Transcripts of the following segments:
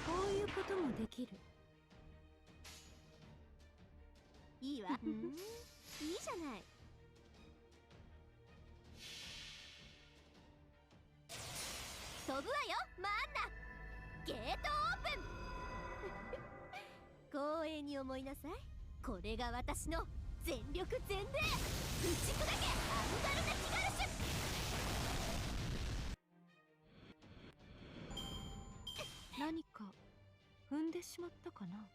こういうこともできる。いいわ。いいじゃない。飛ぶわよ、マンナ。ゲートオープン。光栄に思いなさい。これが私の全力全霊。打ち砕けアンガルナキガルシュ。何か踏んでしまったかな。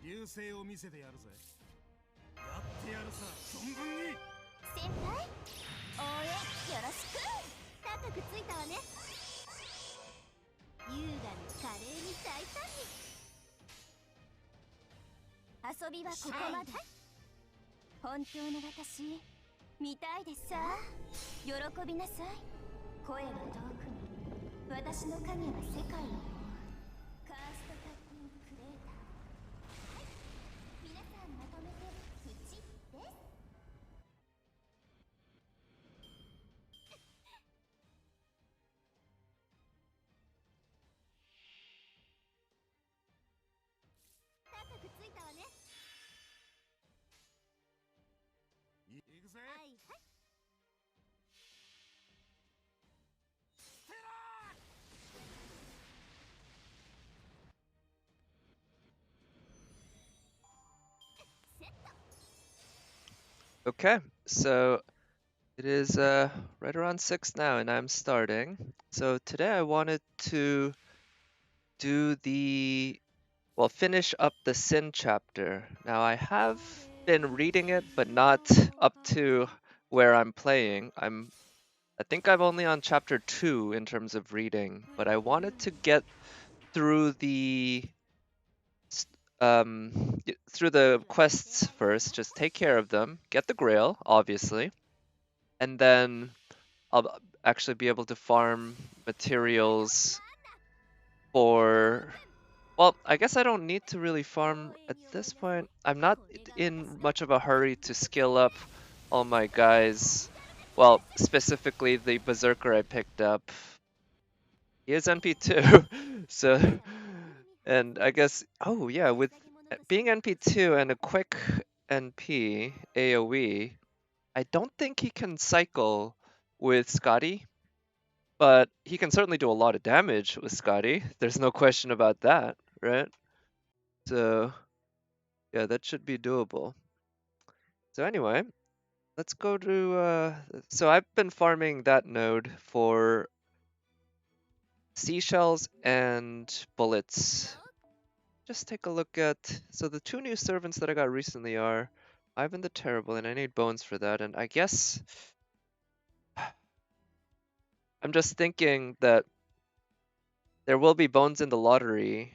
流星を見せてやるぜ。やってやるさ、存分に。先輩、応援よろしく。高くついたわね。優雅に華麗に大胆に。遊びはここまで。本当の私見たいですさ。喜びなさい。声は遠くに、私の影は世界を覆う。カーストタッピングクレーター。はい、皆さんまとめてプチです。高くついたわね。いくぜ。はいはい。Okay, so it is right around 6 now, and I'm starting. So today I wanted to do finish up the Sin chapter. Now I have been reading it, but not up to where I'm playing. I think I'm only on chapter 2 in terms of reading, but I wanted to get through through the quests first, just take care of them, get the Grail, obviously, and then I'll actually be able to farm materials for... Well, I guess I don't need to really farm at this point. I'm not in much of a hurry to skill up all my guys. Well, specifically the Berserker I picked up. He is NP2, so... And I guess... Oh yeah, with being NP2 and a quick NP, AoE, I don't think he can cycle with Scotty, but he can certainly do a lot of damage with Scotty. There's no question about that, right? So, yeah, that should be doable. So anyway, let's go to... So I've been farming that node for seashells and bullets. Just take a look at... So the 2 new servants that I got recently are Ivan the Terrible, and I need bones for that, and I guess... I'm just thinking that there will be bones in the lottery,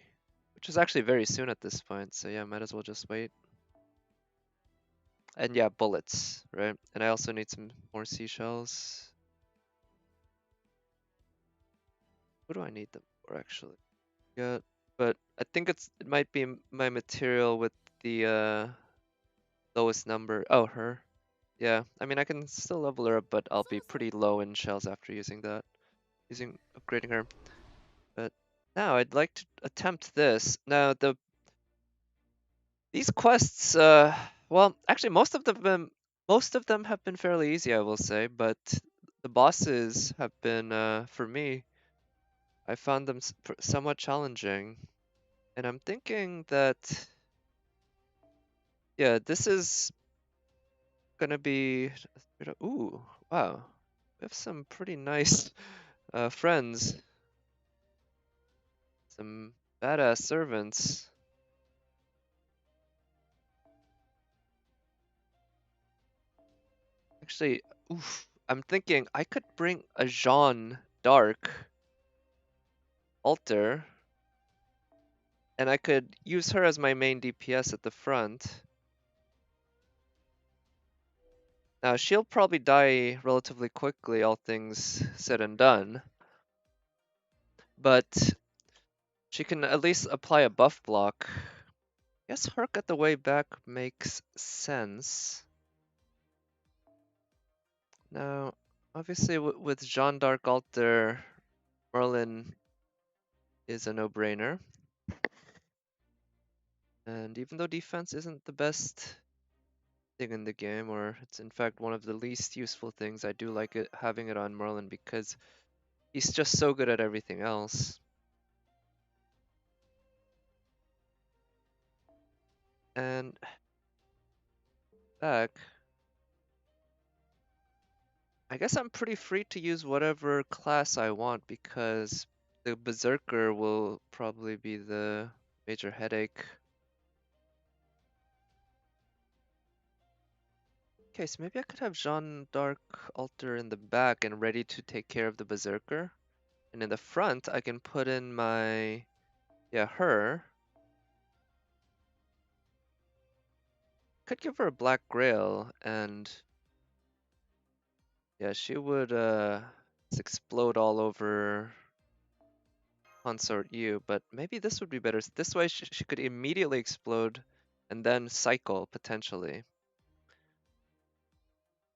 which is actually very soon at this point, so yeah, might as well just wait. And yeah, bullets, right? And I also need some more seashells. What do I need them for, actually? Yeah, but I think it might be my material with the lowest number. Oh, her. Yeah, I mean, I can still level her up, but I'll be pretty low in shells after using that, upgrading her. But now I'd like to attempt this. Now these quests, well, actually most of them have been fairly easy, I will say, but the bosses have been, for me, I found them somewhat challenging. And I'm thinking that, yeah, this is gonna be... Ooh, wow. We have some pretty nice friends. Some badass servants. Actually, oof, I'm thinking I could bring a Jean Dark altar, and I could use her as my main DPS at the front. Now, she'll probably die relatively quickly, all things said and done, but she can at least apply a buff block. Guess Herc at the way back makes sense. Now, obviously with Jean d'Arc altar, Merlin is a no-brainer. And even though defense isn't the best thing in the game, or it's in fact one of the least useful things, I do like it having it on Merlin because he's just so good at everything else. And back, I guess I'm pretty free to use whatever class I want because the Berserker will probably be the major headache. Okay, so maybe I could have Jeanne d'Arc altar in the back and ready to take care of the Berserker. And in the front, I can put in my, yeah, her. Could give her a Black Grail and, yeah, she would explode all over Consort U, but maybe this would be better. This way she could immediately explode and then cycle, potentially.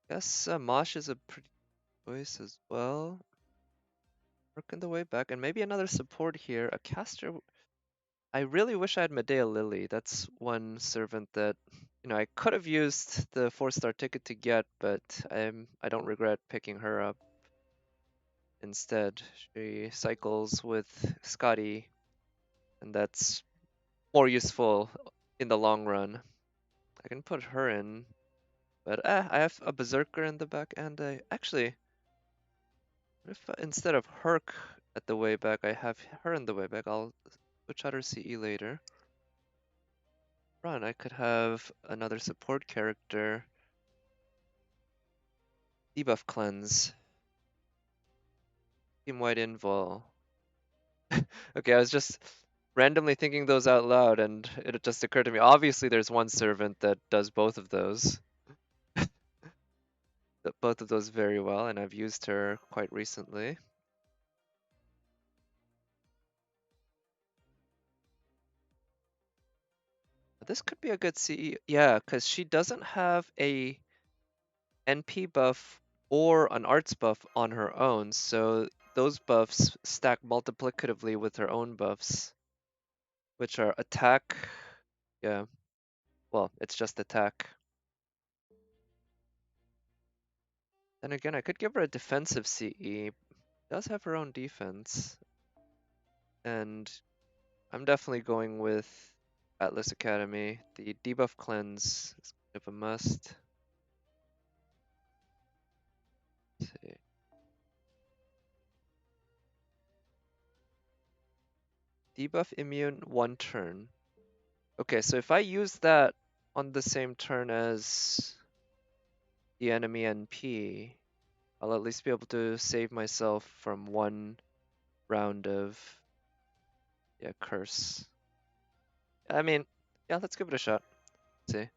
Guess Mosh is a pretty choice as well. Working the way back, and maybe another support here. A caster. I really wish I had Medea Lily. That's one servant that, I could have used the 4-star ticket to get, but I don't regret picking her up instead. She cycles with Scotty, and that's more useful in the long run. I can put her in, but I have a Berserker in the back, and actually, what if instead of Herc at the way back, I have her in the way back? I'll switch out her CE later. Run, I could have another support character. Debuff Cleanse. Team White Invul. Okay, I was just randomly thinking those out loud, and it just occurred to me. Obviously, there's one servant that does both of those. Both of those very well, and I've used her quite recently. This could be a good CE. Yeah, because she doesn't have a NP buff or an arts buff on her own, so those buffs stack multiplicatively with her own buffs, which are attack. Yeah, well, it's just attack. Then again, I could give her a defensive CE. Does have her own defense, and I'm definitely going with Atlas Academy. The debuff cleanse is kind of a must. Let's see. Debuff immune 1 turn. Okay, so if I use that on the same turn as the enemy NP, I'll at least be able to save myself from 1 round of, yeah, curse. I mean, yeah, let's give it a shot. Let's see.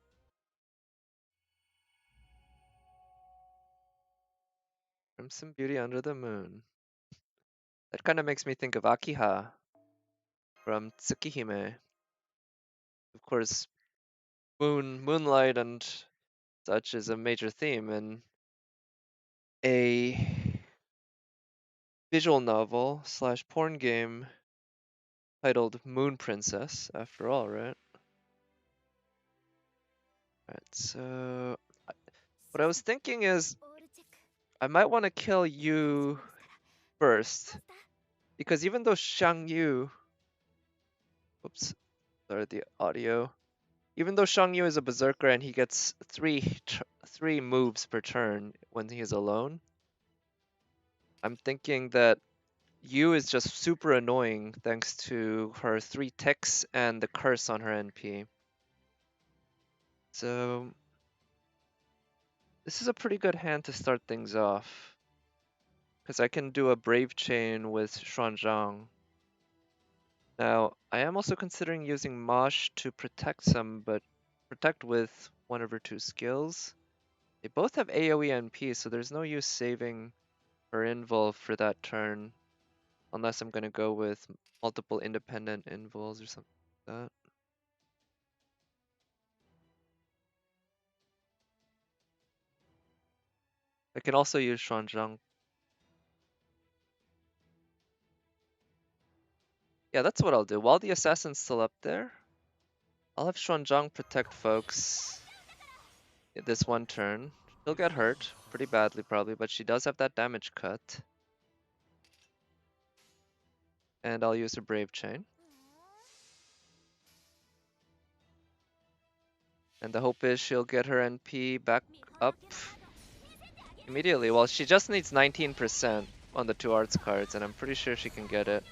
Crimson Beauty Under the Moon. That kind of makes me think of Akiha from Tsukihime. Of course, moonlight and such is a major theme in a visual novel slash porn game titled Moon Princess, after all, right? Right, so what I was thinking is I might want to kill you first, because even though Shang Yu, oops, sorry, the audio. Even though Shang Yu is a berserker and he gets three moves per turn when he is alone, I'm thinking that Yu is just super annoying thanks to her 3 ticks and the curse on her NP. So This is a pretty good hand to start things off. Because I can do a Brave Chain with Xuanzang. Now, I am also considering using Mosh to protect some, but protect with one of her two skills. They both have AoE and P, so there's no use saving her invul for that turn. Unless I'm going to go with multiple independent invuls or something like that. I can also use Xuanzang. Yeah, that's what I'll do. While the assassin's still up there, I'll have Xuanzang protect folks this one turn. She'll get hurt pretty badly probably, but she does have that damage cut. And I'll use her Brave Chain. And the hope is she'll get her NP back up immediately. Well, she just needs 19% on the two arts cards, and I'm pretty sure she can get it.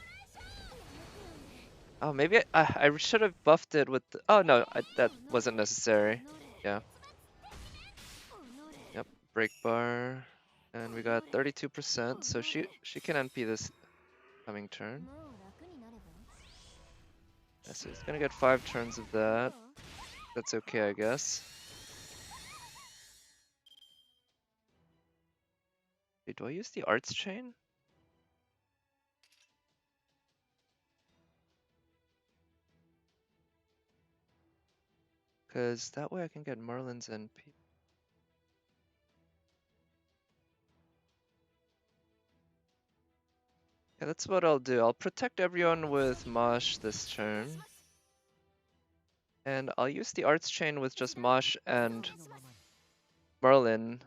Oh, maybe I should have buffed it with the, oh no, that wasn't necessary. Yeah. Yep, break bar. And we got 32%, so she can NP this coming turn. Yeah, so he's gonna get 5 turns of that. That's okay, I guess. Wait, do I use the arts chain? Because that way I can get Marlin's NP. Yeah, that's what I'll do. I'll protect everyone with Mosh this turn. And I'll use the arts chain with just Mosh and Merlin.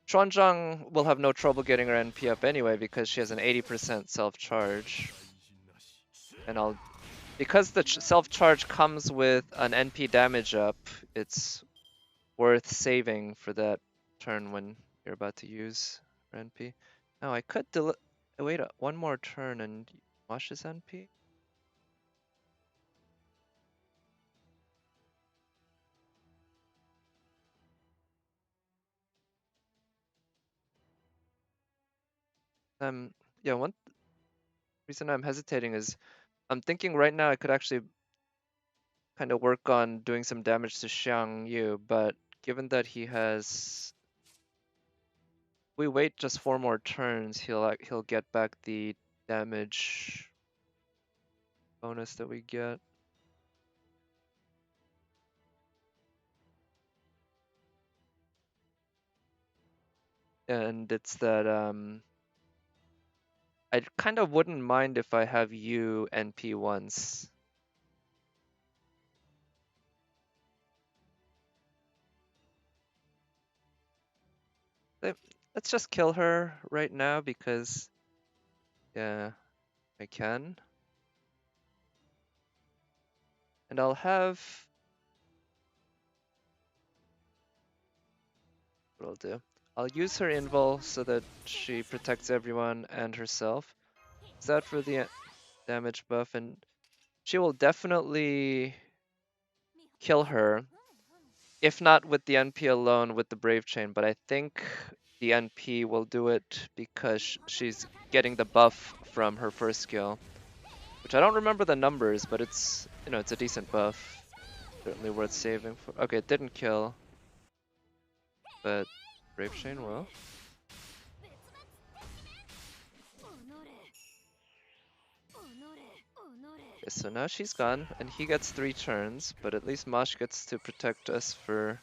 Xuanzang will have no trouble getting her NP up anyway because she has an 80% self-charge. And because the self-charge comes with an NP damage up, it's worth saving for that turn when you're about to use her NP. Now I could wait one more turn and Mosh's NP. Yeah, one reason I'm hesitating is I'm thinking right now I could actually kind of work on doing some damage to Xiang Yu, but given that he has, if we wait just 4 more turns, he'll get back the damage bonus that we get. And it's that I kind of wouldn't mind if I have you NP once. Let's just kill her right now because, yeah, I can. And I'll have, what I'll do, I'll use her invul so that she protects everyone and herself. Is that for the damage buff? And she will definitely kill her, if not with the NP alone, with the Brave Chain, but I think the NP will do it because she's getting the buff from her first skill, which I don't remember the numbers, but it's, it's a decent buff. Certainly worth saving for. Okay, it didn't kill, but Brave Chain will. Okay, so now she's gone, and he gets 3 turns, but at least Mosh gets to protect us for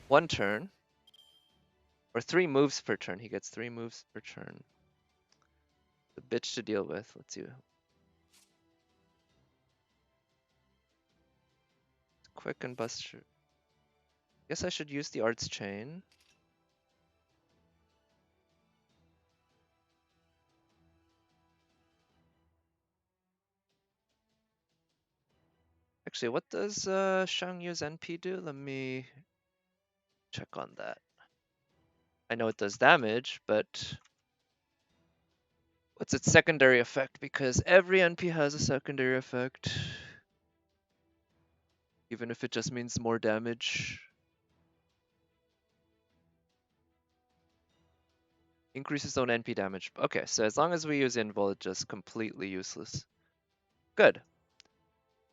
1 turn. Or 3 moves per turn. He gets 3 moves per turn. The bitch to deal with. Let's see. Quick and Buster. Guess I should use the arts chain. Actually, what does Shang Yu's NP do? Let me check on that. I know it does damage, but what's its secondary effect? Because every NP has a secondary effect. Even if it just means more damage. Increases own NP damage. Okay, so as long as we use Invul, it's just completely useless. Good. In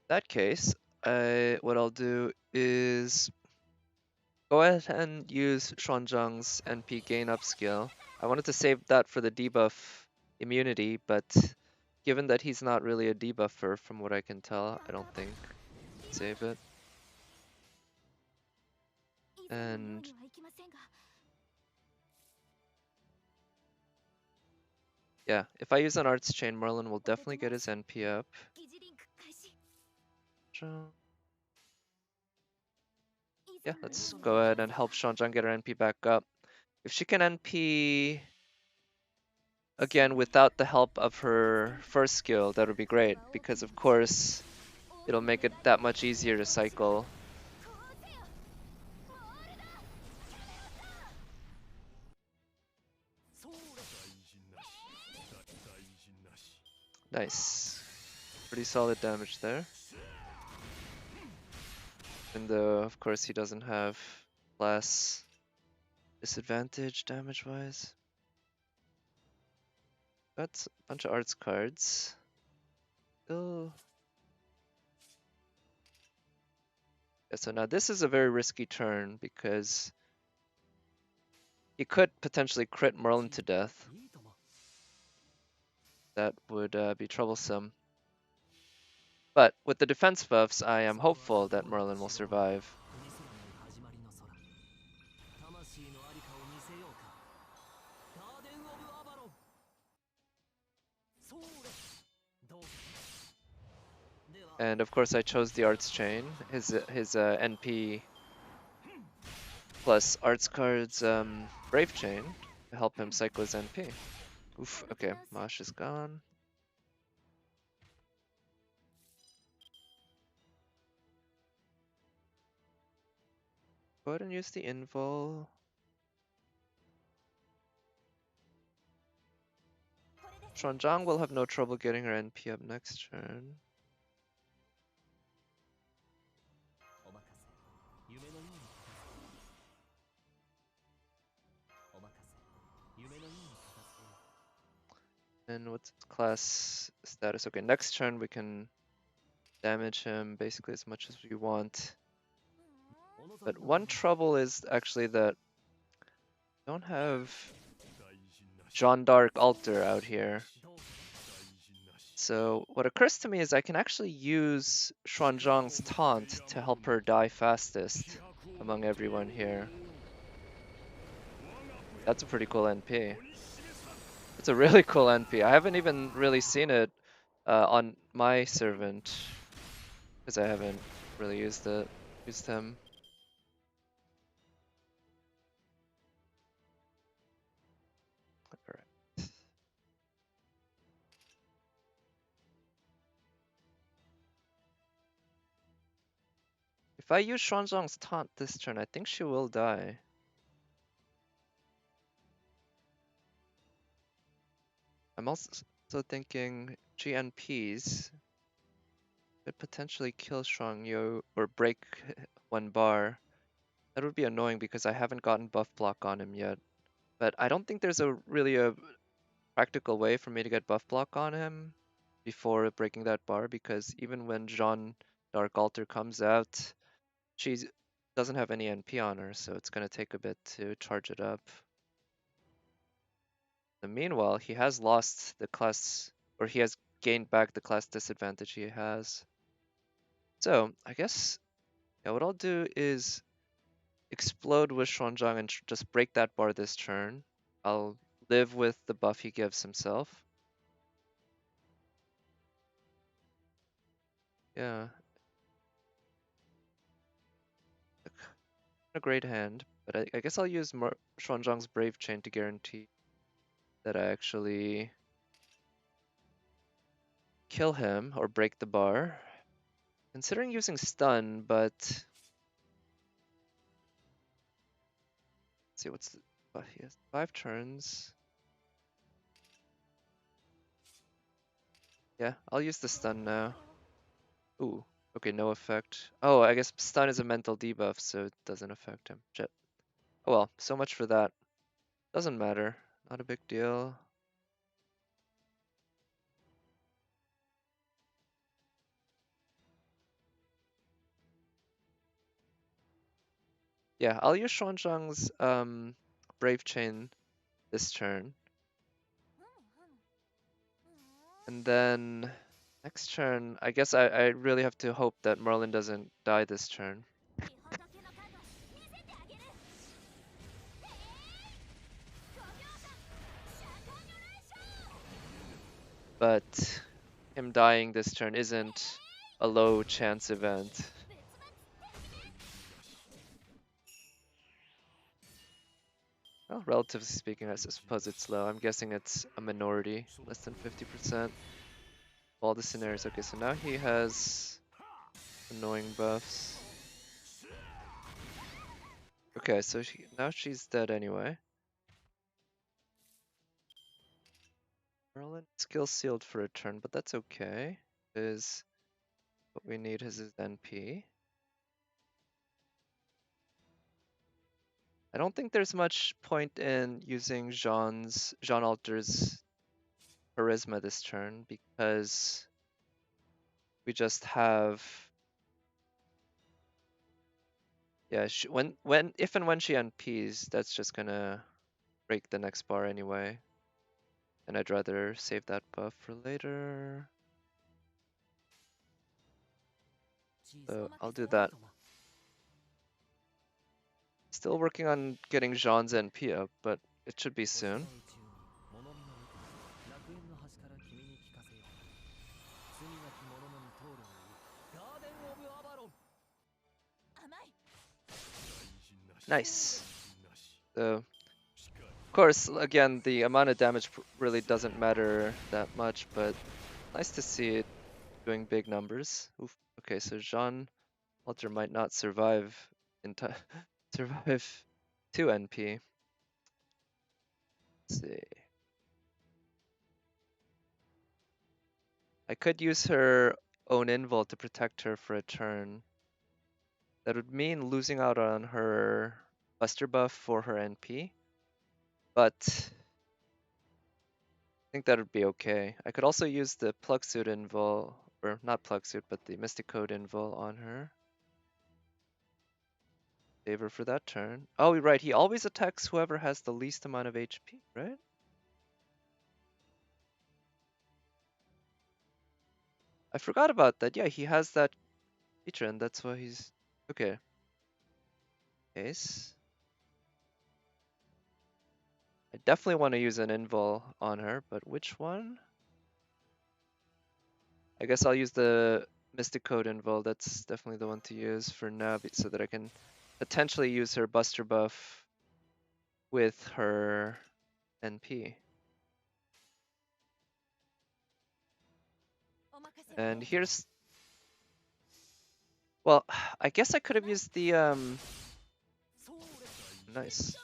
that case, what I'll do is go ahead and use Xuanzhang's NP gain up skill. I wanted to save that for the debuff immunity, but given that he's not really a debuffer from what I can tell, I don't think save it. And yeah, if I use an Arts Chain, Merlin will definitely get his NP up. Yeah, let's go ahead and help Xuanzhang get her NP back up. If she can NP again without the help of her first skill, that would be great, because of course it'll make it that much easier to cycle. Nice. Pretty solid damage there. Even though, of course, he doesn't have class disadvantage damage-wise. Got a bunch of arts cards. Still. Yeah, so now this is a very risky turn because he could potentially crit Merlin to death. That would be troublesome. But with the defense buffs, I am hopeful that Merlin will survive. And of course I chose the Arts Chain. His NP plus Arts cards Brave Chain to help him cycle his NP. Oof, okay, Mosh is gone. Go ahead and use the Invul. Xuanzhang will have no trouble getting her NP up next turn. And what's his class status? Okay, next turn we can damage him basically as much as we want. But one trouble is actually that I don't have Jeanne d'Arc Altar out here. So what occurs to me is I can actually use Xuanzhang's taunt to help her die fastest among everyone here. That's a pretty cool NP. It's a really cool NP. I haven't even really seen it on my servant because I haven't really used him. Alright. If I use Xuanzhang's taunt this turn, I think she will die. I'm also thinking GNPs could potentially kill Shuangyu or break one bar. That would be annoying because I haven't gotten buff block on him yet. But I don't think there's really a practical way for me to get buff block on him before breaking that bar, because even when Jeanne Dark Altar comes out, she doesn't have any NP on her, so it's going to take a bit to charge it up. And meanwhile, he has lost the class, or he has gained back the class disadvantage he has. So I guess what I'll do is explode with Xuanzhang and just break that bar this turn. I'll live with the buff he gives himself. Yeah. A great hand, but I guess I'll use Xuanzhang's Brave Chain to guarantee that I actually kill him or break the bar. Considering using stun, but let's see what's the, he has 5 turns. Yeah, I'll use the stun now. Ooh, okay, no effect. Oh, I guess stun is a mental debuff, so it doesn't affect him. Shit. Oh well, so much for that. Doesn't matter. not a big deal. Yeah, I'll use Xuanzhang's Brave Chain this turn. And then next turn, I guess I really have to hope that Merlin doesn't die this turn. But him dying this turn isn't a low chance event. Well, relatively speaking, I suppose it's low. I'm guessing it's a minority, less than 50%. All the scenarios. Okay, so now he has annoying buffs. Okay, so now she's dead anyway. Merlin skill sealed for a turn, but that's okay. Is what we need is his NP. I don't think there's much point in using Jean Alter's charisma this turn because we just have if and when she NPs, that's just gonna break the next bar anyway. And I'd rather save that buff for later. So I'll do that. Still working on getting Jean's NP up, but it should be soon. Nice. So, of course, again, the amount of damage really doesn't matter that much, but nice to see it doing big numbers. Oof. Okay, so Jean Alter might not survive survive 2 NP. Let's see. I could use her own invul to protect her for a turn. That would mean losing out on her Buster buff for her NP, but I think that would be okay. I could also use the Plug Suit invul, or not Plug Suit, but the Mystic Code invul on her. Save her for that turn. Oh, right, he always attacks whoever has the least amount of HP, right? I forgot about that. Yeah, he has that feature, and that's why he's... Okay. Ace. I definitely want to use an invul on her, but which one? I guess I'll use the Mystic Code invul. That's definitely the one to use for now, so that I can potentially use her Buster buff with her NP. And here's... Well, I guess I could have used the... Nice.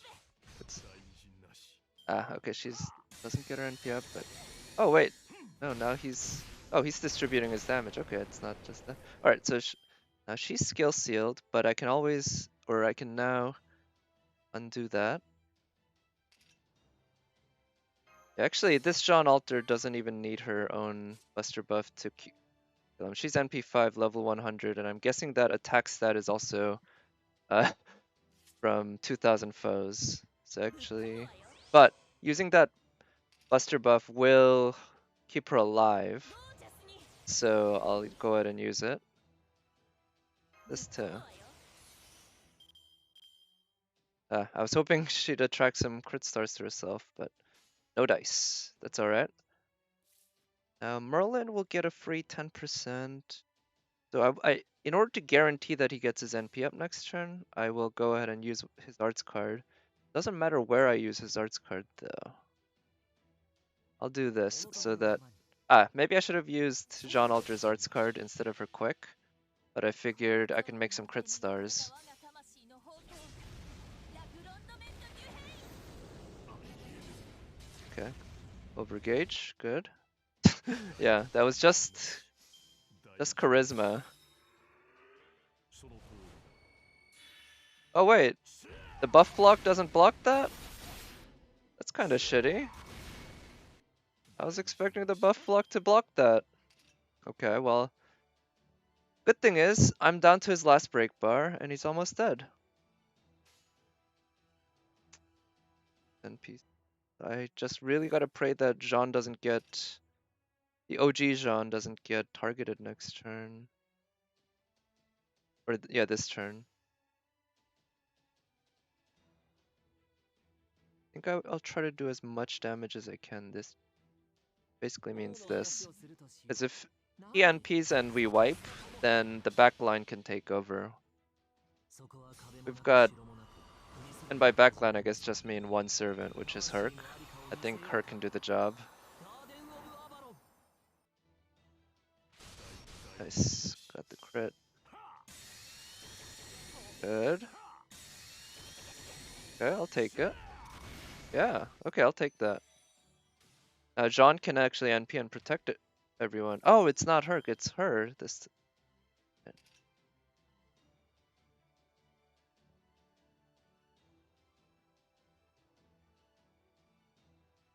Okay, doesn't get her NP up, but... Oh, wait. No, now he's... Oh, he's distributing his damage. Okay, it's not just that. Alright, so now she's skill sealed, but I can always... Or I can now undo that. Actually, this Jean Alter doesn't even need her own Buster buff to kill him. She's NP5, level 100, and I'm guessing that attack stat is also from 2000 foes. So actually... But using that Buster buff will keep her alive. So I'll go ahead and use it. This too. I was hoping she'd attract some crit stars to herself, but no dice. That's alright. Now Merlin will get a free 10%. So in order to guarantee that he gets his NP up next turn, I will go ahead and use his arts card. Doesn't matter where I use his arts card though. I'll do this so that... maybe I should have used Jean Alter's arts card instead of her quick, but I figured I can make some crit stars. Okay, overgauge, good. Yeah, that was just charisma. Oh wait, the buff block doesn't block that? That's kind of shitty. I was expecting the buff block to block that. Okay, well, good thing is I'm down to his last break bar and he's almost dead. And peace. I just really gotta pray that Jean doesn't get the OG Jean doesn't get targeted next turn. Or yeah, this turn. I think I'll try to do as much damage as I can. This basically means this. Because if he NPs and we wipe, then the back line can take over. We've got, and by backline I guess just mean one servant, which is Herc. I think Herc can do the job. Nice, got the crit. Good. Okay, I'll take it. Yeah, okay, I'll take that. Jean can actually NP and protect it, everyone. Oh, it's not Herc, it's her. This.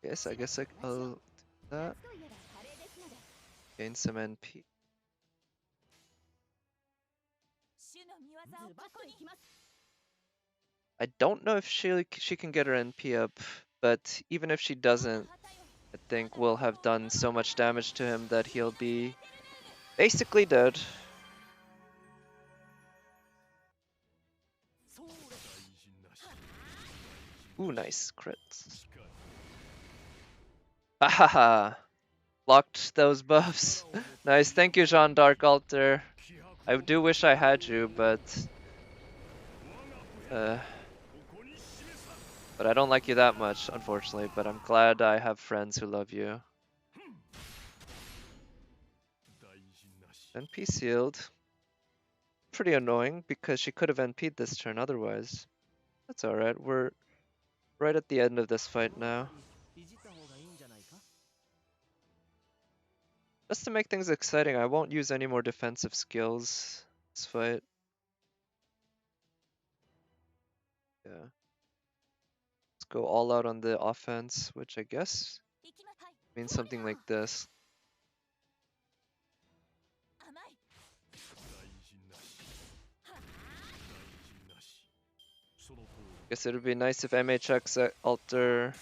Yes, I guess I'll do that. Gain some NP. I don't know if she can get her NP up, but even if she doesn't, I think we'll have done so much damage to him that he'll be basically dead. Ooh, nice crits. Hahaha! Blocked those buffs. Nice, thank you, Jean Dark Altar. I do wish I had you, but I don't like you that much, unfortunately. But I'm glad I have friends who love you. NP sealed. Pretty annoying because she could have NP'd this turn otherwise. That's alright, we're right at the end of this fight now. Just to make things exciting, I won't use any more defensive skills this fight. Yeah. Let's go all out on the offense, which I guess means something like this. Guess it would be nice if MHX alter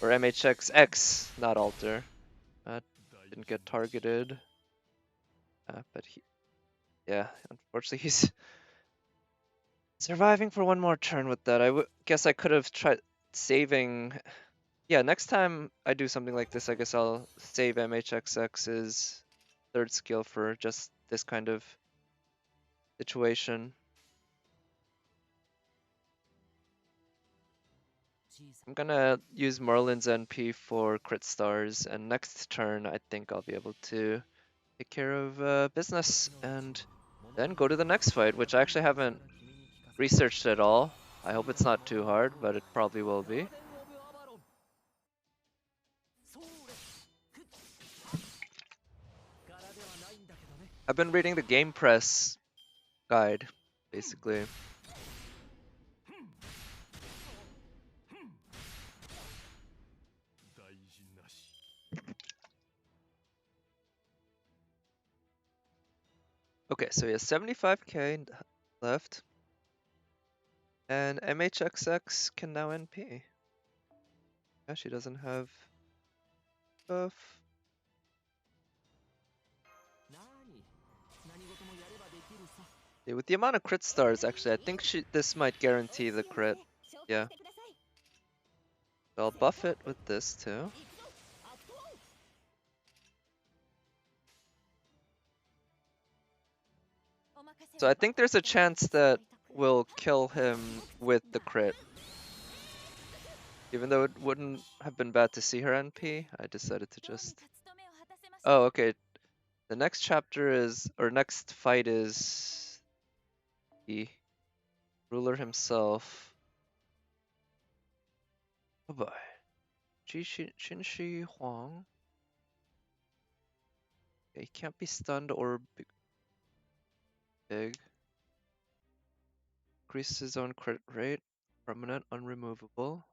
or MHXX, not alter, didn't get targeted. But yeah, unfortunately he's surviving for one more turn with that. Guess I could have tried saving. Yeah, next time I do something like this, I guess I'll save MHXX's third skill for just this kind of situation. I'm gonna use Merlin's NP for crit stars, and next turn I think I'll be able to take care of business and then go to the next fight, which I actually haven't researched at all. I hope it's not too hard, but it probably will be. I've been reading the Game Press guide, basically. Okay, so he has 75k left. And MHXX can now NP. Yeah, she doesn't have buff. Yeah, with the amount of crit stars, actually, I think this might guarantee the crit. Yeah. So I'll buff it with this too. So I think there's a chance that we'll kill him with the crit. Even though it wouldn't have been bad to see her NP, I decided to just... Oh, okay. The next chapter is, or next fight is the ruler himself. Oh boy. Qinshi Huang. Okay, he can't be stunned or big. Increases his own crit rate. Permanent, unremovable.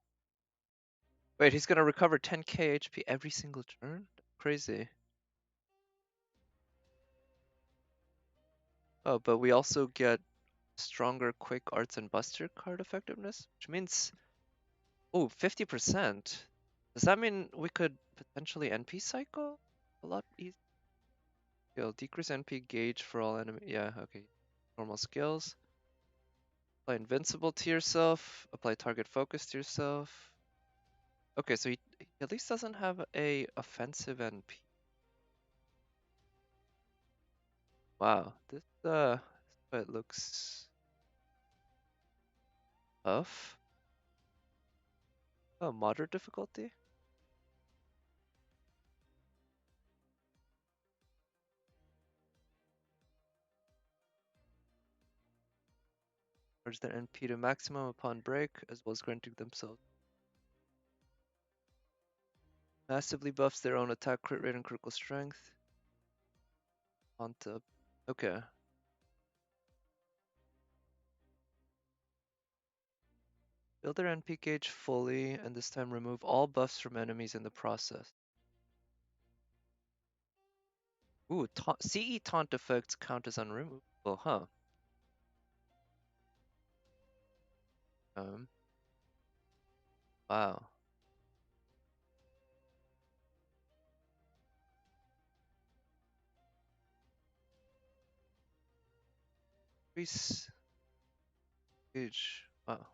Wait, he's gonna recover 10k HP every single turn? Crazy. Oh, but we also get stronger quick arts and buster card effectiveness, which means, oh, 50%. Does that mean we could potentially NP cycle a lot easier? Skill, decrease NP gauge for all enemy. Yeah, okay. Normal skills. Apply invincible to yourself. Apply target focus to yourself. Okay, so he at least doesn't have a offensive NP. Wow, this fight looks tough. Oh, moderate difficulty? Charge their NP to maximum upon break, as well as granting themselves. Massively buffs their own attack crit rate and critical strength. On top. Okay. Build their NP gauge fully, and this time remove all buffs from enemies in the process. Ooh, CE taunt effects count as unremovable, huh? Wow. Increase gauge. Wow.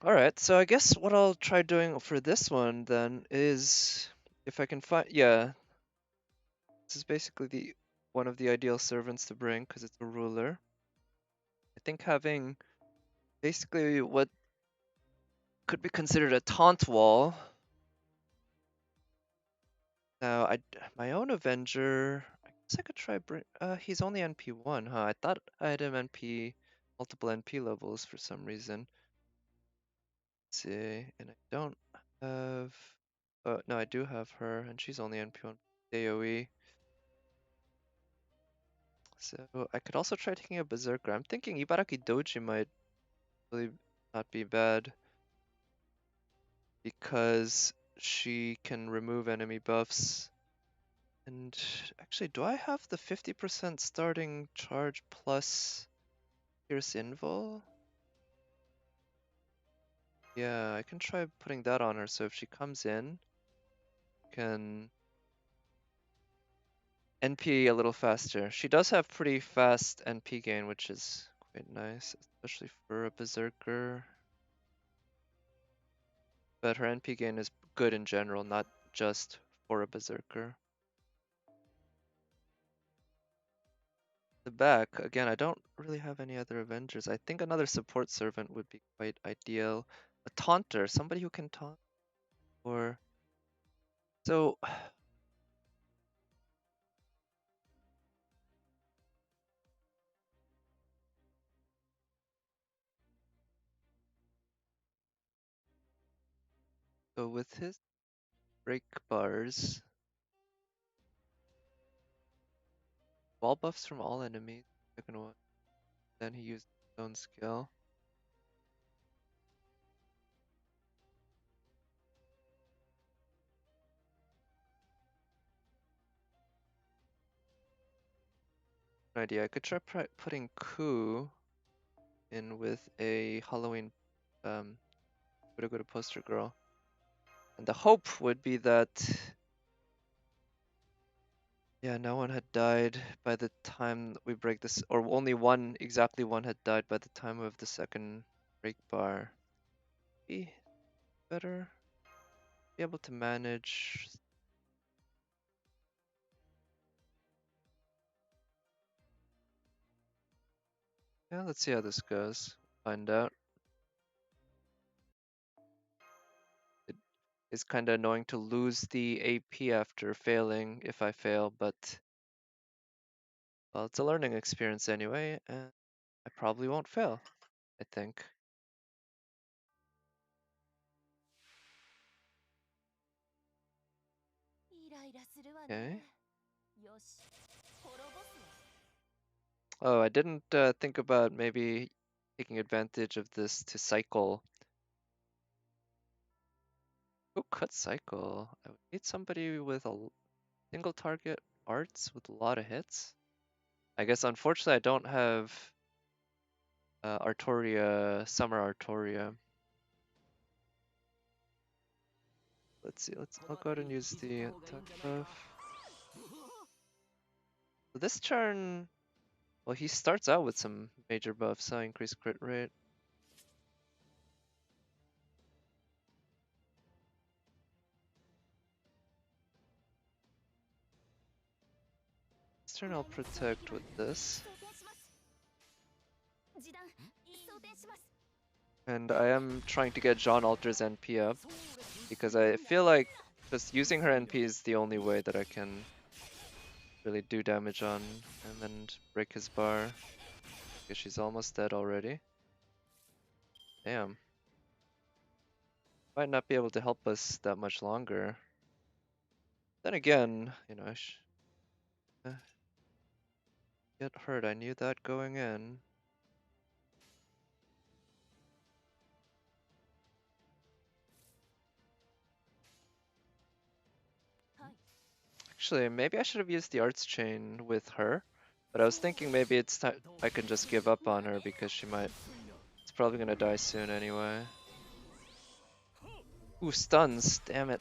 Alright, so I guess what I'll try doing for this one then is if I can find, yeah, this is basically the one of the ideal servants to bring because it's a ruler. I think having basically what could be considered a taunt wall. Now, my own Avenger, I guess I could try bring, he's only NP1, huh? I thought I had him NP, multiple NP levels for some reason. Let's see, and I don't have, no, I do have her, and she's only NP1 AoE. So I could also try taking a Berserker. I'm thinking Ibaraki Doji might really not be bad because she can remove enemy buffs. And actually, do I have the 50% starting charge plus Pierce Invul? Yeah, I can try putting that on her, so if she comes in, can NP a little faster. She does have pretty fast NP gain, which is quite nice, especially for a Berserker. But her NP gain is good in general, not just for a Berserker. The back, again, I don't really have any other Avengers. I think another support servant would be quite ideal. A taunter, somebody who can taunt. Or so so with his break bars, wall buffs from all enemies. Second one. Then he used his own skill. An idea. I could try putting Ku in with a Halloween go to poster girl. And the hope would be that yeah, no one had died by the time we break this, or only one, exactly one had died by the time of the second break bar. Be better. Be able to manage. Yeah, let's see how this goes. Find out. It is kind of annoying to lose the AP after failing if I fail, but well, it's a learning experience anyway, and I probably won't fail, I think. Okay. Oh, I didn't think about maybe taking advantage of this to cycle. Oh, cut cycle. I would need somebody with a single target arts with a lot of hits. I guess unfortunately I don't have Artoria, Summer Artoria. Let's see, I'll go ahead and use the attack buff. So this turn, well, he starts out with some major buffs, increased crit rate. This turn I'll protect with this. And I am trying to get Jean Alter's NP up, because I feel like just using her NP is the only way that I can really do damage on him and break his bar. Because she's almost dead already. Damn. Might not be able to help us that much longer. Then again, you know, get hurt. I knew that going in. Actually, maybe I should have used the arts chain with her. But I was thinking maybe it's time I can just give up on her because it's probably gonna die soon anyway. Ooh, stuns, damn it.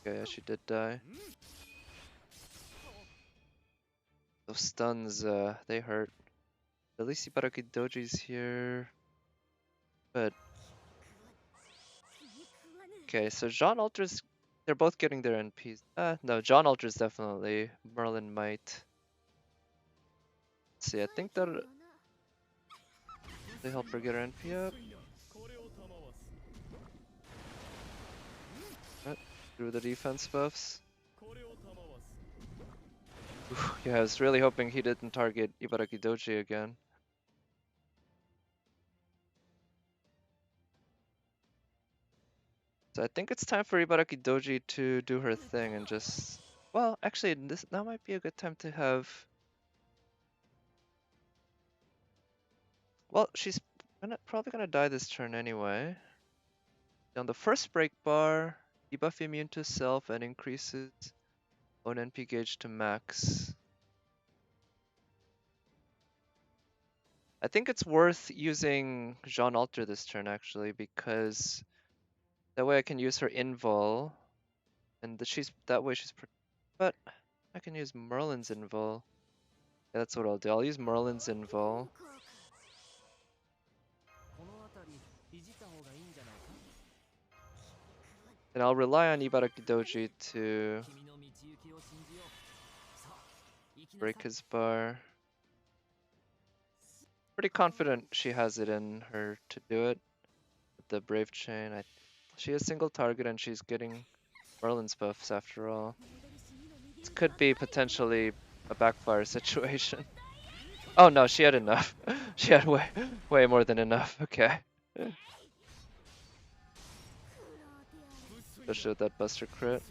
Okay, yeah, she did die. Those stuns, they hurt. At least Ibaraki Doji's here. But okay, so Jean Alter's, they're both getting their NPs. No, Jean Alter's definitely. Merlin might. Let's see, I think that they help her get her NP up. Through the defense buffs. Yeah, I was really hoping he didn't target Ibaraki Doji again. So I think it's time for Ibaraki Doji to do her thing and just... Well, actually, now might be a good time to have... Well, she's probably gonna die this turn anyway. On the first break bar, debuff immune to self and increases own NP gauge to max. I think it's worth using Jean Alter this turn actually, because that way I can use her invul, and that way she's. But I can use Merlin's invul. Yeah, that's what I'll do. I'll use Merlin's invul. And I'll rely on Ibaraki Doji to break his bar. Pretty confident she has it in her to do it with the Brave Chain. She has single target and she's getting Merlin's buffs after all. This could be potentially a backfire situation. Oh no, she had enough. She had way more than enough. Okay. Especially with that Buster crit.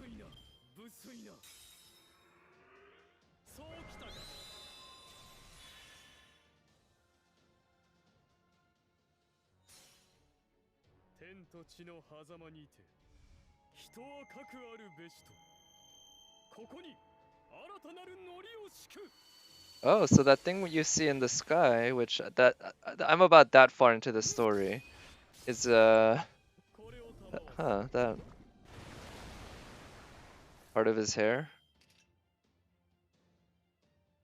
Oh, so that thing you see in the sky, which I'm about that far into the story, is that part of his hair.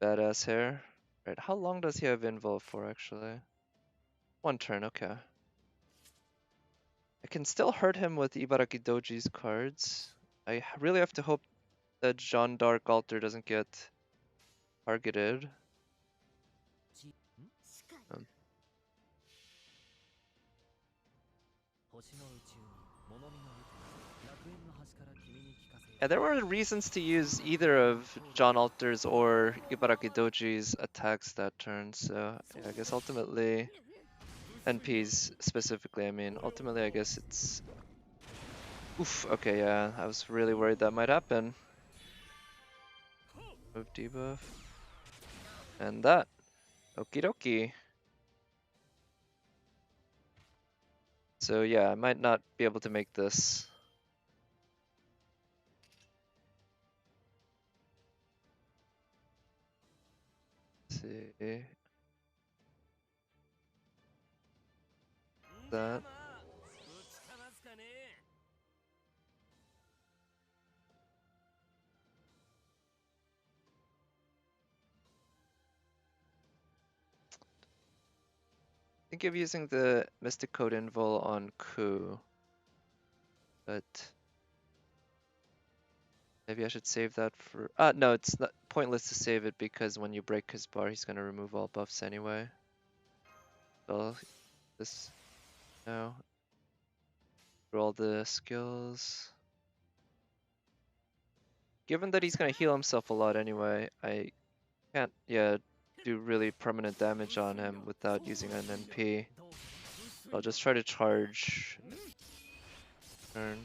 Badass hair. Right, how long does he have invul for actually? One turn, okay. I can still hurt him with Ibaraki Doji's cards. I really have to hope that Jean d'Arc Alter doesn't get targeted. Yeah, there were reasons to use either of Jean Alter's or Ibaraki Doji's attacks that turn, so yeah, I guess ultimately, NPs specifically, I mean, ultimately I guess it's... Oof, okay, yeah, I was really worried that might happen. Move debuff. And that. Okie dokie. So yeah, I might not be able to make this. Let's see. That. Think of using the Mystic Code Invul on Ku, but maybe I should save that for. No, it's not pointless to save it because when you break his bar, he's gonna remove all buffs anyway. So this now through all the skills. Given that he's gonna heal himself a lot anyway, I can't do really permanent damage on him without using an NP. I'll just try to charge. Turn.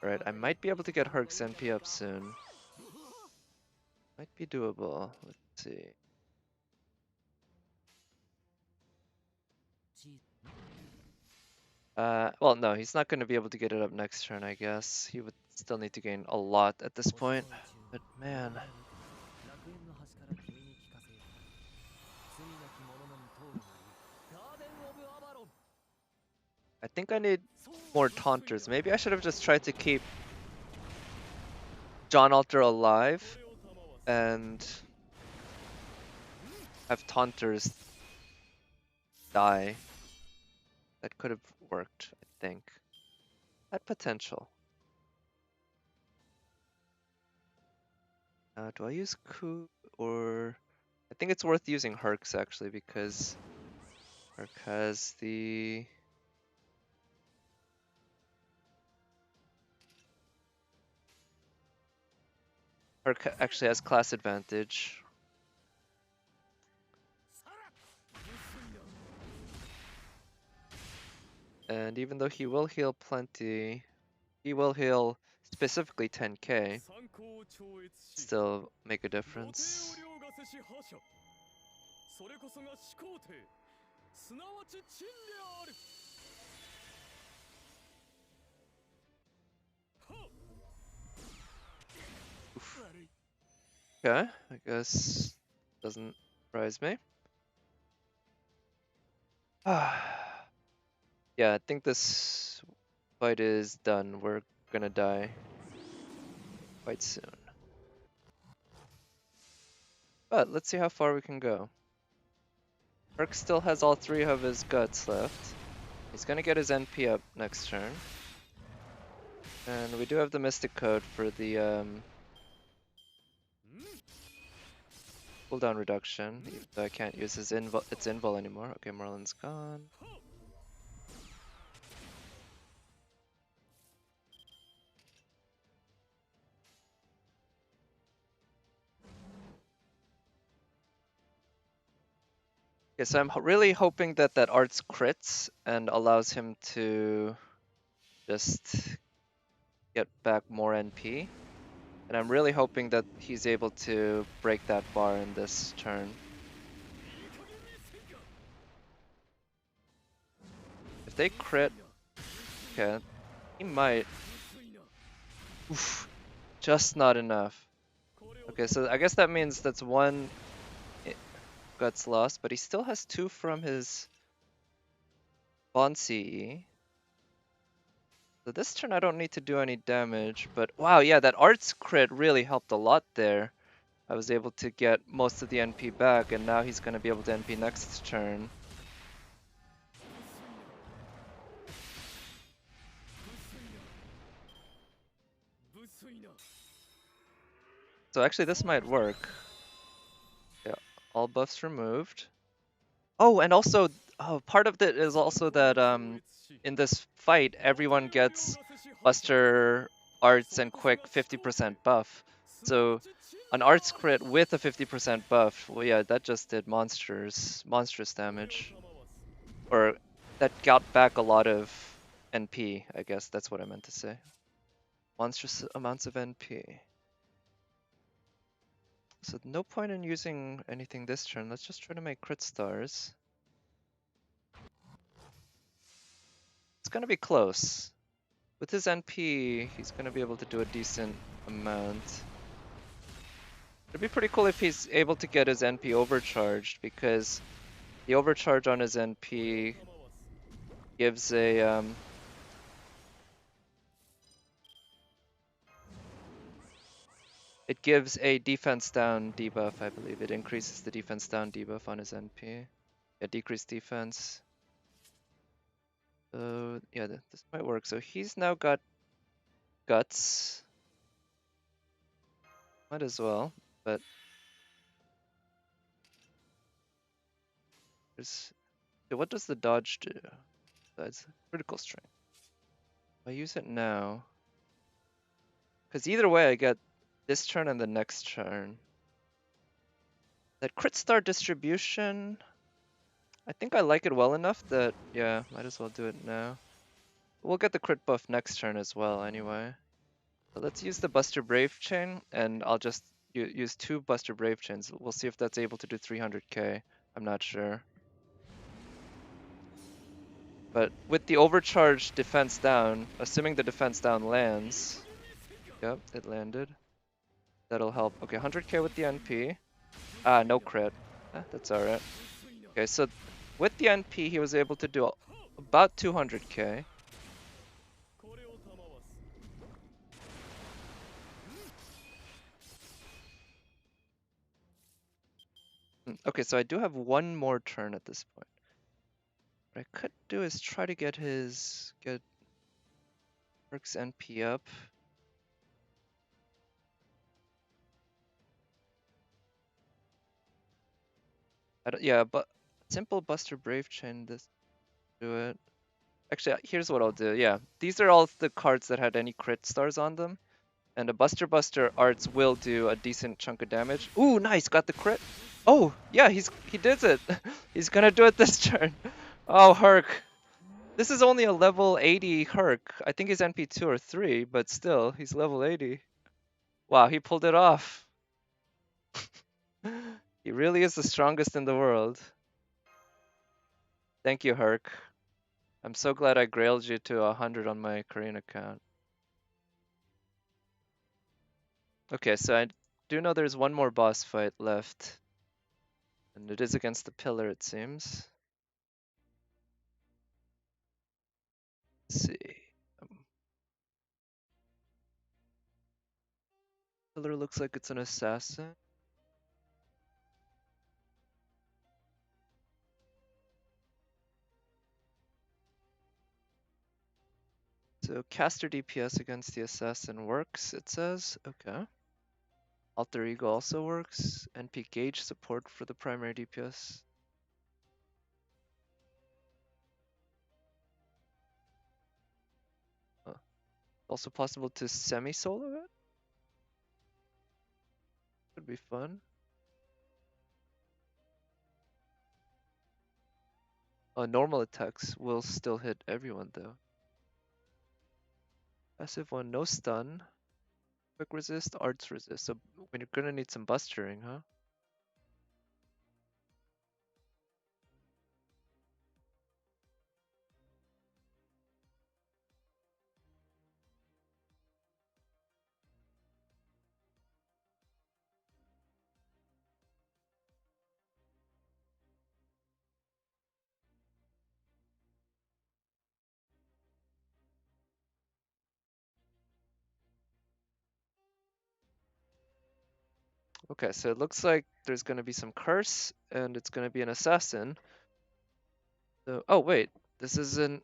Alright, I might be able to get Herc's NP up soon. Might be doable. Let's see. Well, no, he's not going to be able to get it up next turn, I guess. He would still need to gain a lot at this point. But man. I think I need more taunters. Maybe I should have just tried to keep John Alter alive and have taunters die. That could have worked, I think. Had potential. Do I use Ku or... I think it's worth using Herc's actually because Herc has the... Herc actually has class advantage. And even though he will heal plenty, he will heal specifically 10k, still make a difference. Oof. Okay, I guess doesn't surprise me. Yeah, I think this fight is done. We're gonna die quite soon. But let's see how far we can go. Herc still has all 3 of his guts left. He's gonna get his NP up next turn. And we do have the Mystic Code for the cooldown reduction, even though I can't use its invul anymore. Okay, Merlin's gone. Okay, so I'm really hoping that that arts crits and allows him to just get back more NP. And I'm really hoping that he's able to break that bar in this turn. If they crit, okay, he might. Oof, just not enough. Okay, so I guess that means that's 1 guts lost, but he still has 2 from his Bond CE. So this turn I don't need to do any damage, but wow, yeah, that arts crit really helped a lot there. I was able to get most of the NP back, and now he's going to be able to NP next turn. So actually this might work. Yeah, all buffs removed. Oh, and also, part of it is also that in this fight, everyone gets Buster, Arts, and Quick 50% buff. So an Arts crit with a 50% buff, well, yeah, that just did monstrous damage. Or that got back a lot of NP, I guess that's what I meant to say. Monstrous amounts of NP. So no point in using anything this turn. Let's just try to make crit stars. It's gonna be close. With his NP, he's gonna be able to do a decent amount. It'd be pretty cool if he's able to get his NP overcharged, because the overcharge on his NP gives a it gives a defense down debuff, I believe. It increases the defense down debuff on his NP. Yeah, decreased defense. So yeah, this might work. So he's now got guts. Might as well, but there's so what does the dodge do? Besides critical strength. If I use it now, because either way I get this turn and the next turn. That crit star distribution, I think I like it well enough that, yeah, might as well do it now. We'll get the crit buff next turn as well anyway. So let's use the Buster Brave chain, and I'll just use 2 Buster Brave chains. We'll see if that's able to do 300k. I'm not sure. But with the overcharged defense down, assuming the defense down lands, yep, it landed. That'll help. Okay, 100k with the NP. Ah, no crit. That's alright. Okay, so with the NP, he was able to do about 200k. Okay, so I do have one more turn at this point. What I could do is try to get Merc's NP up. Yeah, but simple Buster Brave chain this do it. Actually, here's what I'll do. Yeah, these are all the cards that had any crit stars on them. And a Buster Arts will do a decent chunk of damage. Ooh, nice, got the crit. Oh, yeah, he did it. He's gonna do it this turn. Oh, Herc. This is only a level 80 Herc. I think he's NP 2 or 3, but still, he's level 80. Wow, he pulled it off. He really is the strongest in the world. Thank you, Herc. I'm so glad I grailed you to 100 on my Korean account. Okay, so I do know there's one more boss fight left. And it is against the pillar, it seems. Let's see. Pillar looks like it's an assassin. So caster DPS against the assassin works, it says. Okay. Alter Ego also works. NP gauge support for the primary DPS. Also possible to semi-solo it? Could be fun. Normal attacks will still hit everyone though. Passive one, no stun. Quick resist, arts resist. So when you're gonna need some bustering, huh? Okay, so it looks like there's gonna be some curse, and it's gonna be an assassin. So, oh wait, this isn't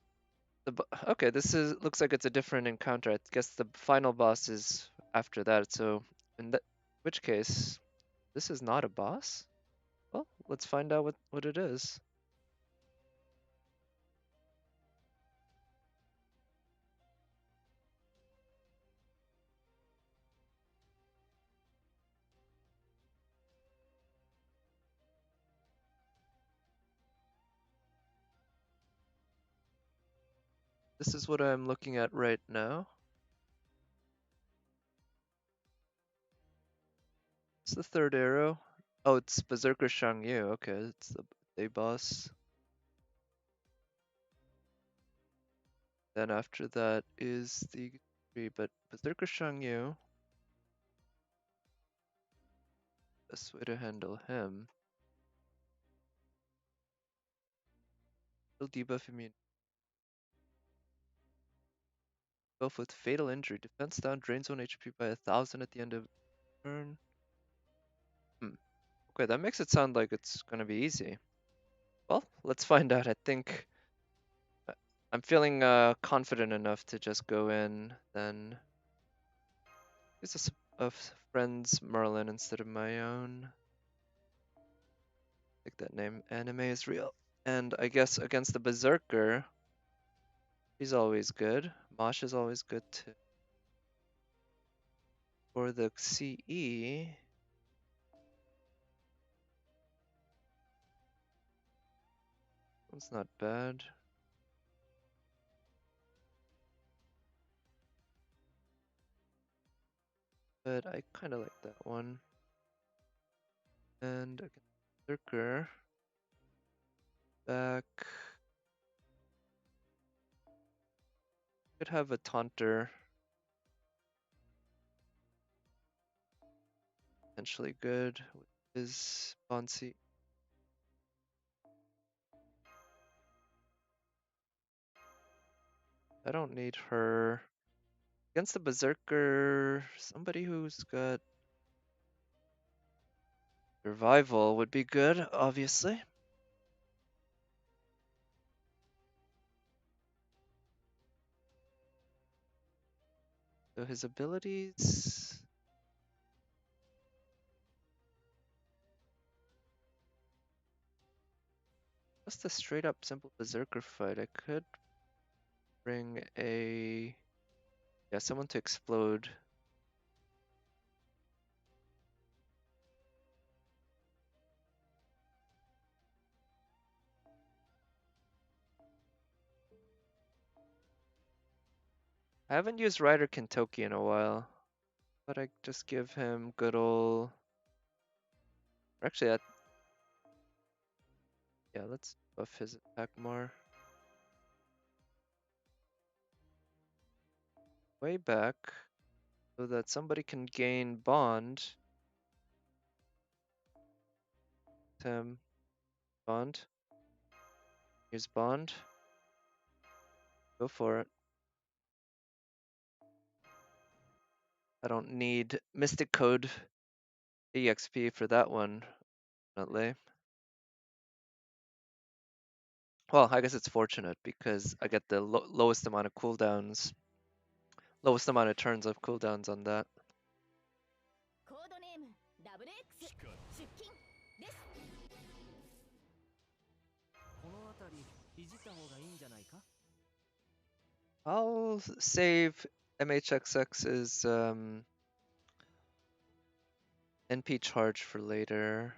okay. This is looks like it's a different encounter. I guess the final boss is after that. So, in that which case, this is not a boss. Well, let's find out what it is. This is what I'm looking at right now. It's the third arrow. Oh, it's Berserker Shangyu. Okay, it's the day boss. Then after that is the 3, but Berserker Shangyu, best way to handle him. He'll debuff immune. Buff with fatal injury. Defense down, drains 1 HP by 1000 at the end of turn. Okay, that makes it sound like it's gonna be easy. Well, let's find out. I think I'm feeling confident enough to just go in, then use a friend's Merlin instead of my own. Like that name, anime is real. And I guess against the Berserker, he's always good. Mosh is always good too. For the CE, it's not bad. But I kind of like that one. And against Berserker, back. Could have a taunter. Potentially good with his Bonsi. I don't need her. Against the Berserker, somebody who's got survival would be good, obviously. So his abilities. Just a straight up simple Berserker fight. I could bring someone to explode. I haven't used Rider Kentoki in a while, but I just give him good old. Actually, let's buff his attack more. Way back, so that somebody can gain bond. Him, bond. Use bond. Go for it. I don't need Mystic Code EXP for that one, definitely. Well, I guess it's fortunate because I get the lowest amount of cooldowns, lowest amount of turns of cooldowns on that. コードネーム WX 出勤です。この辺りいじった方がいいんじゃないか？ I'll save MHXX's NP charge for later,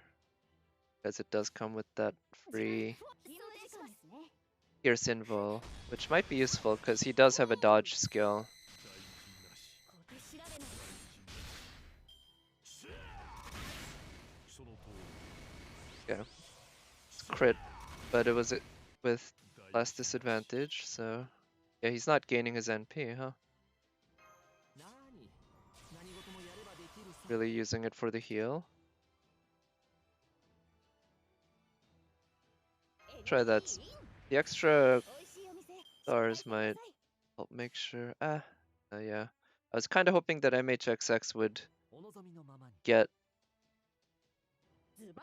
because it does come with that free Pierce Invul, which might be useful because he does have a dodge skill. Yeah, it's crit, but it was with less disadvantage, so yeah, he's not gaining his NP, huh? Really using it for the heal. Try that. The extra stars might help make sure. Yeah. I was kind of hoping that MHXX would get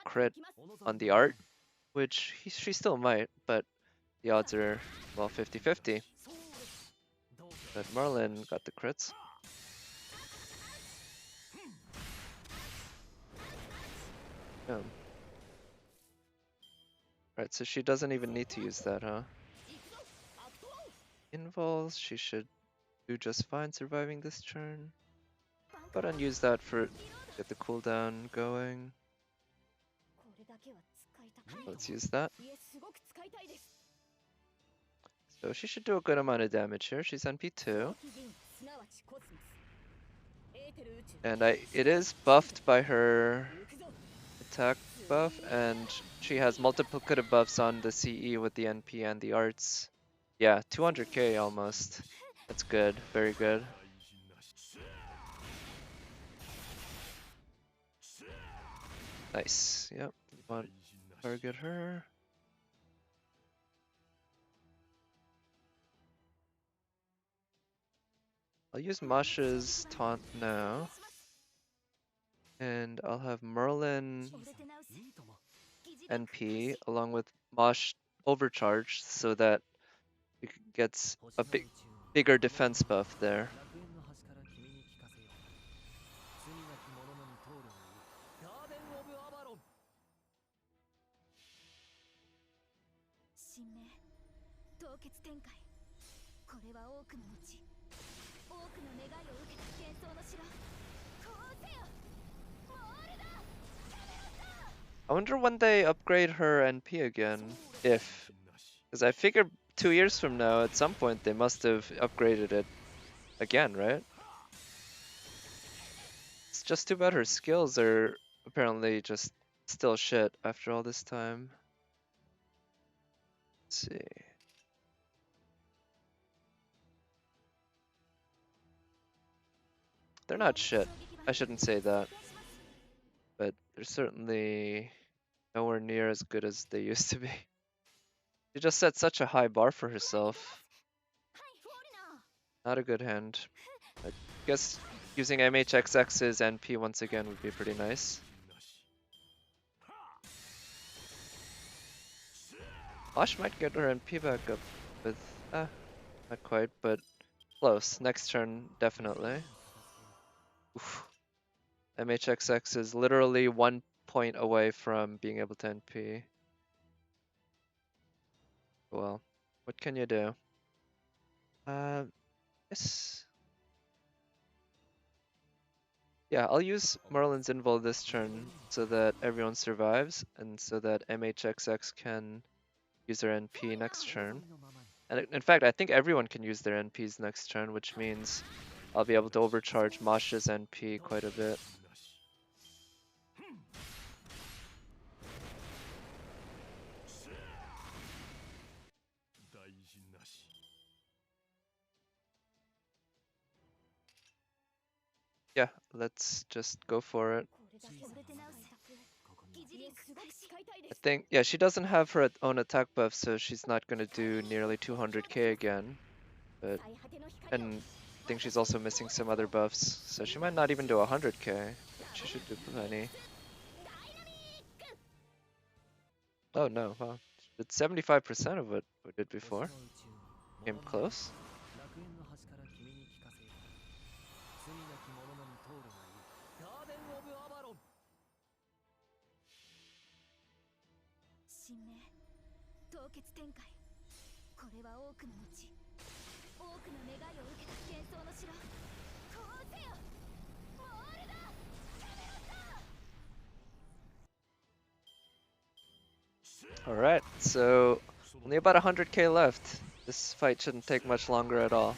crit on the art, which she still might, but the odds are, well, 50-50. But Merlin got the crits. Yeah. Right, so she doesn't even need to use that, huh? Invols, she should do just fine surviving this turn. But unuse that for get the cooldown going. Let's use that. So she should do a good amount of damage here. She's NP2. And it is buffed by her attack buff, and she has multiplicative buffs on the CE with the NP and the arts. Yeah, 200k almost. That's good, very good. Nice, yep. You want to target her. I'll use Masha's taunt now. And I'll have Merlin NP along with Mosh overcharged so that it gets a bigger defense buff there. I wonder when they upgrade her NP again, if, because I figured 2 years from now at some point they must have upgraded it again, right? It's just too bad her skills are apparently just still shit after all this time. Let's see. They're not shit. I shouldn't say that. But they're certainly nowhere near as good as they used to be. She just set such a high bar for herself. Not a good hand. I guess using MHXX's NP once again would be pretty nice. Osh might get her NP back up with, not quite, but close. Next turn, definitely. Oof. MHXX is literally 1 point away from being able to NP. Well, what can you do? Yes. Yeah, I'll use Merlin's Invul this turn so that everyone survives and so that MHXX can use their NP next turn. And in fact, I think everyone can use their NPs next turn, which means I'll be able to overcharge Masha's NP quite a bit. Yeah, let's just go for it. I think, yeah, she doesn't have her own attack buff, so she's not going to do nearly 200k again. But, and I think she's also missing some other buffs, so she might not even do 100k. She should do plenty. Oh no, wow. It's 75% of what we did before. Came close. Alright, so only about 100k left. This fight shouldn't take much longer at all.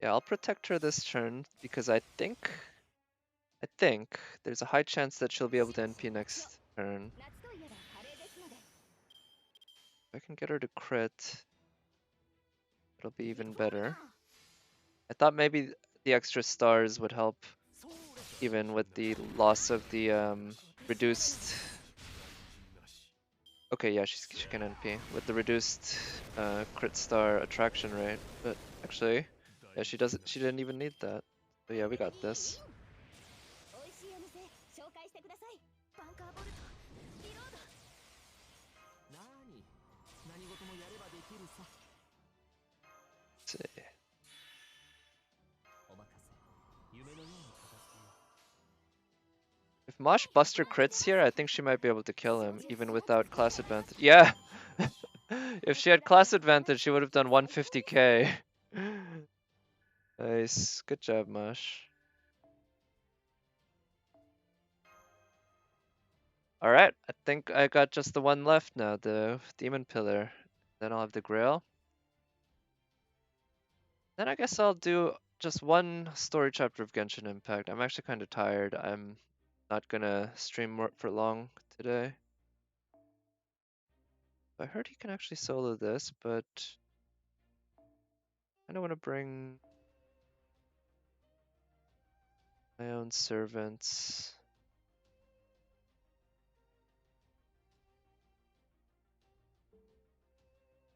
Yeah, I'll protect her this turn because I think there's a high chance that she'll be able to NP next turn. If I can get her to crit, it'll be even better. I thought maybe the extra stars would help even with the loss of the reduced. Okay, yeah, she can NP with the reduced crit star attraction rate, but actually, yeah, she didn't even need that. But yeah, we got this. Let's see. If Mosh Buster crits here, I think she might be able to kill him, even without class advantage. Yeah! If she had class advantage, she would have done 150k. Nice. Good job, Mosh. Alright, I think I got just the one left now, the Demon Pillar. Then I'll have the Grail. Then I guess I'll do just one story chapter of Genshin Impact. I'm actually kind of tired. I'm not gonna stream more for long today. I heard he can actually solo this, but I don't want to bring my own servants.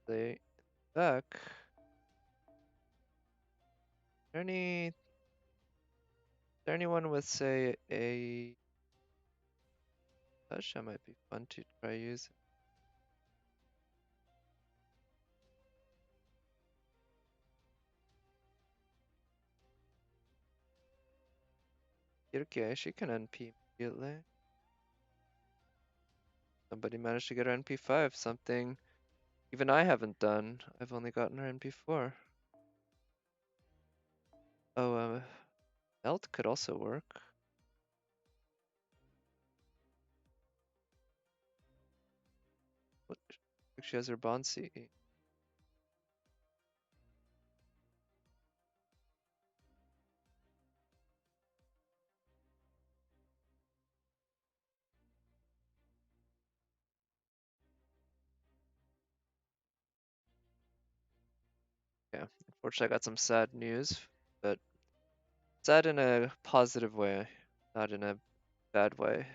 They back. Is there anyone with, say, a touch that might be fun to try using? Okay, she can NP immediately. Somebody managed to get her NP5, something even I haven't done. I've only gotten her NP4. Oh, Melt could also work. What? She has her Bonsi. Yeah, unfortunately I got some sad news, but sad in a positive way, not in a bad way.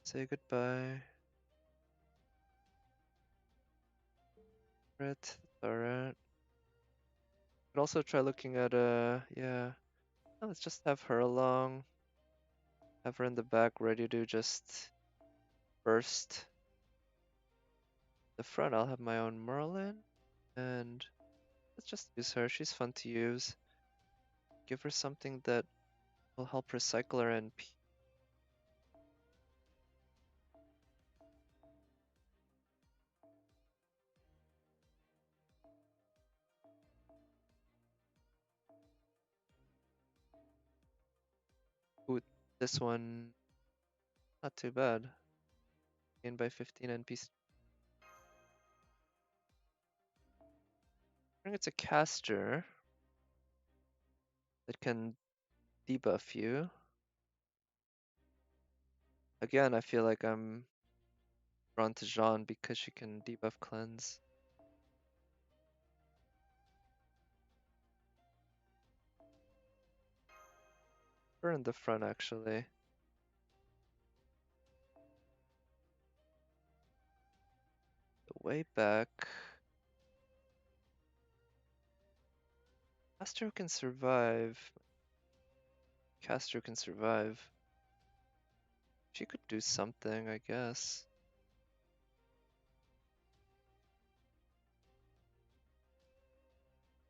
Say goodbye. Right, alright. Could also try looking at yeah. Let's just have her along. Have her in the back ready to just burst. The front I'll have my own Merlin. And let's just use her. She's fun to use. Give her something that will help recycle her NP. Ooh, this one, not too bad. Gain by 15 NP. I think it's a caster that can debuff you. Again, I feel like I'm drawn to Jean because she can debuff cleanse. Her in the front actually. Way back. Caster can survive. Caster can survive. She could do something, I guess.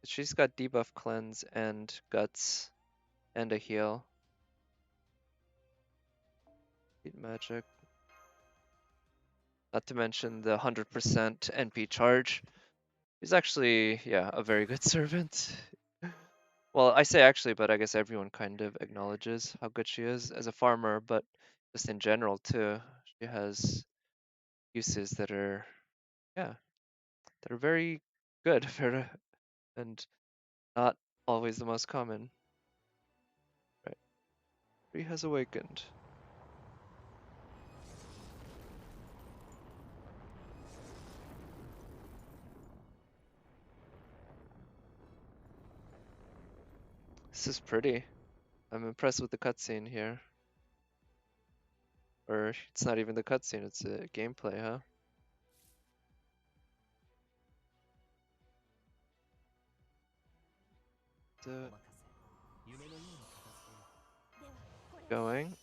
She's got debuff cleanse and guts and a heal. Heat magic. Not to mention the 100% NP charge. She's actually, yeah, a very good servant. Well, I say actually, but I guess everyone kind of acknowledges how good she is as a farmer, but just in general too. She has uses that are, yeah, that are very good and not always the most common. Right. Tree has awakened. This is pretty. I'm impressed with the cutscene here. Or it's not even the cutscene, it's a gameplay, huh? So, going.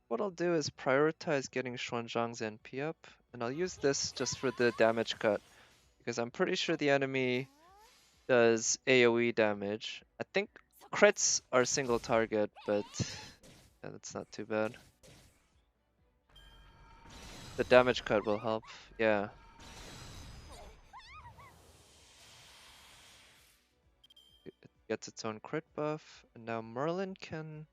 What I'll do is prioritize getting Xuanzhang's NP up, and I'll use this just for the damage cut, because I'm pretty sure the enemy does AoE damage. I think crits are single target, but yeah, that's not too bad. The damage cut will help, yeah. gets its own crit buff, and now Merlin can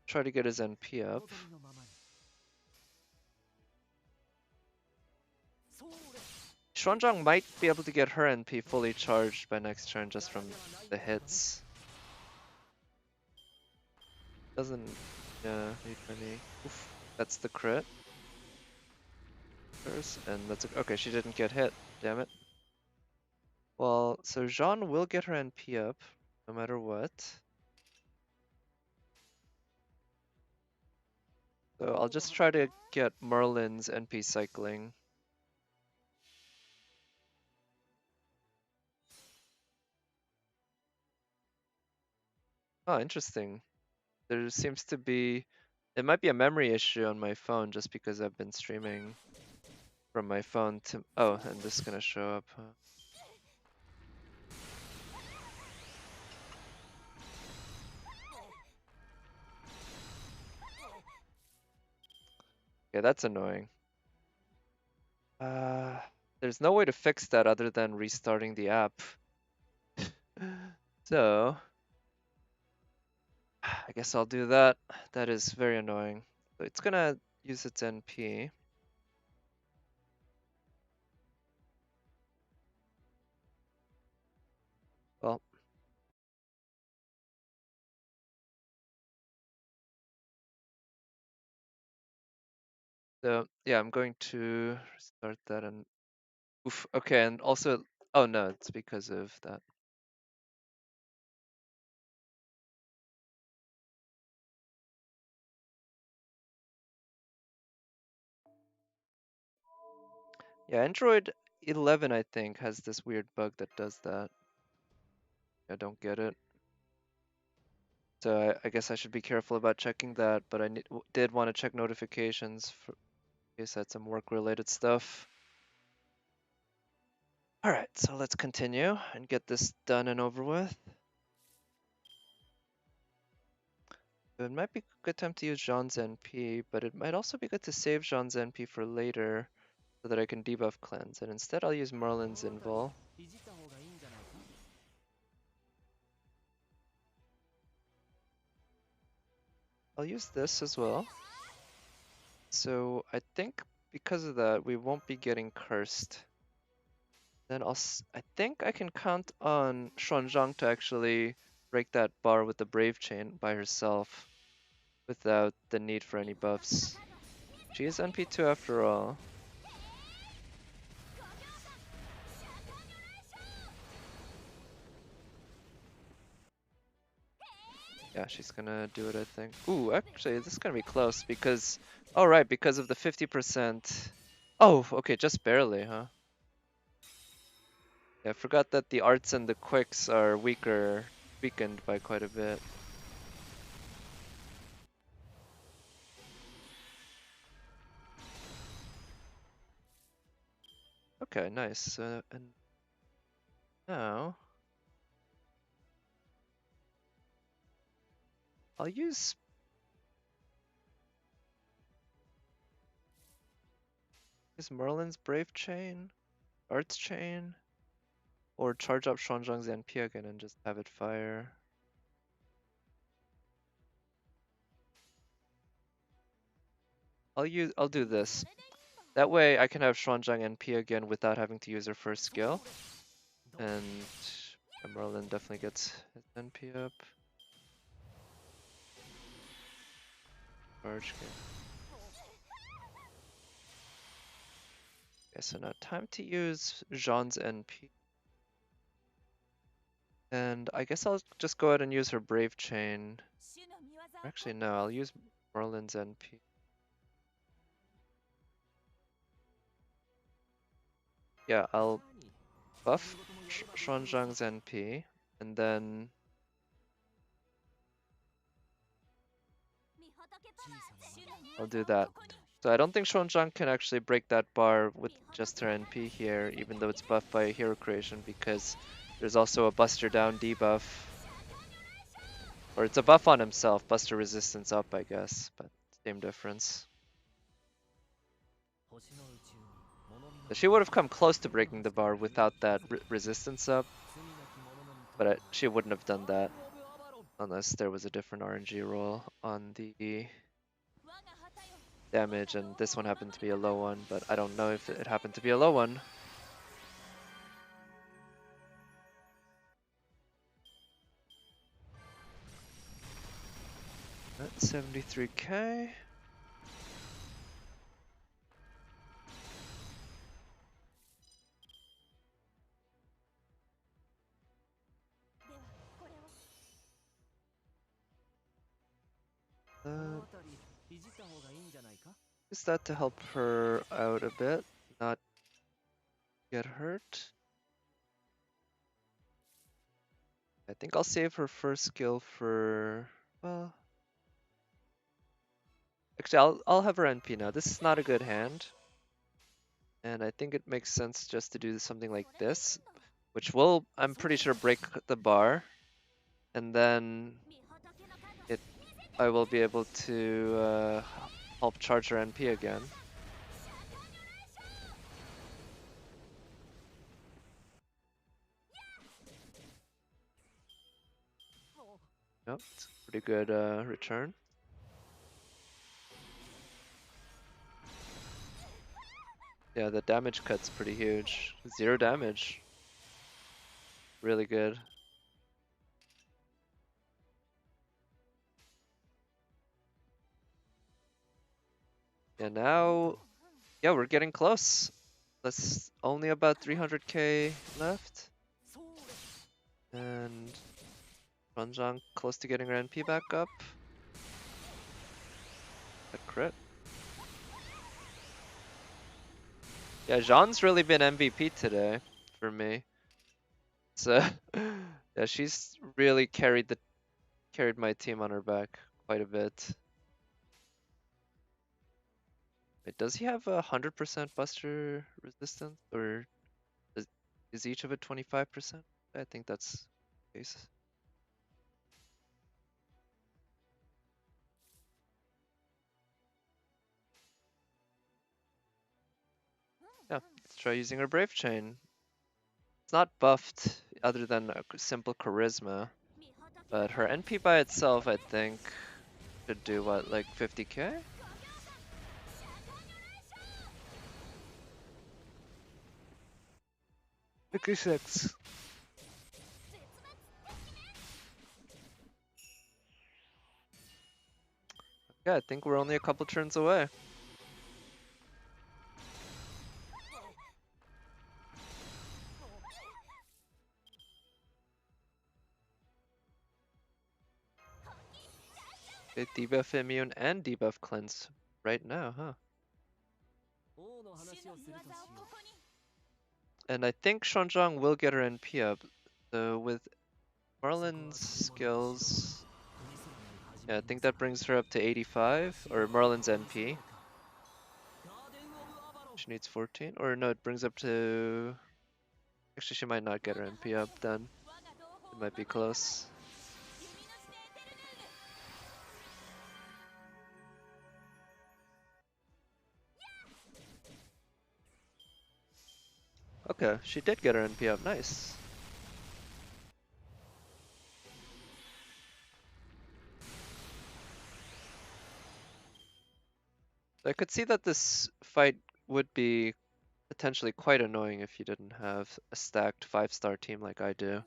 try to get his NP up. 望みのままにそうれ Xuanzhang might be able to get her NP fully charged by next turn just from the hits. Doesn't need many. Oof, that's the crit. And that's okay. She didn't get hit. Damn it. Well, so Jean will get her NP up no matter what. So I'll just try to get Merlin's NP cycling. Oh, interesting. There seems to be, it might be a memory issue on my phone just because I've been streaming from my phone to, oh, and this is gonna show up. Huh? Okay, that's annoying. There's no way to fix that other than restarting the app. So, I guess I'll do that. That is very annoying. So it's gonna use its NP. Well, so yeah, I'm going to restart that and oof. Okay, and also, oh no, it's because of that. Yeah, Android 11, I think, has this weird bug that does that. I don't get it. So I guess I should be careful about checking that, but I did want to check notifications for in case I had some work-related stuff. Alright, so let's continue and get this done and over with. So it might be a good time to use Jean's NP, but it might also be good to save Jean's NP for later so that I can debuff cleanse. And instead I'll use Merlin's invul. いじった方がいいんじゃないか I'll use this as well. So I think because of that, we won't be getting cursed. Then I think I can count on Xuanzhang to actually break that bar with the Brave Chain by herself without the need for any buffs. She is NP2 after all. Yeah, she's gonna do it, I think. Ooh, actually, this is gonna be close because... Oh, right, because of the 50%. Oh, okay, just barely, huh? Yeah, I forgot that the arts and the quicks are weakened by quite a bit. Okay, nice. And now... I'll use Merlin's Brave Chain, Arts Chain, or charge up Xuanzhang's NP again and just have it fire. I'll do this. That way I can have Xuanzhang NP again without having to use her first skill. And Merlin definitely gets his NP up. Charge game. Okay, so now time to use Jean's NP. And I guess I'll just go ahead and use her Brave Chain. Actually, no, I'll use Merlin's NP. Yeah, I'll buff Xuanzhang's NP, and then I'll do that. So I don't think Xuanzhang can actually break that bar with just her NP here, even though it's buffed by Hero Creation, because there's also a Buster Down debuff. Or it's a buff on himself, Buster Resistance up, I guess, but same difference. 星の宇宙に物見の So she would have come close to breaking the bar without that resistance up. 罪なき者のみ But she wouldn't have done that unless there was a different RNG roll on the damage, and this one happened to be a low one, but I don't know if it happened to be a low one. That's 73k. Use that to help her out a bit, not get hurt. I think I'll save her first skill for, well, actually I'll have her NP now. This is not a good hand, and I think it makes sense just to do something like this, which will, I'm pretty sure, break the bar, and then I will be able to help charge her NP again. Yep, it's a pretty good return. Yeah, the damage cut's pretty huge. 0 damage. Really good. Yeah, now, yeah, we're getting close. That's only about 300k left. And Ranjang close to getting her NP back up. A crit. Yeah, Jean's really been MVP today for me. So yeah, she's really carried my team on her back quite a bit. Wait, does he have 100% buster resistance, or is each of it 25%? I think that's the case. Yeah, let's try using her Brave Chain. It's not buffed other than a simple charisma, but her NP by itself, I think, should do what, like 50k? 56. Yeah, I think we're only a couple turns away. Okay, debuff immune and debuff cleanse right now, huh? And I think Shuanzhang will get her NP up. So with Marlin's skills, yeah, I think that brings her up to 85, or Marlin's NP. She needs 14, or no, it brings up to... Actually, she might not get her NP up then. It might be close. Okay, she did get her NP up, nice. I could see that this fight would be potentially quite annoying if you didn't have a stacked 5-star team like I do,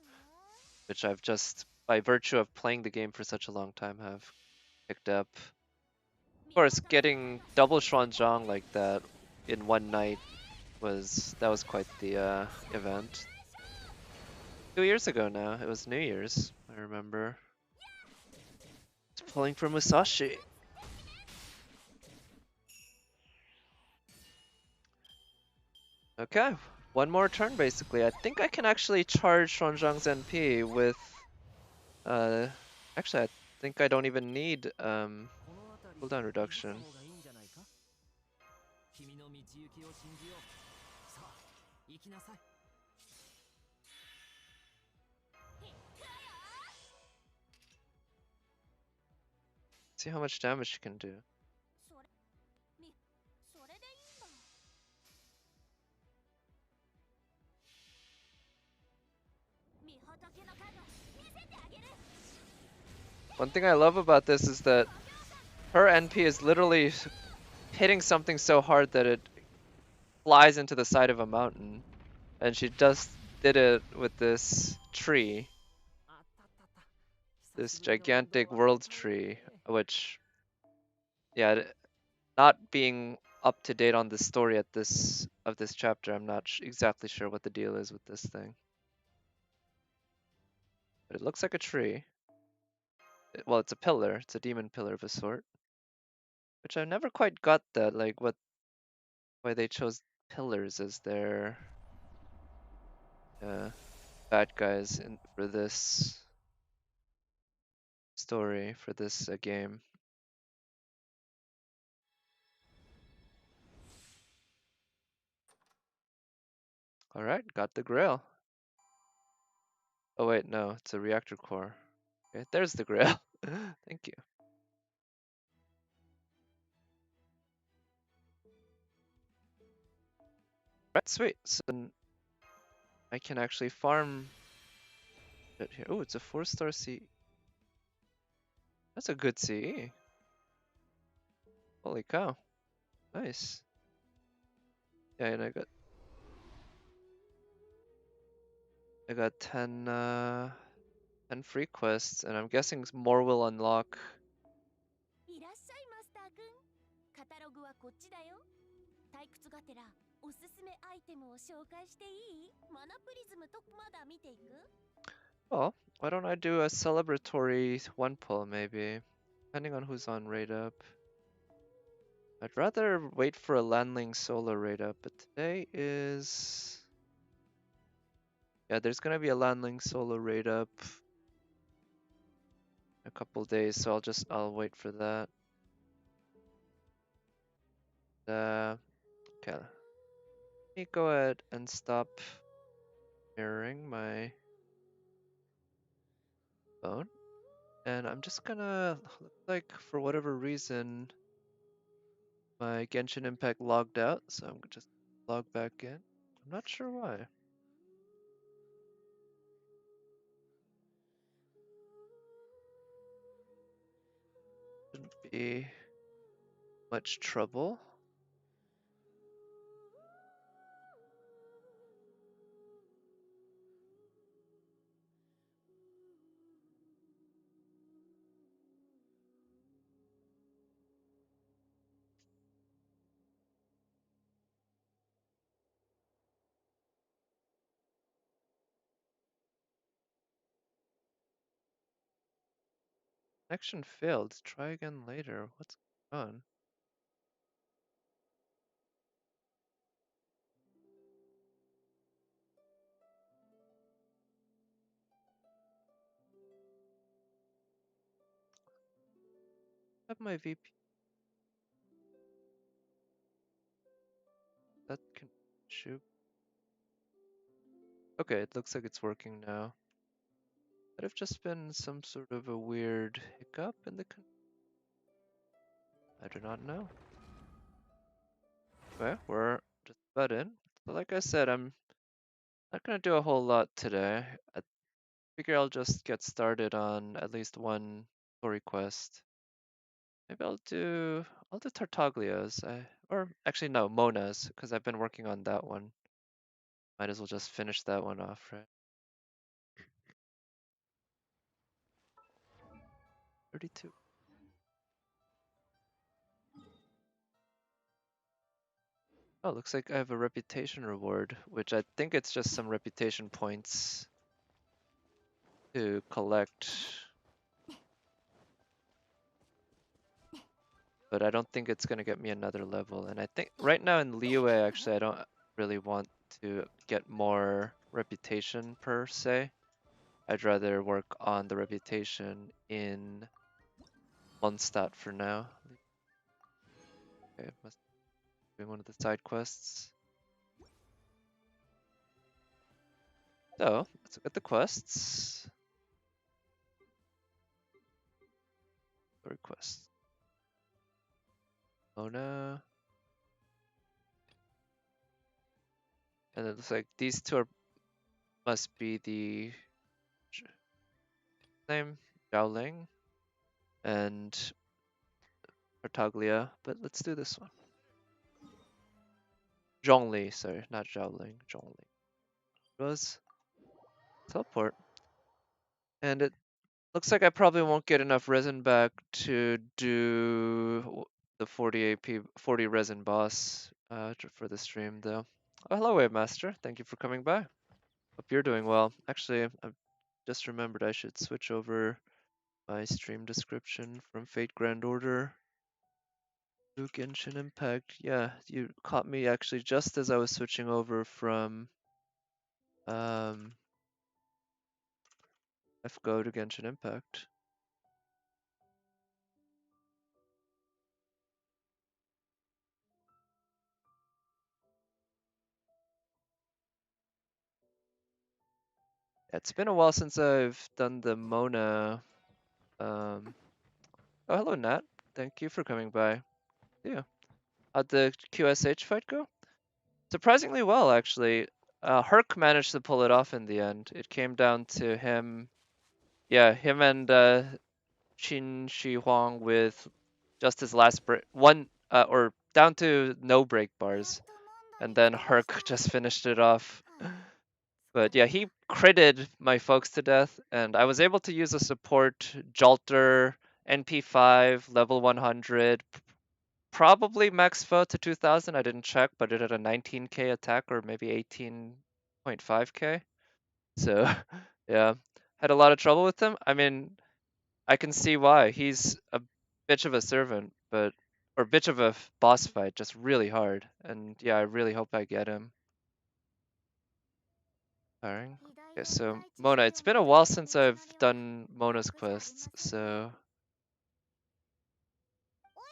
which I've just, by virtue of playing the game for such a long time, have picked up. Of course, getting double Xuanzhang like that in one night was quite the event. 2 years ago now, it was New Year's, I remember. It's pulling for Musashi. Okay, one more turn basically. I think I can actually charge Xuanzhang's NP with actually I think I don't even need cooldown reduction. See how much damage she can do. One thing I love about this is that her NP is literally hitting something so hard that it flies into the side of a mountain. And she just did it with this tree, あったったった。 this 久しぶりの運動 gigantic は world 疲れる tree, ね。 which, yeah, not being up to date on the story at this chapter, I'm not exactly sure what the deal is with this thing. But it looks like a tree. Well, it's a pillar. It's a demon pillar of a sort. Which I never quite got that, like why they chose pillars as their bad guys for this story, for this game. Alright, got the grail. Oh wait, no, it's a reactor core. Okay, there's the grail. Thank you. Right, sweet. So I can actually farm it here. Oh, it's a 4-star CE. That's a good CE. Holy cow. Nice. Yeah, and I got 10 free quests, and I'm guessing more will unlock. いらっしゃいマスターくん。カタログはこっちだよ。退屈がてらおすすめアイテムを紹介していい？マナプリズムとまだ見ていく？ Well, why don't I do a celebratory one pull maybe? Depending on who's on raid up. I'd rather wait for a landling solo raid up, but today is... Yeah, there's gonna be a landling solo raid up in a couple days, so I'll wait for that. Okay. Let me go ahead and stop mirroring my phone. And I'm just gonna look like for whatever reason my Genshin Impact logged out, so I'm just log back in. I'm not sure why. Shouldn't be much trouble. Connection failed. Try again later. What's going on? I have my VP. That can shoot. Okay, it looks like it's working now. Might have just been some sort of a weird hiccup in the I do not know. Okay, we're just about in. So like I said, I'm not gonna do a whole lot today. I figure I'll just get started on at least one story quest. Maybe I'll do Tartaglia's. Or actually no, Mona's, because I've been working on that one. Might as well just finish that one off, right? 32. Oh, looks like I have a reputation reward, which I think it's just some reputation points to collect. But I don't think it's gonna get me another level. And I think right now in Liyue, actually, I don't really want to get more reputation per se. I'd rather work on the reputation in Mondstadt for now. Okay, must be one of the side quests. So, let's look at the quests. Story quests. Mona. And it looks like these two must be the name? Zhaoling and Tartaglia, but let's do this one. Zhongli, sorry, not Zhaoling, Zhongli. Was teleport. And it looks like I probably won't get enough resin back to do the 40 AP, 40 resin boss for the stream though. Oh, hello, Wavemaster. Thank you for coming by. Hope you're doing well. Actually, I just remembered I should switch over my stream description from Fate Grand Order to Genshin Impact. Yeah, you caught me actually just as I was switching over from FGO to Genshin Impact. It's been a while since I've done the Mona. Oh, hello, Nat. Thank you for coming by. Yeah. How'd the QSH fight go? Surprisingly well, actually. Herc managed to pull it off in the end. It came down to him. Yeah, him and Qin Shi Huang with just his last break. One, or down to no break bars. And then Herc just finished it off. But yeah, he critted my folks to death, and I was able to use a support Jolter, NP5, level 100, probably max foe to 2000. I didn't check, but it had a 19k attack or maybe 18.5k. So yeah, had a lot of trouble with him. I mean, I can see why. He's a bitch of a servant, but or bitch of a boss fight, just really hard. And yeah, I really hope I get him. Tiring. Okay, so Mona, it's been a while since I've done Mona's quests, so オイ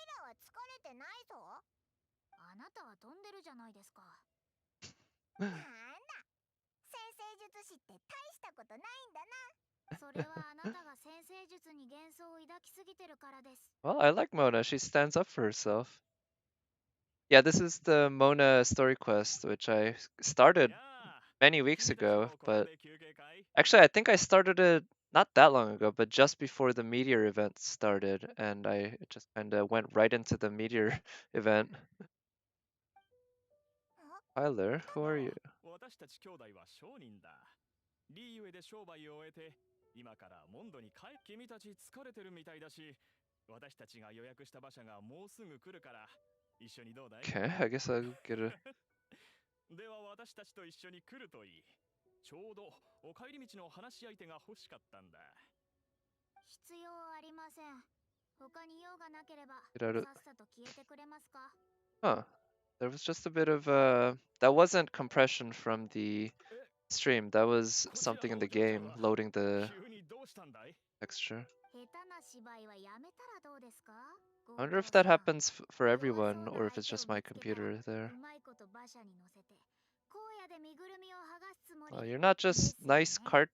ラは疲れてないぞ。あなたは飛んでるじゃないですか。なんだ、先生術師って大したことないんだな。それはあなたが先生術に幻想を抱きすぎてるからです。well, I like Mona. She stands up for herself. Yeah, this is the Mona story quest, which I started many weeks ago, but actually I think I started it not that long ago, but just before the meteor event started, and I just kind of went right into the meteor event. Tyler, who are you? 私たち兄弟は商人だ。リーユエで商売を終えて、今からモンドに帰っ君たち疲れてるみたいだし、私たちが予約した馬車がもうすぐ来るから、一緒にどうだい Okay, I guess I'll get a. では私たちと一緒に来るといい。ちょうどお帰り道の話し相手が欲しかったんだ。必要ありません。他に用がなければ、 Get out of. さっさと消えてくれますか? Huh. There was just a bit of that wasn't compression from the stream. That was something in the game loading the 急にどうしたんだい texture. 下手な芝居はやめたらどうですか? I wonder if that happens for everyone or if it's just my computer there. うまいこと馬車に乗せて、荒野で身ぐるみを剥がすつもり Oh, you're not just nice cart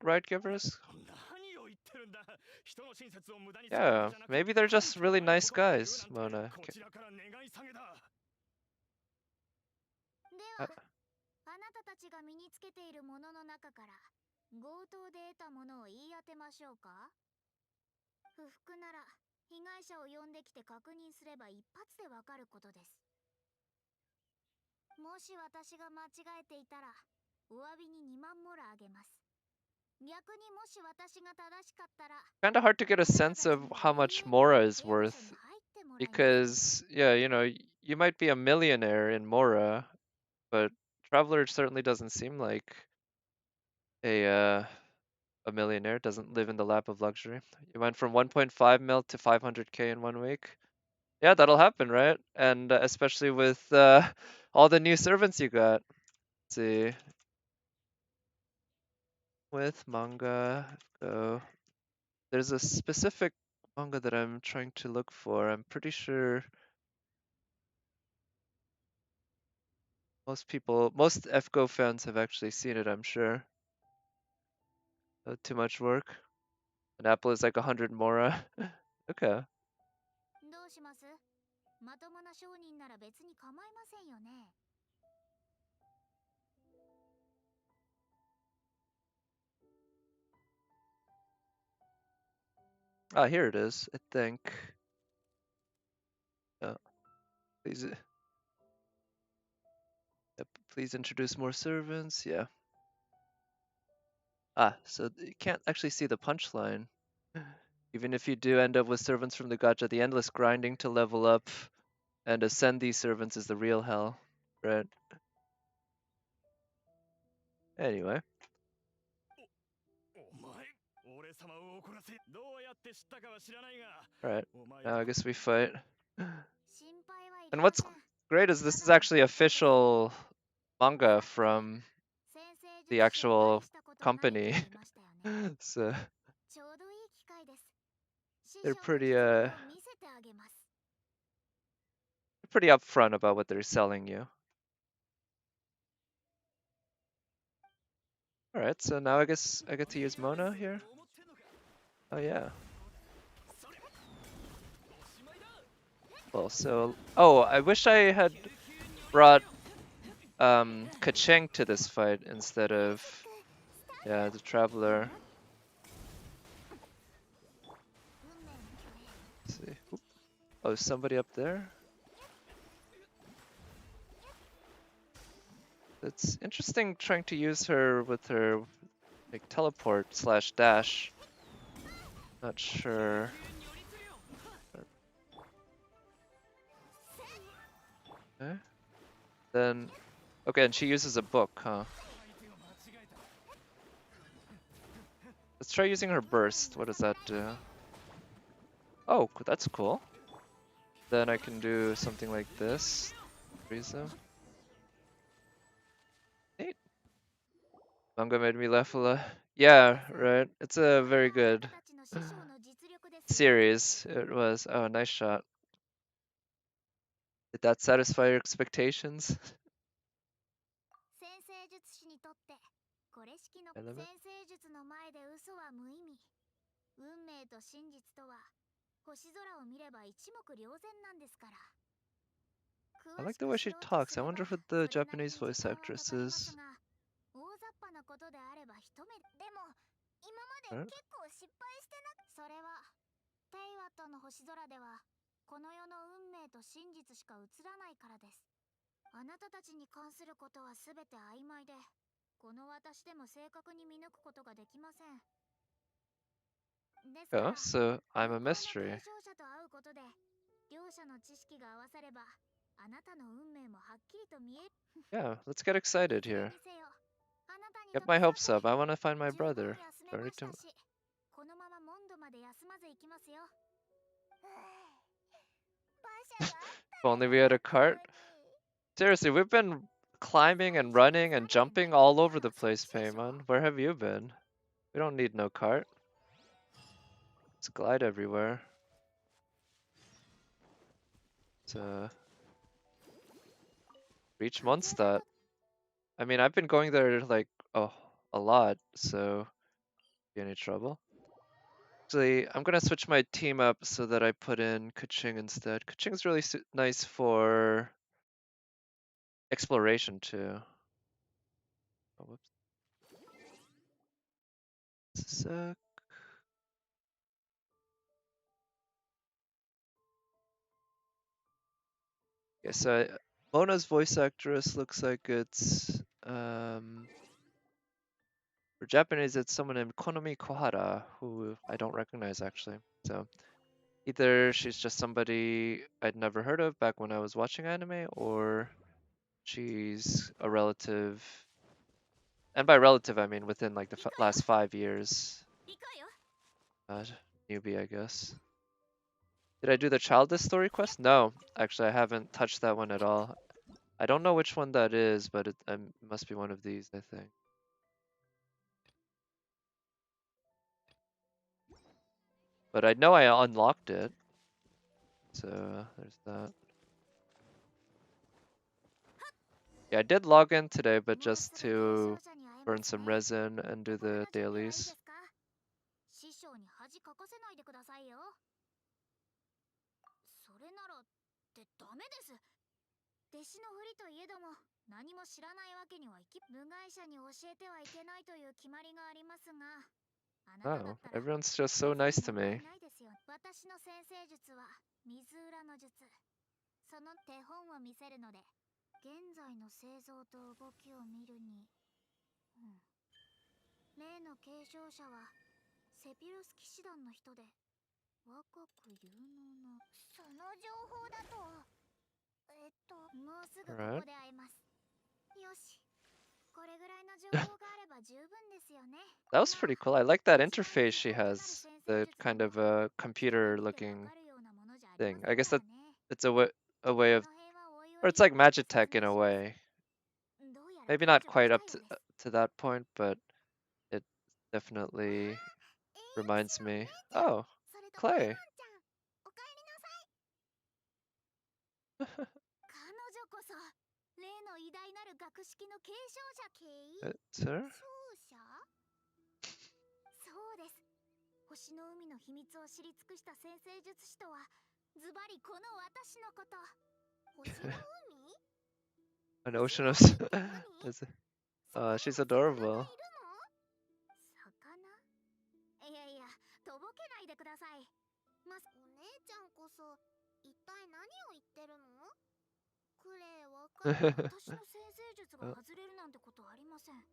ride givers? 何を言ってるんだ人の親切を無駄に使う Yeah, んじゃなく maybe they're just really nice 言う guys, なんて Mona. こちらから願い下げだでは、あなたたちが身につけているものの中から強盗で得たものを言い当てましょうか? 不服なら被害者を呼んできて確認すれば一発でわかることです。もし私が間違えていたらお詫びに2万モラあげます。逆にもし私が正しかったら Kind of hard to get a sense of how much Mora is worth because, yeah, you know, you might be a millionaire in Mora, but Traveler certainly doesn't seem like a millionaire. Doesn't live in the lap of luxury. You went from 1.5 mil to 500k in 1 week. Yeah, that'll happen, right? And especially with all the new servants you got. Let's see. With manga, go. There's a specific manga that I'm trying to look for. I'm pretty sure most FGO fans have actually seen it, I'm sure. Too much work. An apple is like 100 mora. Okay. どうします? まともな商人なら別に構いませんよね。Ah, here it is, I think. Please, yep, please introduce more servants. Yeah. Ah, so you can't actually see the punchline. Even if you do end up with servants from the gacha, the endless grinding to level up and ascend these servants is the real hell, right? Anyway. お前俺様を怒らせどうやって知ったかは知らないが Alright, お前 now I guess we fight. 心配はいり And ま what's せん great is this is actually official manga from 先生 the 術師を actual 大したことないと company. 言いましたよね So ちょうどいい機会です。師 they're 匠の pretty 実力を見せてあげます。 pretty upfront about what they're selling you. Alright, so now I guess I get to use Mona here? Oh yeah. Well, so... Oh, I wish I had brought Kacheng to this fight instead of... Yeah, the Traveler. Let's see. Oop. Oh, is somebody up there? It's interesting trying to use her with her like teleport slash dash. Not sure. Okay. Then, okay, and she uses a book, huh? Let's try using her burst. What does that do? Oh, that's cool. Then I can do something like this. Frieza. Neat. Manga made me laugh a lot. Yeah, right. It's a very good あなたたちの師匠の実力ですよ series. It was. Oh, nice shot. Did that satisfy your expectations? 先生術師にとってこれ式の I love 先 it. 生術の前で嘘は無意味。運命と真実とは星空を見れば一目瞭然なんですから。 I like the way she talks. I wonder who the Japanese voice actress is. 大雑把なことであれば一目でも今まで Huh? 結構失敗してなくそれはテイワットの星空ではこの世の運命と真実しか映らないからです。あなたたちに関することはすべて曖昧でこの私でも正確に見抜くことができません。ですから Oh, so I'm a 向こうの mystery. 継承者と会うことで両者の知識が合わさればあなたの運命もはっきりと見える。 Yeah, let's get excited いずれ here. にせよあなたに Get と my って hopes up. I want to find my 十分 brother. 休め Ready ました to... しこのままモンドまで休まず行きますよ。馬車があった If only we had a cart. Seriously, we've been climbing and running and jumping all over the place, Paimon. Where have you been? We don't need no cart. Let's glide everywhere. To reach Mondstadt. I mean, I've been going there like a lot, so be any trouble. Actually, I'm gonna switch my team up so that I put in Kuching instead. Kuching's really nice for exploration too. Oh, whoops. Sec. Okay, so Mona's voice actress looks like it's for Japanese it's someone named Konomi Kohara, who I don't recognize actually. So either she's just somebody I'd never heard of back when I was watching anime, or she's a relative. And by relative, I mean within like the last 5 years. 行こうよ Newbie, I guess. Did I do the childless story quest? No, actually, I haven't touched that one at all. I don't know which one that is, but it must be one of these, I think. But I know I unlocked it. So, there's that. Yeah, I did log in today, but just to burn some resin and do the dailies. 師匠に恥かかせないでくださいよ。それならってダメです。弟子のふりといえども何も知らないわけにはいき部外者に教えてはいけないという決まりがありますが、あなただ Oh, ったら everyone's just so nice to 問題 me. ないですよ私の先生術は水裏の術。その手本を見せるので、現在の製造と動きを見るに、例の継承者はセピロス騎士団の人で、若く有能な。その情報だと、もうすぐここで会えます。よし。これぐらいの情報があれば十分ですよね。That was pretty cool. I like that interface she has. The kind of computer-looking thing. I guess that it's a way of, or it's like Magitech in a way. Maybe not quite up to that point, but it definitely reminds me. Oh, Clay. 彼女こそ例の偉大なる学識の継承者It's her? 者そうです。星の海の秘密を知り尽くした先生術師とはズバリこの私のこと。星の海 An ocean of... she's adorable. 魚いやいや、とぼけないでください。お姉ちゃんこそ一体何を言ってるの？クレイわかる。私の先生術が外れるなんてことありません。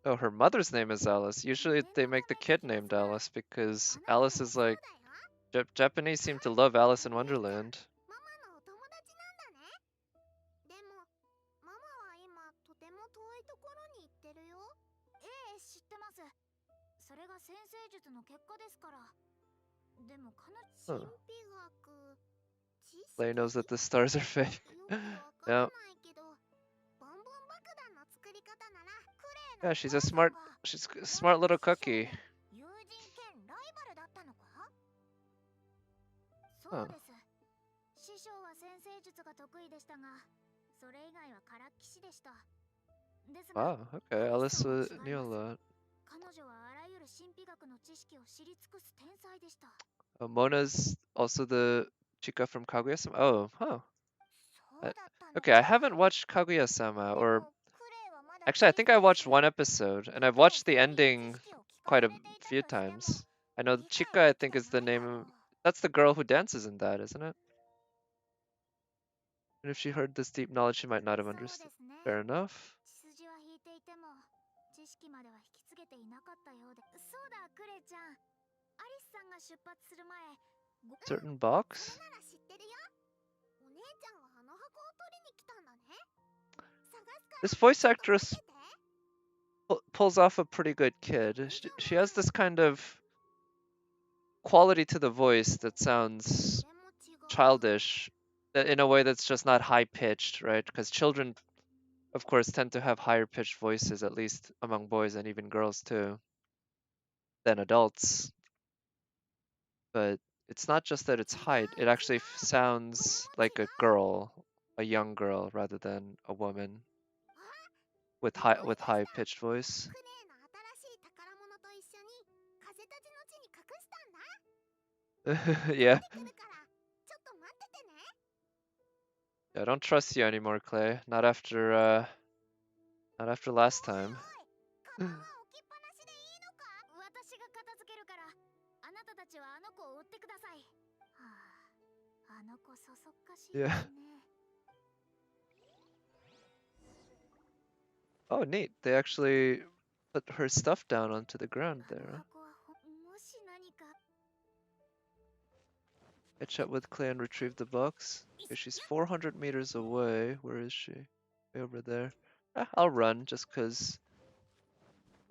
Oh, her mother's name is Alice. Usually they make the kid named Alice because Alice is like... Japanese seem to love Alice in Wonderland. ママのお友達なんだね。でも、ママは今とても遠いところに行ってるよ。ええ、知ってます。それが先生術の結果ですから。でも神秘学、知識 Lei knows that the stars are fake. よくわからな Yeah. いけど、ボンボン爆弾の作り方ならクレイの Yeah, she's a smart little cookie. 友人兼ライバルだったのか？そ Huh. うです。師匠は先生術が得意でしたが、それ以外はからっきしでした。ですが、 Wow, okay. Alice knew a lot. 彼女はあらゆる神秘学の知識を知り尽くす天才でした。 Mona's also the chica from Kaguya-sama. Oh, huh. そうだったの Okay, I haven't watched Kaguya-sama, or actually, I think I watched one episode, and I've watched the ending quite a few times. I know Chica, I think, is the name. That's the girl who dances in that, isn't it? And if she heard this deep knowledge, she might not have understood. Fair enough. 血筋は引いていても、知識までは引き継げていなかったようで。そうだ、クレイちゃん。アリスさんが出発する前、Certain box? それなら知ってるよ。お姉ちゃんがあの箱を取りに来たんだね。探すから。 This voice actress pulls off a pretty good kid. She has this kind of quality to the voice that sounds childish in a way that's just not high pitched, right? Because children, of course, tend to have higher pitched voices, at least among boys and even girls too, than adults. But it's not just that it's high, it actually sounds like a girl, a young girl, rather than a woman with high pitched voice. クレイの新しい宝物と一緒に風立ちの地に隠したんだ。 Yeah. 来るからちょっと待っててね。 I don't trust you anymore, Clay. Not after last time. カバンは置きっぱなしでいいのか？私が片付けるから、あなたたちはあの子を追ってください。はあ、あの子そそっかしいですね。 Oh, neat. They actually put her stuff down onto the ground あの there. 箱はもし何か。 Catch up with Clay and retrieve the box. Okay, she's 400 meters away. Where is she? Way over there. I'll run just because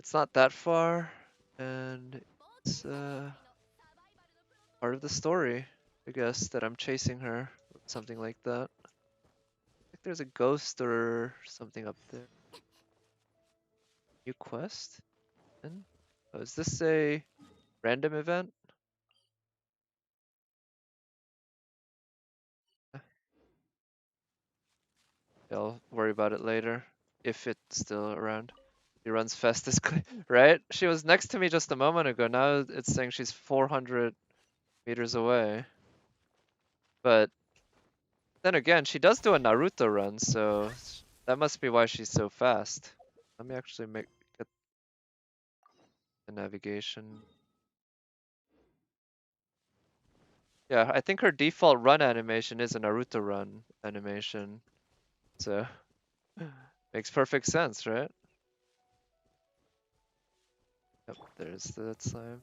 it's not that far. And it's part of the story, I guess, that I'm chasing her. Something like that. I think there's a ghost or something up there. New quest? And oh, is this a random event? I'll worry about it later, if it's still around. He runs fast as Clay, right? She was next to me just a moment ago. Now it's saying she's 400 meters away. But then again, she does do a Naruto run, so that must be why she's so fast. Let me actually get the navigation. Yeah, I think her default run animation is a Naruto run animation. So makes perfect sense, right? Yep, there's that slime.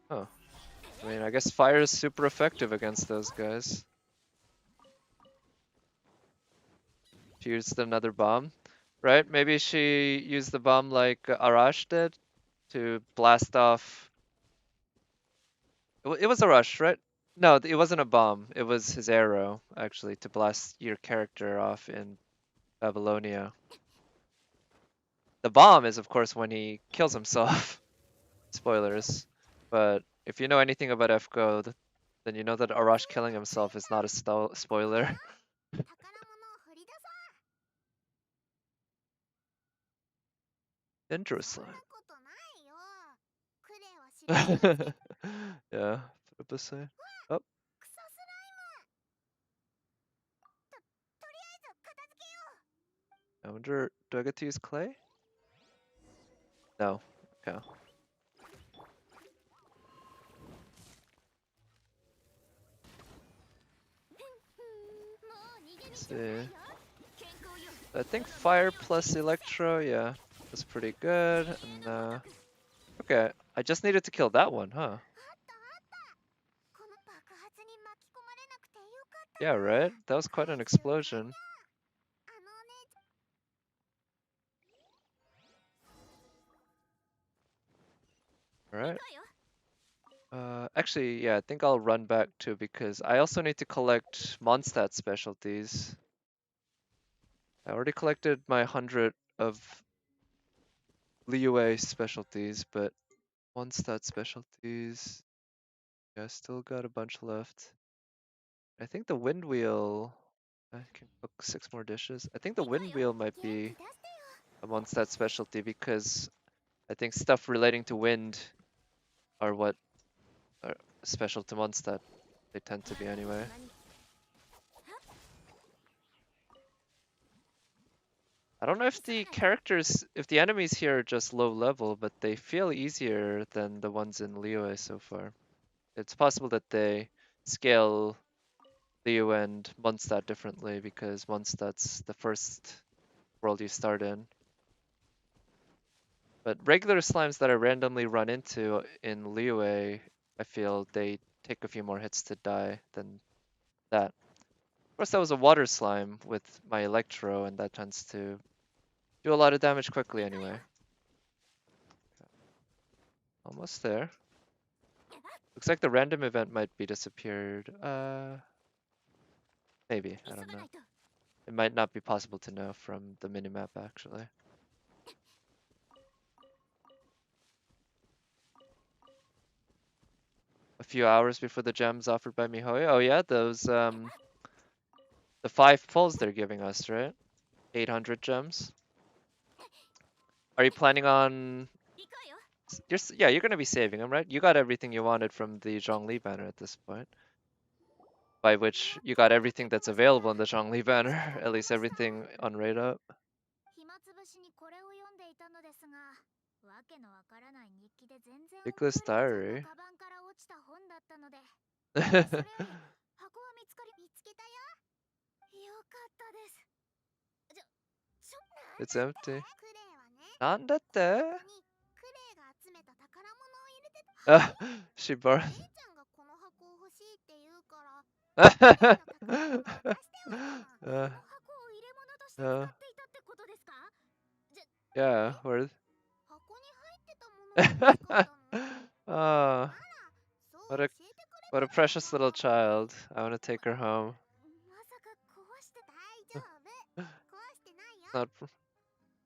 Huh. I mean, I guess fire is super effective against those guys. She used another bomb, right? Maybe she used the bomb like Arash did to blast off. It was Arash, right? No, it wasn't a bomb. It was his arrow, actually, to blast your character off in Babylonia. The bomb is, of course, when he kills himself. Spoilers. But if you know anything about FGO, then you know that Arash killing himself is not a spoiler. Interesting. Yeah, put up a sign. Oh, I wonder, do I get to use clay? No. Okay. Let's see. I think fire plus electro, yeah, that's pretty good. And okay, I just needed to kill that one, huh? Yeah, right? That was quite an explosion. Alright. Actually, yeah, I think I'll run back too because I also need to collect Mondstadt specialties. I already collected my 100 of Liyue specialties, but Mondstadt specialties, yeah, I still got a bunch left. I think the wind wheel, I can cook 6 more dishes. I think the wind wheel might be a Mondstadt specialty because I think stuff relating to wind are what are special to Mondstadt. They tend to be anyway. I don't know if the characters, if the enemies here are just low level, but they feel easier than the ones in Liyue so far. It's possible that they scale Liu and Mondstadt differently because Mondstadt's the first world you start in. But regular slimes that I randomly run into in Liyue, I feel they take a few more hits to die than that. Of course, that was a water slime with my Electro, and that tends to do a lot of damage quickly anyway. Almost there. Looks like the random event might be disappeared. Maybe, I don't know. It might not be possible to know from the minimap actually. A few hours before the gems offered by Mihoyo. Oh yeah, those the 5 pulls they're giving us, right? 800 gems. Are you planning on? You're gonna be saving them, right? You got everything you wanted from the Zhongli banner at this point. By which you got everything that's available in the Zhongli banner, at least everything on rate up. Nicholas Diary. It's empty. Nandatte? She borrowed. Yeah, where? Oh, what a precious little child. I want to take her home. Not.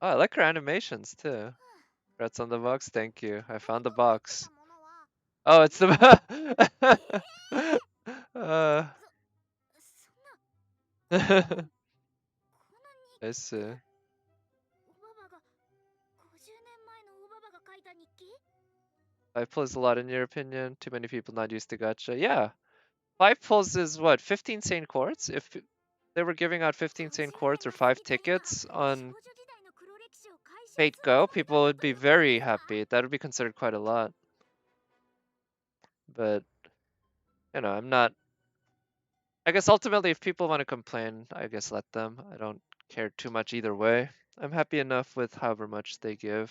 Oh, I like her animations too. Congrats on the box. Thank you. I found the box. Oh, it's the. I see. 5 pulls a lot in your opinion. Too many people not used to gacha. Yeah. 5 pulls is what? 15 sane quartz? If they were giving out 15 sane quartz or 5 tickets on Fate go, people would be very happy. That would be considered quite a lot. But, you know, I'm not... I guess ultimately if people want to complain, I guess let them. I don't care too much either way. I'm happy enough with however much they give.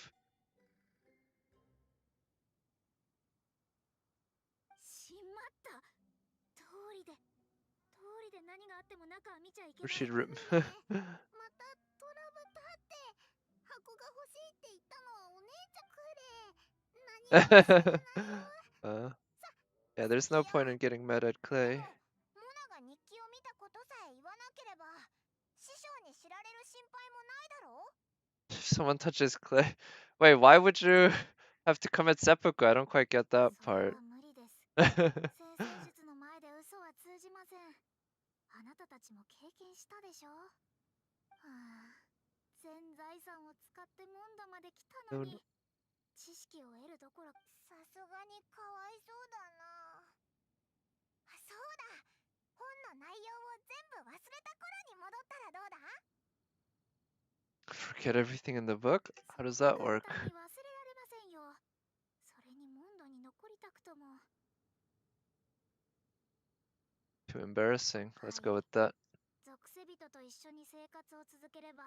しまった。通りで何があっても中は見ちゃいけ Or ない she'd の rip... ね。またトラブったって。箱が欲しいって言ったのはお姉ちゃんくれ。何も知らないよ。Yeah, there's no point in getting mad at Clay. モナが日記を見たことさえ言わなければ師匠に知られる心配もないだろう。 If someone touches Clay... Wait, why would you have to commit seppuku? I don't quite get that それ part. は無理です。先生術の前で嘘は通じません。あなたたちも経験したでしょ。はあ、全財産を使ってモンダまで来たのに、知識を得るどころ、さすがにかわいそうだな。そうだ、本の内容を全部忘れた頃に戻ったらどうだ？ Forget everything in the book? How does that work? 簡単に忘れられませんよ。それにモンドに残りたくとも。 Too embarrassing. Let's go with that. 属性人と一緒に生活を続ければ、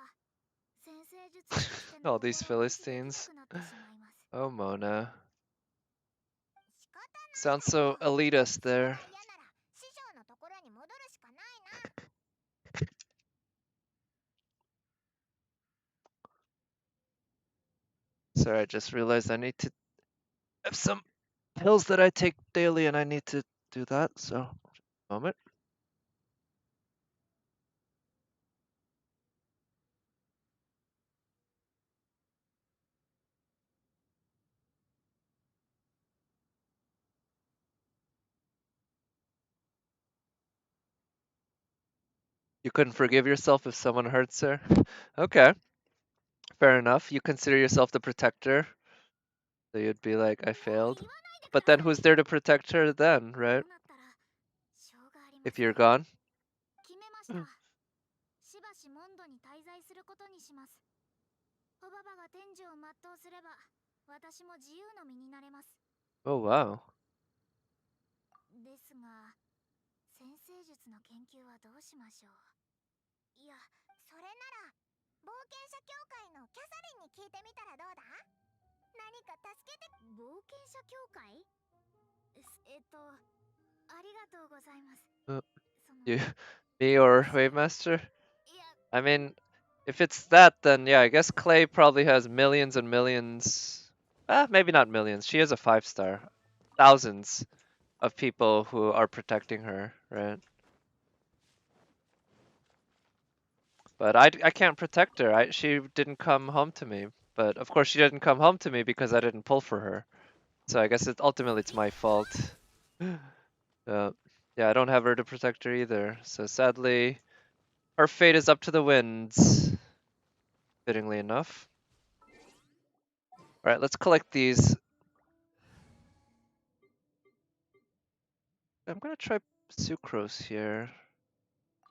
先生術師としての All these 心を発揮できな Philistines. くなってしまいます。 Oh, Mona. 仕方ない Sounds so elitist それ there. が嫌なら師匠のところに戻るしかないな。 Sorry, I just realized I need to have some pills that I take daily and I need to do that, so moment. You couldn't forgive yourself if someone hurts her? Okay, fair enough. You consider yourself the protector, so you'd be like, I failed. But then who's there to protect her then, right? こうなったらしょうがありま If せん。 you're gone? 決めました。しばしモンドに滞在することにします。おばばが天寿を全うすれば、私も自由の身になれます。 Oh, wow. ですが、先生術の研究はどうしましょう。いや、それなら冒険者協会のキャサリンに聞いてみたらどうだ？何か助けて。冒険者協会？ありがとうございます。 You, me or Wavemaster? I mean, if it's that, then yeah, I guess Clay probably has millions and millions. Maybe not millions. She is a 5-star. Thousands of people who are protecting her, right? But I can't protect her. She didn't come home to me. But of course she didn't come home to me because I didn't pull for her. So I guess ultimately it's my fault. Yeah, I don't have her to protect her either. So sadly, her fate is up to the winds. Fittingly enough. Alright, let's collect these. I'm gonna try sucrose here.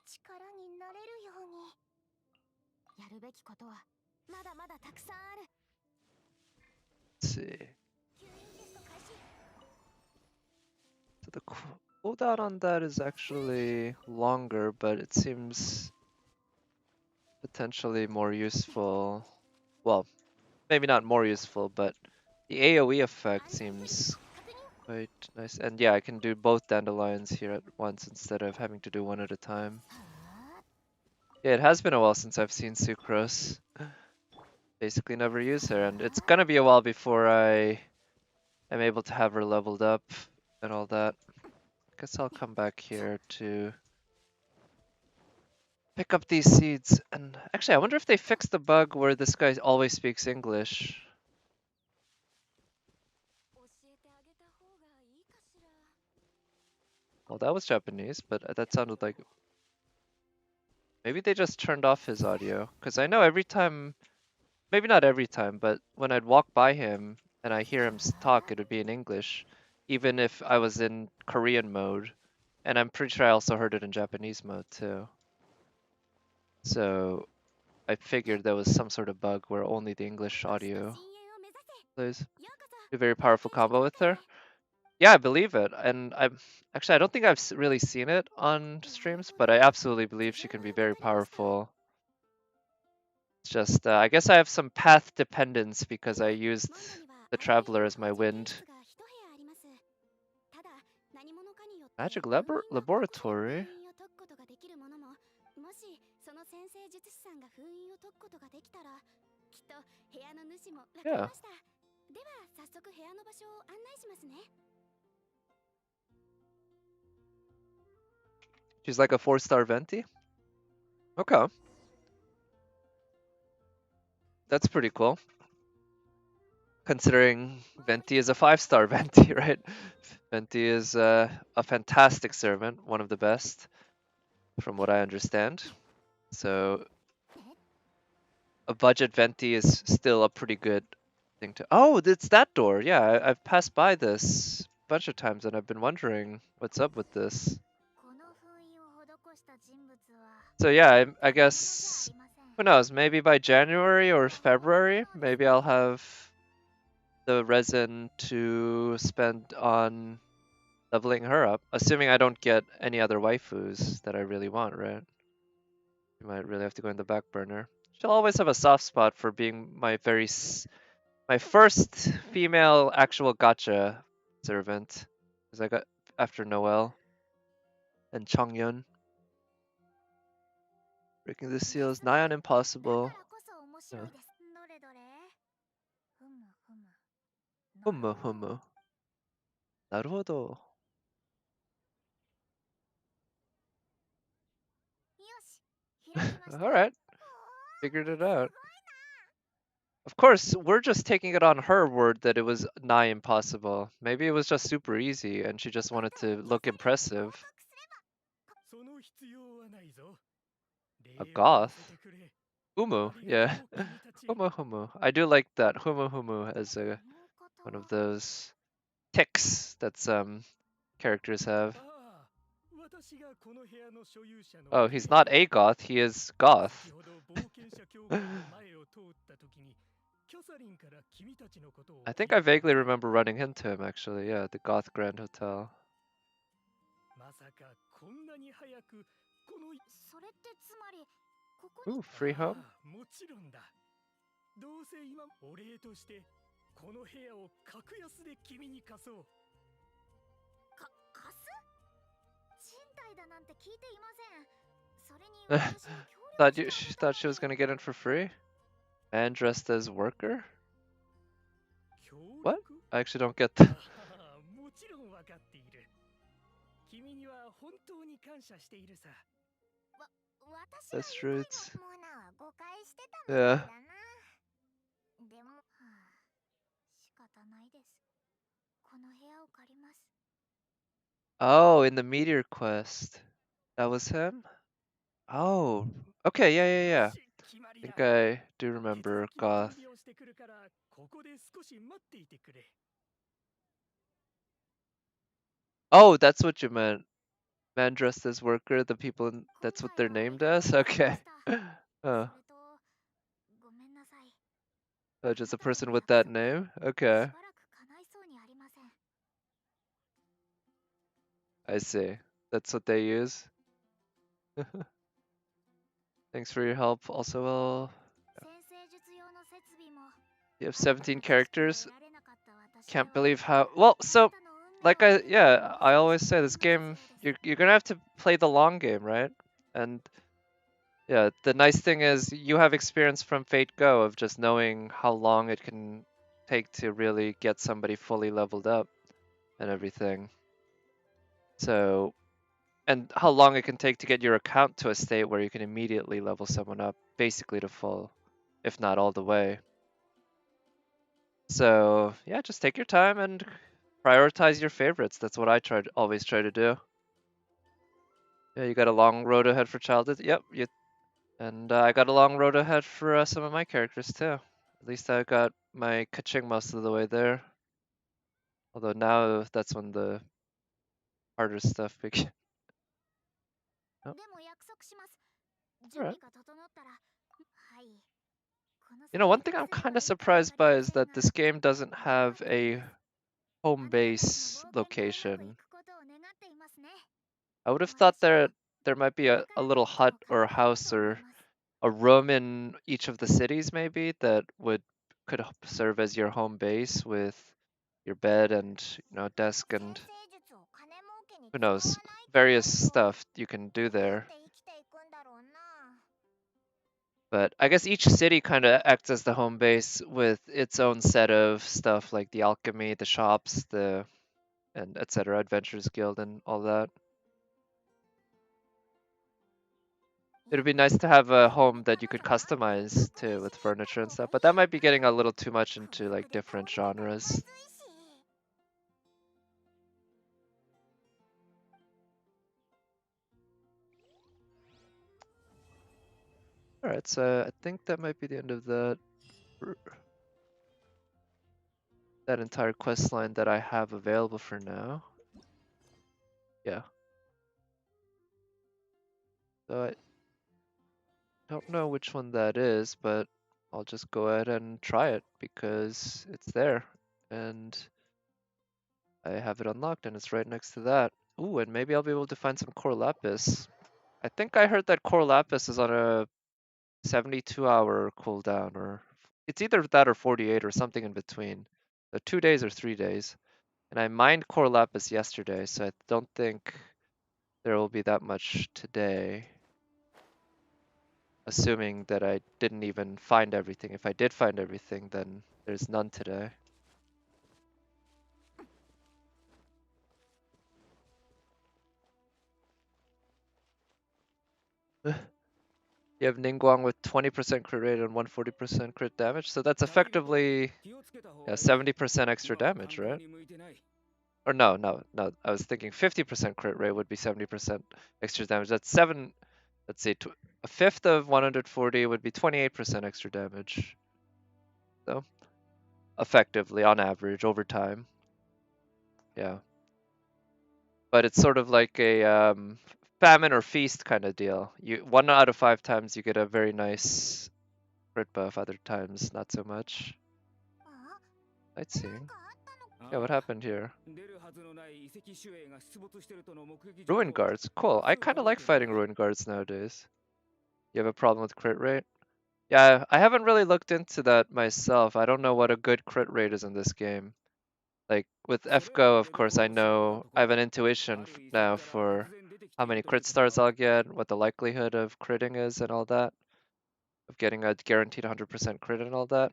力になれるように。やるべきことはまだまだたくさんある。 Let's see. 吸引テスト開始。 So the cooldown on that is actually longer, but it seems potentially more useful. Well, maybe not more useful, but the AoE effect seems quite nice. And yeah, I can do both dandelions here at once instead of having to do one at a time. Yeah, it has been a while since I've seen Sucrose. Basically never use her, and it's gonna be a while before I am able to have her leveled up and all that. Guess I'll come back here to pick up these seeds. And actually, I wonder if they fixed the bug where this guy always speaks English. 教えてあげた方がいいかしら。 Well, that was Japanese, but that sounded like... Maybe they just turned off his audio. Because I know every time... Maybe not every time, but when I'd walk by him and I hear him talk, it would be in English. Even if I was in Korean mode. And I'm pretty sure I also heard it in Japanese mode, too. So... I figured there was some sort of bug where only the English audio plays. A very powerful combo with her. Yeah, I believe it. And I don't think I've really seen it on streams, but I absolutely believe she can be very powerful. It's just, I guess I have some path dependence because I used the Traveler as my wind. Magic Laboratory? Yeah. She's like a 4-star venti? Okay. That's pretty cool. Considering Venti is a 5-star Venti, right? Venti is a fantastic servant, one of the best, from what I understand. So a budget Venti is still a pretty good thing to. Oh, it's that door. Yeah, I've passed by this a bunch of times and I've been wondering what's up with this. So yeah, I guess, who knows, maybe by January or February, maybe I'll have the resin to spend on leveling her up, assuming I don't get any other waifus that I really want, right? You might really have to go in the back burner. She'll always have a soft spot for being my my first female actual gacha servant, because I got after Noelle and Chongyun. Breaking the seal is nigh on impossible. Yeah. Humu humu. Naruhodo. Alright, figured it out. Of course, we're just taking it on her word that it was nigh impossible. Maybe it was just super easy and she just wanted to look impressive. A goth? Humu, yeah. Humu humu. I do like that. Humu humu as one of those ticks that some characters have. Oh, he's not a goth, he is goth. I think I vaguely remember running into him actually, yeah, the Goth Grand Hotel. Ooh, free home? She thought she was gonna get in for free? Man dressed as worker? What? I actually don't get that. That's true. Yeah. Oh, in the Meteor Quest. That was him? Oh. Okay, yeah. I think I do remember Goth. Oh, that's what you meant. Man dressed as worker, the people that's what they're named as? Okay. Oh. Oh, just a person with that name? Okay. I see. That's what they use. Thanks for your help. Also, you have 17 characters. Can't believe how well. So, like I always say, this game you're gonna have to play the long game, right? And yeah, the nice thing is you have experience from Fate Go of just knowing how long it can take to really get somebody fully leveled up and everything. So, and how long it can take to get your account to a state where you can immediately level someone up, basically to full, if not all the way. So yeah, just take your time and prioritize your favorites. That's what I always try to do. Yeah, you got a long road ahead for childhood. Yep, and I got a long road ahead for some of my characters too. At least I got my kaching most of the way there. Although now that's when the harder stuff begins. Oh. Alright. You know, one thing I'm kind of surprised by is that this game doesn't have a home base location. I would have thought there might be a little hut or a house or a room in each of the cities maybe that could serve as your home base with your bed and desk and who knows, various stuff you can do there. But I guess each city kind of acts as the home base with its own set of stuff like the alchemy, the shops, and etc. Adventurers Guild and all that. It'd be nice to have a home that you could customize too with furniture and stuff, but that might be getting a little too much into like different genres. Alright, so I think that might be the end of that entire quest line that I have available for now. Yeah. So I don't know which one that is, but I'll just go ahead and try it because it's there and I have it unlocked and it's right next to that. Ooh, and maybe I'll be able to find some core lapis. I think I heard that core lapis is on a 72-hour cooldown, or it's either that or 48 or something in between. So 2 days or 3 days. And I mined core lapis yesterday, so I don't think there will be that much today. Assuming that I didn't even find everything. If I did find everything, then there's none today. You have Ningguang with 20% crit rate and 140% crit damage, so that's effectively 70% extra damage, right? Or no. I was thinking 50% crit rate would be 70% extra damage. That's let's see, a fifth of 140 would be 28% extra damage. So, effectively, on average, over time. Yeah. But it's sort of like a famine or feast kind of deal. 1 out of 5 times you get a very nice crit buff, other times not so much. Sightseeing. Yeah, what happened here? Ruin guards, cool. I kind of like fighting ruin guards nowadays. You have a problem with crit rate? Yeah, I haven't really looked into that myself. I don't know what a good crit rate is in this game. Like with FGO, of course, I know I have an intuition now for how many crit stars I'll get, what the likelihood of critting is, and all that. Of getting a guaranteed 100% crit and all that.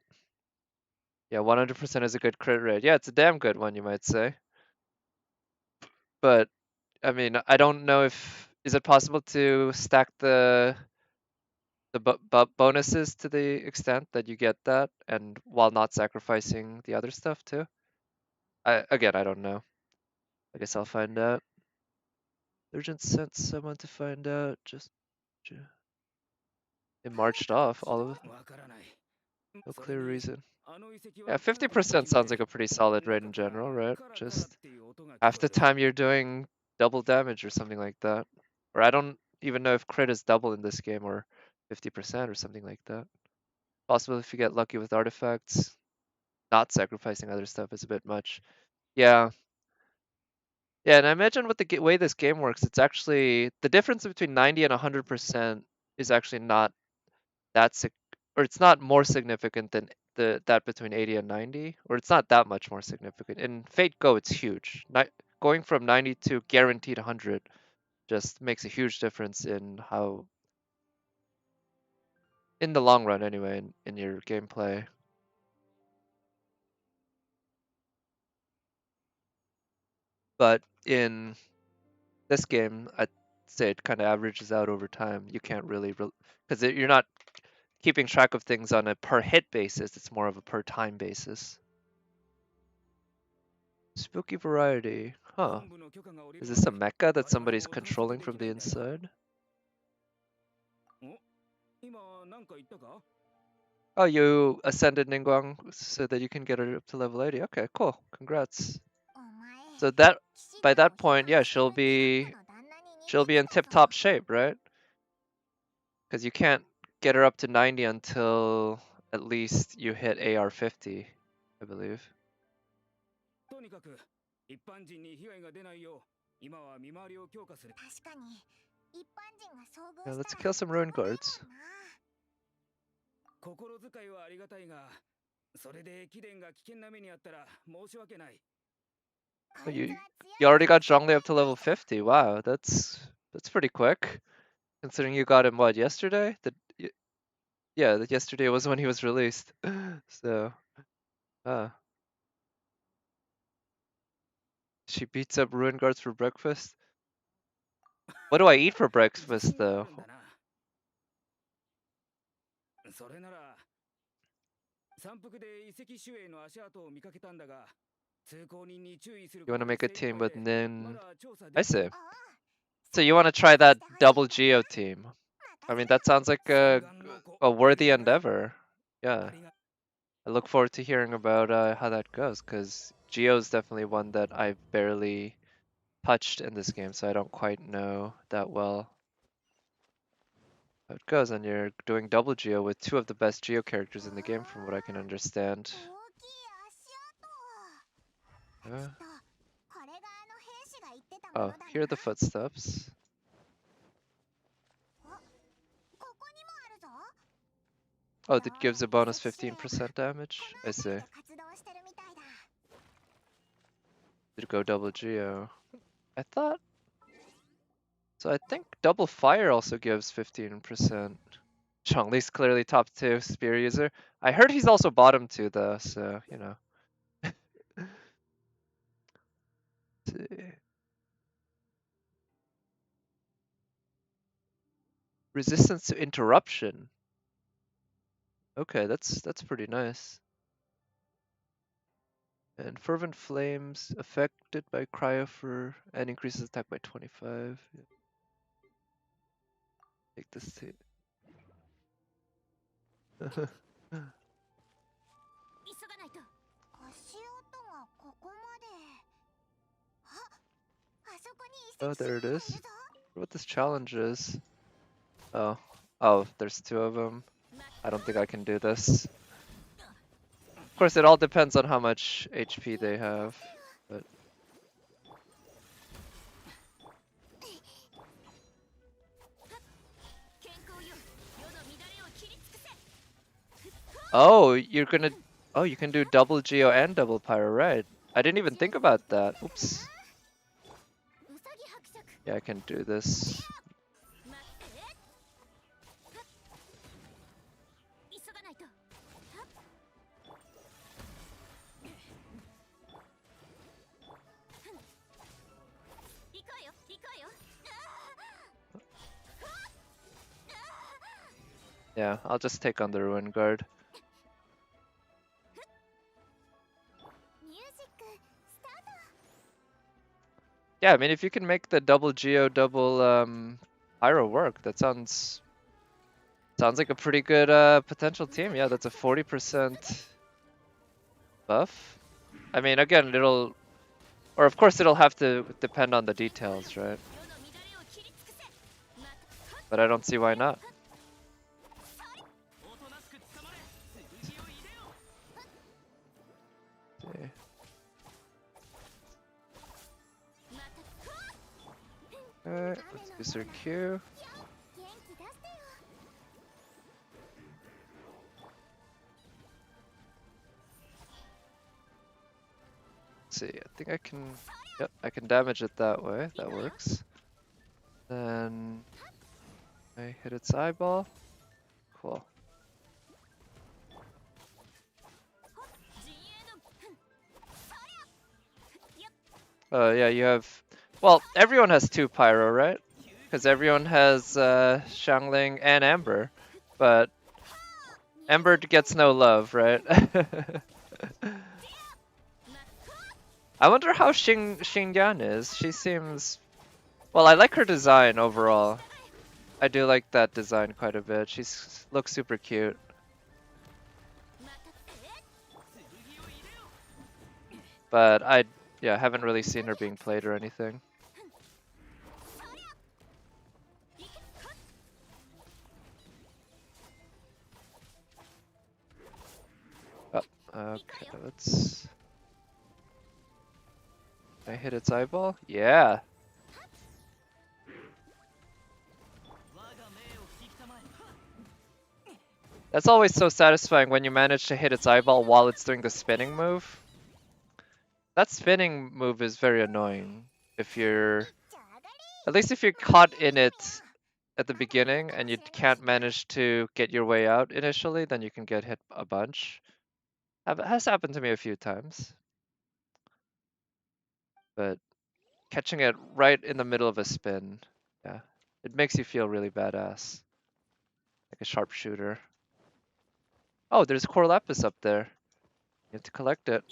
Yeah, 100% is a good crit rate. Yeah, it's a damn good one, you might say. But I mean, I don't know if is it possible to stack the bonuses to the extent that you get that, and while not sacrificing the other stuff too. Again, I don't know. I guess I'll find out. Urgent sent someone to find out. It marched off all of it. No clear reason. Yeah, 50% sounds like a pretty solid rate in general, right? Just half the time you're doing double damage or something like that. Or I don't even know if crit is double in this game, or 50% or something like that. Possible if you get lucky with artifacts. Not sacrificing other stuff is a bit much. Yeah. Yeah, and I imagine with the way this game works, it's actually the difference between 90 and 100% is actually not or it's not more significant than that between 80 and 90, or it's not that much more significant. In Fate Go, it's huge. Going from 90 to guaranteed 100 just makes a huge difference in how, in the long run anyway, in your gameplay. But in this game, I'd say it kind of averages out over time. You can't really, because you're not keeping track of things on a per hit basis. It's more of a per time basis. Spooky variety, huh? Is this a mecha that somebody's controlling from the inside? Oh, you ascended Ningguang so that you can get her up to level 80. Okay, cool. Congrats. So by that point, yeah, she'll be in tip-top shape, right? Because you can't get her up to 90 until at least you hit AR50, I believe. とにかく一般人に被害が出ないよう今は見回りを強化する。確かに一般人が遭遇 Yeah, し let's たら kill some ruin guards. 心遣いはありがたいが、それで貴殿が危険な目にあったら申し訳ない。 Oh, you already got Zhongli up to level 50. Wow, that's pretty quick. Considering you got him what, yesterday? Yeah, yesterday was when he was released. So, she beats up ruin guards for breakfast. What do I eat for breakfast though? それなら山腹で遺跡周囲の足跡を見かけたんだが、通行人に注意する You want to make a team with ま Nin? だ調査 I できて see. ない。 So you want to try that double Geo team? I mean, that sounds like a worthy endeavor. Yeah. I look forward to hearing about how that goes, because Geo is definitely one that I've barely touched in this game, so I don't quite know that well how it goes. And you're doing double Geo with two of the best Geo characters in the game, from what I can understand. 大きい足跡。 Yeah. これがあの兵士が言ってたも Oh, のだな。 here are the footsteps. ここにもあるぞ。 Oh, that gives a bonus 15% damage? I see. 活動してるみたいだ。 Did go double Geo. I thought... So I think double fire also gives 15%. Chongli's clearly top 2 spear user. I heard he's also bottom 2 though, so, you know. Let's see. Resistance to interruption. Okay, that's pretty nice. And fervent flames affected by cryo and increases attack by 25. Yeah. Take this too. 急がないと。足音がここまで。あそこに遺 Oh, 跡 there it 集団がいる is. ぞ。 What this challenge is. Oh, there's 2 of them. I don't think I can do this. Of course, it all depends on how much HP they have. But oh, you can do double Geo and double Pyro, right? I didn't even think about that. Oops. Yeah, I can do this. Yeah, I'll just take on the Ruin Guard. ミュージックスタート。 Yeah, I mean, if you can make the double Geo, double Pyro work, that sounds like a pretty good potential team. Yeah, that's a 40% buff. I mean, again, of course it'll have to depend on the details, right? But I don't see why not. See. Alright, let's use her Q. 元気出してよ。 Let's see, I think I can... Yep, I can damage it that way. That works. Then... I hit its eyeball. Cool. Yeah, you have... Well, everyone has 2 Pyro, right? Because everyone has Xiangling and Amber. But Amber gets no love, right? I wonder how Xingyan is. She seems... Well, I like her design overall. I do like that design quite a bit. She looks super cute. But I haven't really seen her being played or anything. Okay, let's... Can I hit its eyeball? Yeah! That's always so satisfying when you manage to hit its eyeball while it's doing the spinning move. That spinning move is very annoying if you're... At least if you're caught in it at the beginning and you can't manage to get your way out initially, then you can get hit a bunch. Has happened to me a few times. But catching it right in the middle of a spin, yeah, it makes you feel really badass. Like a sharpshooter. Oh, there's Core Lapis up there. You have to collect it.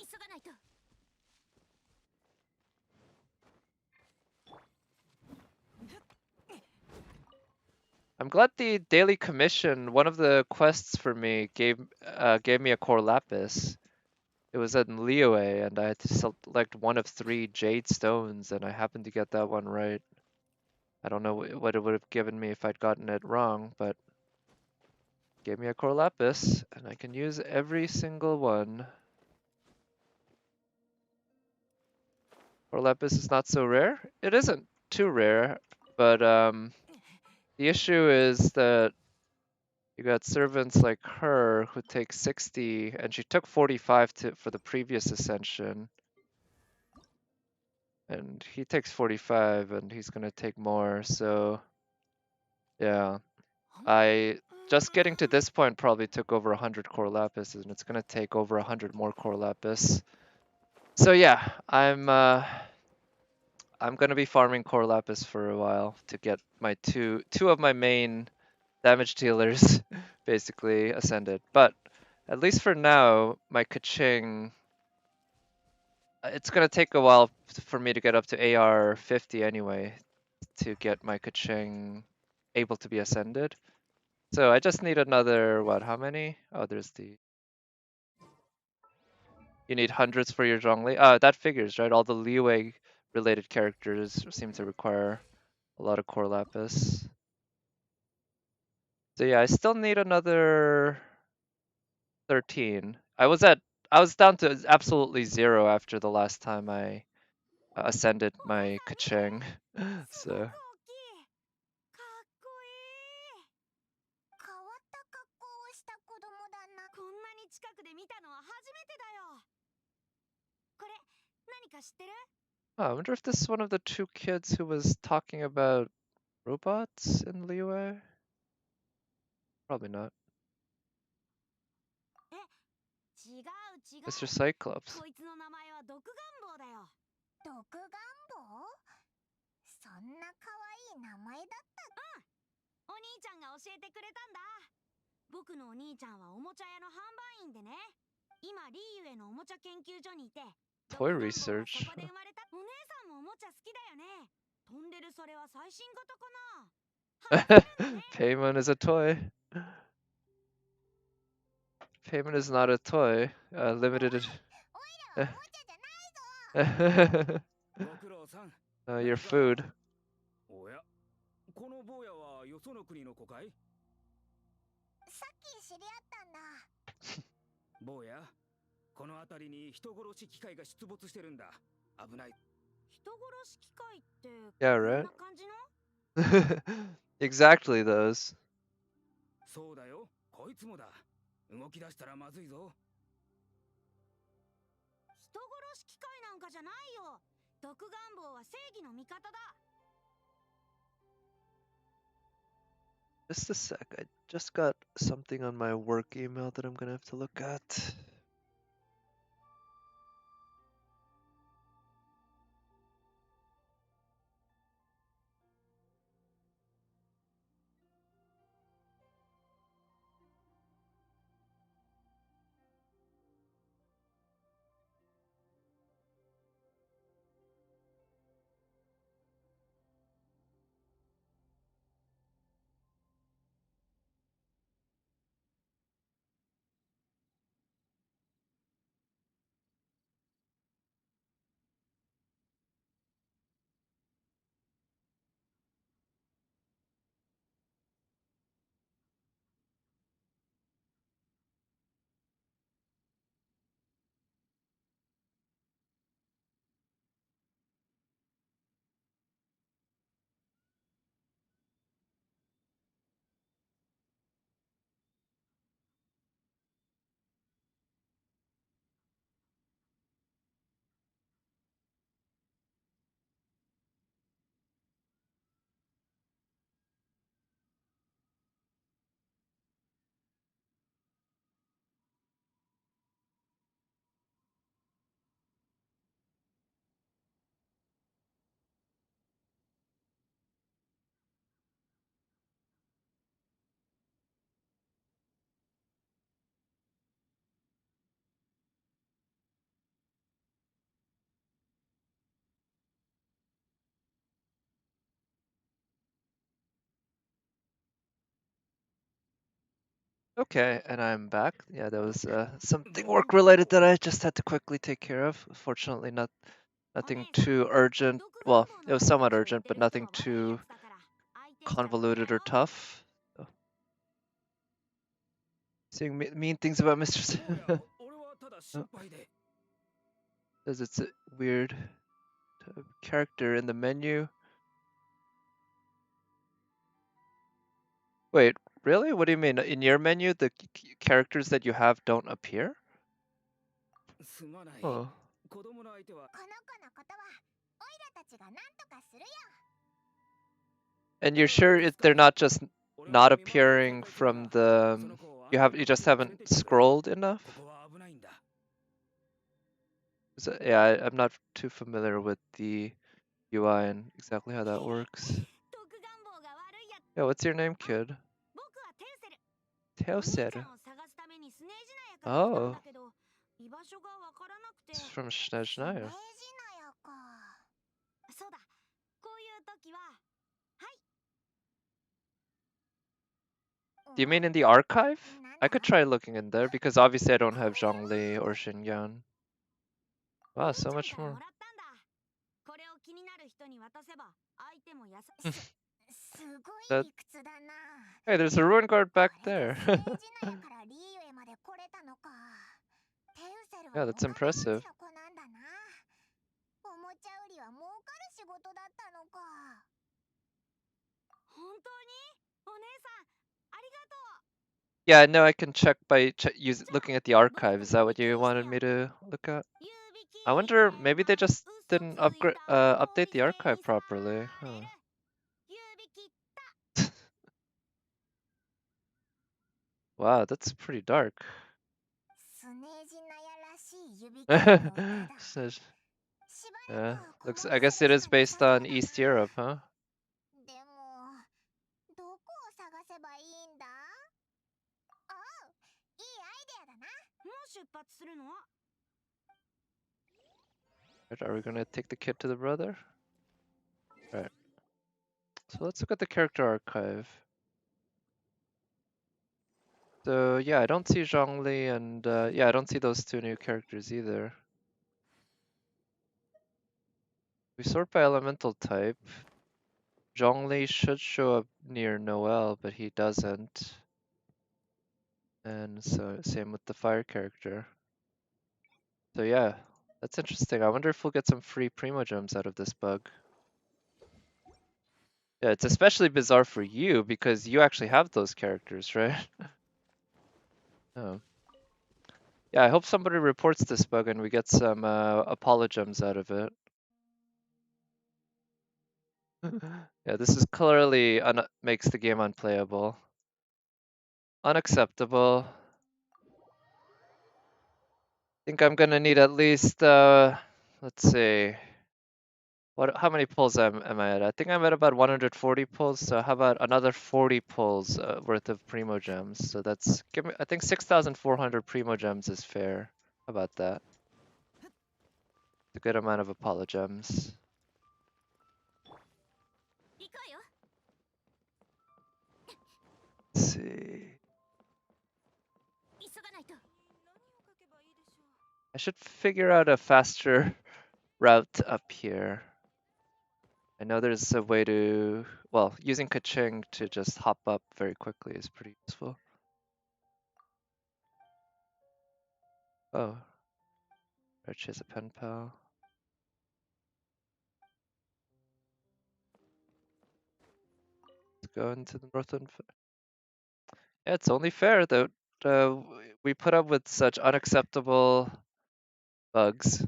I'm glad the daily commission, one of the quests for me, gave me a Core Lapis. It was in Liyue, and I had to select one of 3 jade stones, and I happened to get that one right. I don't know what it would have given me if I'd gotten it wrong, but it gave me a Core Lapis, and I can use every single one. Core Lapis is not so rare. It isn't too rare, but the issue is that you got servants like her who take 60, and she took 45 for the previous ascension. And he takes 45, and he's gonna take more, so... Yeah. Just getting to this point probably took over 100 Core Lapis, and it's gonna take over 100 more Core Lapis. So yeah, I'm gonna be farming Core Lapis for a while to get my two of my main damage dealers basically ascended. But at least for now, my Kaching, it's gonna take a while for me to get up to AR 50 anyway to get my Kaching able to be ascended. So I just need another, what, how many? Oh, there's the... You need hundreds for your Zhongli? That figures, right? All the Liyue related characters seem to require a lot of Core Lapis. So yeah, I still need another 13. I was down to absolutely 0 after the last time I ascended my Kacheng. So かっこいい。変わった格好をした子供だな。こんなに近くで見たのは初めてだよ。これ何か知ってる？ I wonder if this is one of the 2 kids who was talking about robots in Liyue? Probably not. 違う違う。 Mr. Cyclops. こいつの名前は毒願望だよ。毒願望？そんな可愛い名前だった。お兄ちゃんが教えてくれたんだ。僕のお兄ちゃんはおもちゃ屋の販売員でね。今リーユへのおもちゃ研究所にいて。 Toy research. そこで生まれた。お姉さんもおもちゃ好きだよね。飛んでるそれは最新型かな。Paymon is a toy. Paymon is not a toy. Limited. おいらはおもちゃじゃないぞ。ご苦労さん。Your food. おや、この坊やはよその国の子かい？さっき知り合ったんだ。坊や、この辺りに人殺し機械が出没してるんだ。危ない。人殺し機械って Yeah, こん right? な感じの？ Exactly those. そうだよ、こいつもだ。動き出したらまずいぞ。人殺し機械なんかじゃないよ。毒願望は正義の味方だ。 Just a sec. I just got something on my work email that I'm gonna have to look at. Okay, and I'm back. Yeah, that was something work related that I just had to quickly take care of. Fortunately, nothing too urgent. Well, it was somewhat urgent, but nothing too convoluted or tough. So, saying mean things about Mr. Because it's a weird character in the menu. Wait, really? What do you mean? In your menu, the characters that you have don't appear? Oh. この子のことはオイラたちが何とかするよ。 And you're sure they're not just not appearing from the you just haven't scrolled enough? Yeah, I'm not too familiar with the UI and exactly how that works. 毒願望が悪いや Yeah, what's your name, kid? 僕はテウセル。お兄ち Teoser. ゃんを探すためにスネージナヤから来たん Oh, だけど、居場所がわからなくて。 it's from スネージナ Snezhnaya. ヤか。そうだ。こういう時は、はい。 Do you mean in the archive? I could try looking in there because obviously I don't have Zhongli or Xinyan. Wow, so much お兄ちゃんからも more. らったんだ。これを気になる人に渡せば、相手も優しい。すごい理屈だな。 Hey, there's a ruin guard back これ there. でスネージナヤからリーウェイまで来れたのか。テウセル Yeah, はお that's 金持ち impressive. の子なんだな。おもちゃ売りは儲かる仕事だったのか。本当に？お姉さん、ありがとう。 Yeah, no, I can check by looking at the archive. Is that what you wanted me to look at? 夕引き I wonder, maybe they just 嘘 didn't ついた update the お店 archive に properly. さ Huh. れる。夕引き Wow, that's pretty dark. スネージナヤらしい指切りの歌だ。 Says- しば yeah, らく looks. こ I の guess 店 it に is しか良 based さそうだ on な。 East Europe, huh? でも、どこを探せばいいんだ？おう、いいアイデアだな。もう出発するの？ Right, are we gonna take the kid to the brother? Right. So let's look at the character archive. So yeah, I don't see Zhongli, and yeah, I don't see those two new characters either. We sort by elemental type. Zhongli should show up near Noel, but he doesn't. And so same with the fire character. So yeah, that's interesting. I wonder if we'll get some free Primogems out of this bug. Yeah, it's especially bizarre for you because you actually have those characters, right? Oh. Yeah, I hope somebody reports this bug and we get some Apologems out of it. Yeah, this is clearly makes the game unplayable. Unacceptable. Think I'm gonna need at least let's see. How many pulls am I at? I think I'm at about 140 pulls, so how about another 40 pulls worth of Primogems? So that's I think 6,400 Primogems is fair. How about that? It's a good amount of Apologems. 行こうよ。 Let's see. 急がないと。 I should figure out a faster route up here. I know there's a way to, well, using Kaching to just hop up very quickly is pretty useful. Oh, Archie has a pen pal. Let's go into the Northland. Yeah, it's only fair that we put up with such unacceptable bugs,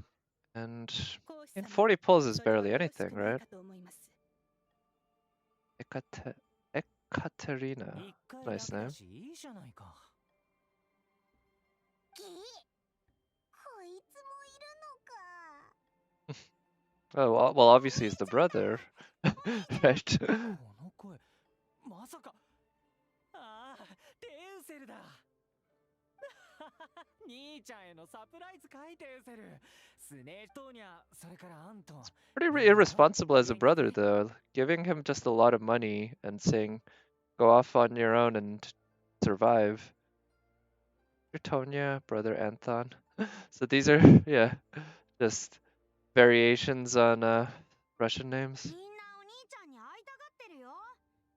and 講師 in 様 40 pulls is それは barely よろし anything, くない right? かと思います。 Ekaterina. 一回 Nice 楽だ name. しいいじゃないか。き、こいつもいるのか。 Oh, well, obviously he's the brother, right? この声、まさか。ああ、テウセルだ。兄ちゃんへのサプライズかい、テウセル。スネートーニャ、それからアントン。 Pretty irresponsible as a brother, though. Giving him just a lot of money and saying, go off on your own and survive. Tonya, brother Anton. So these are, yeah, just variations on Russian names. みんなお兄ちゃんに会いたがってるよ。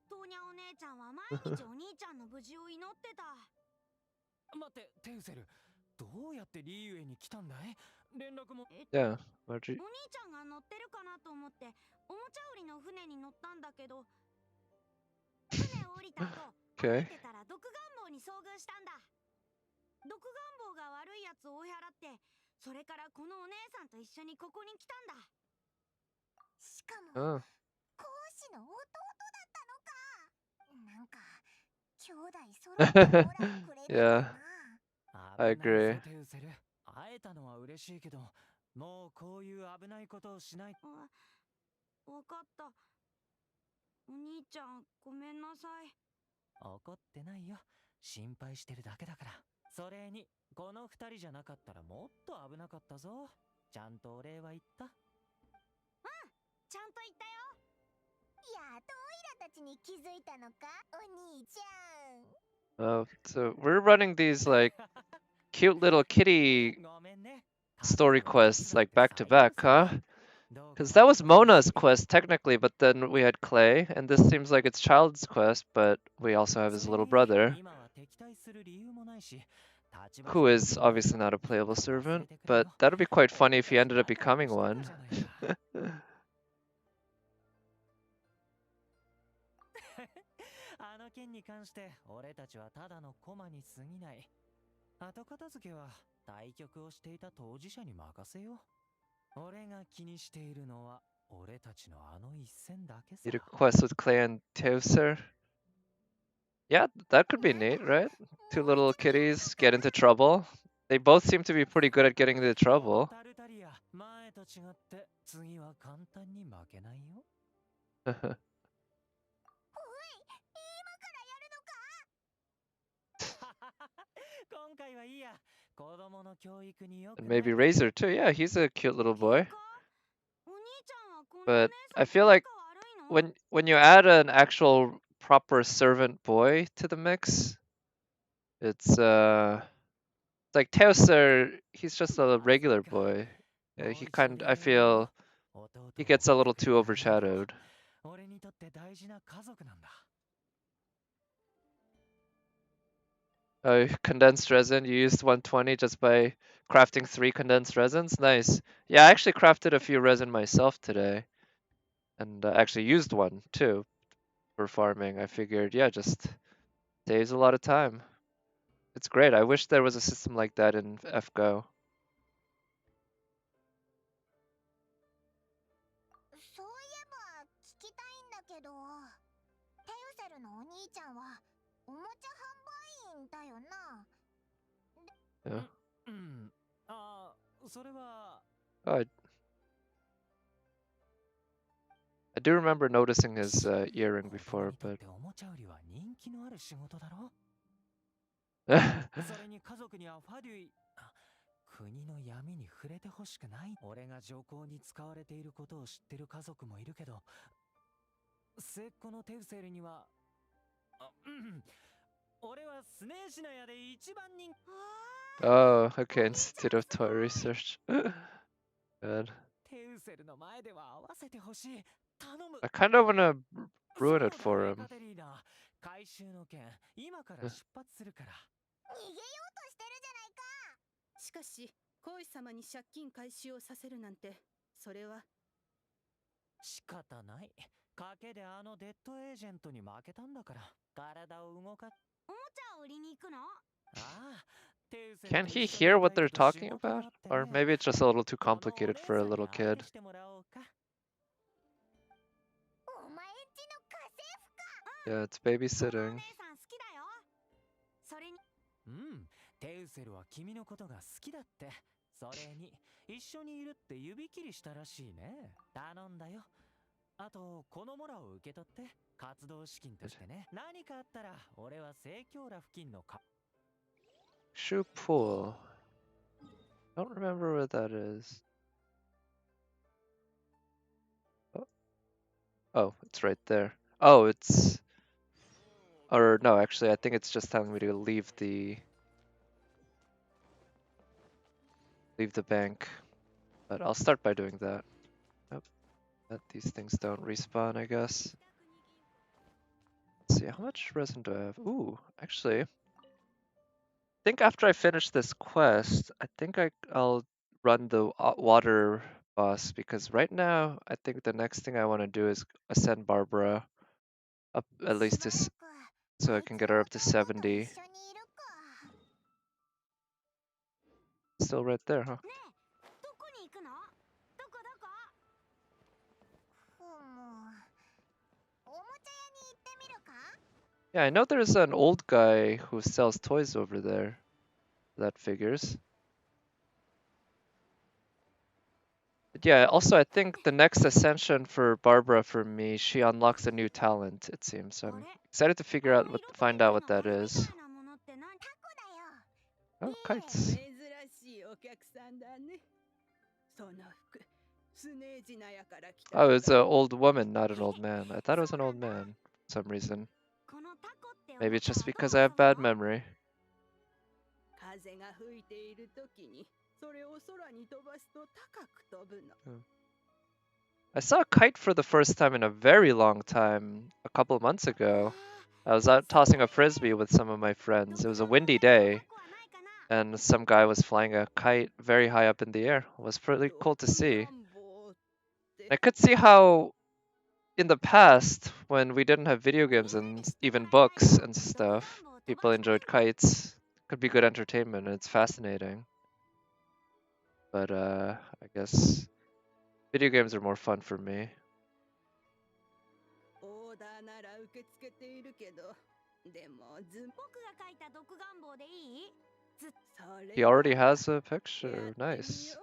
トーニャお姉ちゃんは毎日お兄ちゃんの無事を祈ってた。待って、テウセル。どうやってリーウェイに来たんだい？連絡も。Yeah, why'd you? お兄ちゃんが乗ってるかなと思っておもちゃ売りの船に乗ったんだけど、船を降りた後歩 Okay. いてたら毒願望に遭遇したんだ。毒願望が悪いやつを追い払って、それからこのお姉さんと一緒にここに来たんだ。しかも Oh, 講師の弟だったのか。なんか兄弟揃ってもらうくれる yeah, かな。 I 危ない agree. ぞテウセル。会えたのは嬉しいけど、もうこういう危ないことをしない。わかった。お兄ちゃんごめんなさい。怒ってないよ。心配してるだけだから。それに、この二人じゃなかったらもっと危なかったぞ。ちゃんとお礼は言った？ちゃんと言ったよ。やっとオイラたちに気づいたのか、お兄ちゃん。 Oh, so we're running these like cute little kitty ごめんね。 story quests like back to back, huh? Because that was Mona's quest technically, but then we had Clay, and this seems like it's Child's quest, but we also have his little brother, 今は敵対する理由もないし、 who is obviously not a playable servant, but that'd be quite funny if he ended up becoming one. あの件に関して俺たちはただの駒に過ぎない。後片付けは対局をしていた当事者に任せよう。俺が気にしているのは俺たちのあの一戦だけさ。 Need a quest with Clay and Teucer. Yeah, that could be neat, right? Two little kitties get into trouble. They both seem to be pretty good at getting into trouble. タルタリア、前と違って次は簡単に負けないよ。今回はいいや。子供の教育によく And ない。 maybe Razor too. Yeah, he's a cute little boy. お兄ちゃんはこのお But 姉 I さん feel と like 仲悪いの？ when you add an actual proper servant boy to the mix, it's like Teucer, he's just a regular boy. Yeah, I feel he gets a little too overshadowed. 俺にとって大事な家族なんだ。 Condensed resin, you used 120 just by crafting 3 condensed resins? Nice. Yeah, I actually crafted a few resin myself today. And actually used one too for farming. I figured, yeah, just saves a lot of time. It's great. I wish there was a system like that in FGO. そういえば聞きたいんだけど、テウセルのお兄ちゃんはおもちゃ販売員だよな。 Yeah. うん。ああ、それは。 Oh, I do remember noticing his earring 子供 before, にとっ but ておもちゃ売りは人気のある仕事だろ。それに家族にはファデュイ、国の闇に触れてほしくない。俺が上皇に使われていることを知ってる家族もいるけど、末っ子のテウセルには、俺はスネーシナヤで一番人気。 oh, okay, Institute of Toy Research. Good. テウセルの前では合わせてほしい。頼む。 I kind of want to ruin it そう for だ him. エカテリーナ、回収の件、今から出発するから。逃げようとしてるじゃないか。しかし、恋様に借金回収をさせるなんて、それは。仕方ない。賭けであのデッドエージェントに負けたんだから、体を動か。おもちゃを売りに行くの？ああ、テウセル Can と he 一緒に hear い what た they're いけど仕 talking 事が about? あって Or ね。 maybe it's just a little too このお complicated 姉 for a さんに little 相 kid. 手してもらおうか。お前んちの家政婦か。 Yeah, it's このお babysitting. 姉さん好きだよ。それにうん、テウセルは君のことが好きだって。それに、一緒にいるって指切りしたらしいね。頼んだよ。あと、このモラを受け取って、活動資金としてね。何かあったら、俺は聖教ら付近のか。 Shoe pool. Don't remember what that is. Oh, it's right there. Oh, it's... Or no, actually, I think it's just telling me to leave the leave the bank. But I'll start by doing that. Yep. That these things don't respawn, I guess. Let's see, how much resin do I have? Ooh, actually, I think after I finish this quest, I think I'll run the water boss, because right now I think the next thing I want to do is ascend Barbara up at least to so I can get her up to 70. Still right there, huh? ねえどこに行くの？どこどこ？ふむおもちゃ屋に行ってみるか？ Yeah, I know there's an old guy who sells toys over there. That figures. But yeah, also I think the next ascension for Barbara for me, she unlocks a new talent, it seems. So I'm excited to find out what that is. タコだよ。 Oh, kites. 珍しいお客さんだね。その服、スネージナヤから来た。Oh, it's an old woman, not an old man. I thought it was an old man for some reason. このタコってお Maybe も it's ちゃ just はどう because I have 遊ぶの？ bad memory. 風が吹いているときに、それを空に飛ばすと高く飛ぶの。 I saw a kite for the first time in a very long time, a couple of months ago. I was out tossing a frisbee with some of my friends. It was a windy day, and some guy was flying a kite very high up in the air. It was pretty cool to see. I could see how, in the past, when we didn't have video games and even books and stuff, people enjoyed kites. Could be good entertainment, and it's fascinating. But I guess video games are more fun for me. オーダーなら受け付けているけど、でも僕が描いた独願望でいい？ He already has a picture. Nice.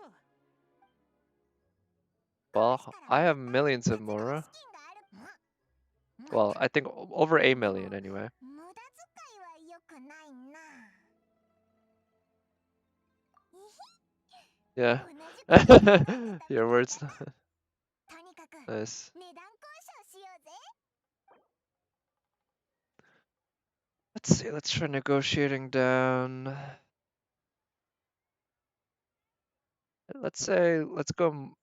Well, I have millions of Mora. Well, I think over a million anyway. 無駄遣いは良くないな。 Yeah. 同じこと考えてた Your words. とにかく Nice. 値段交渉しようぜ。 Let's see. Let's try negotiating down. Let's say, let's go.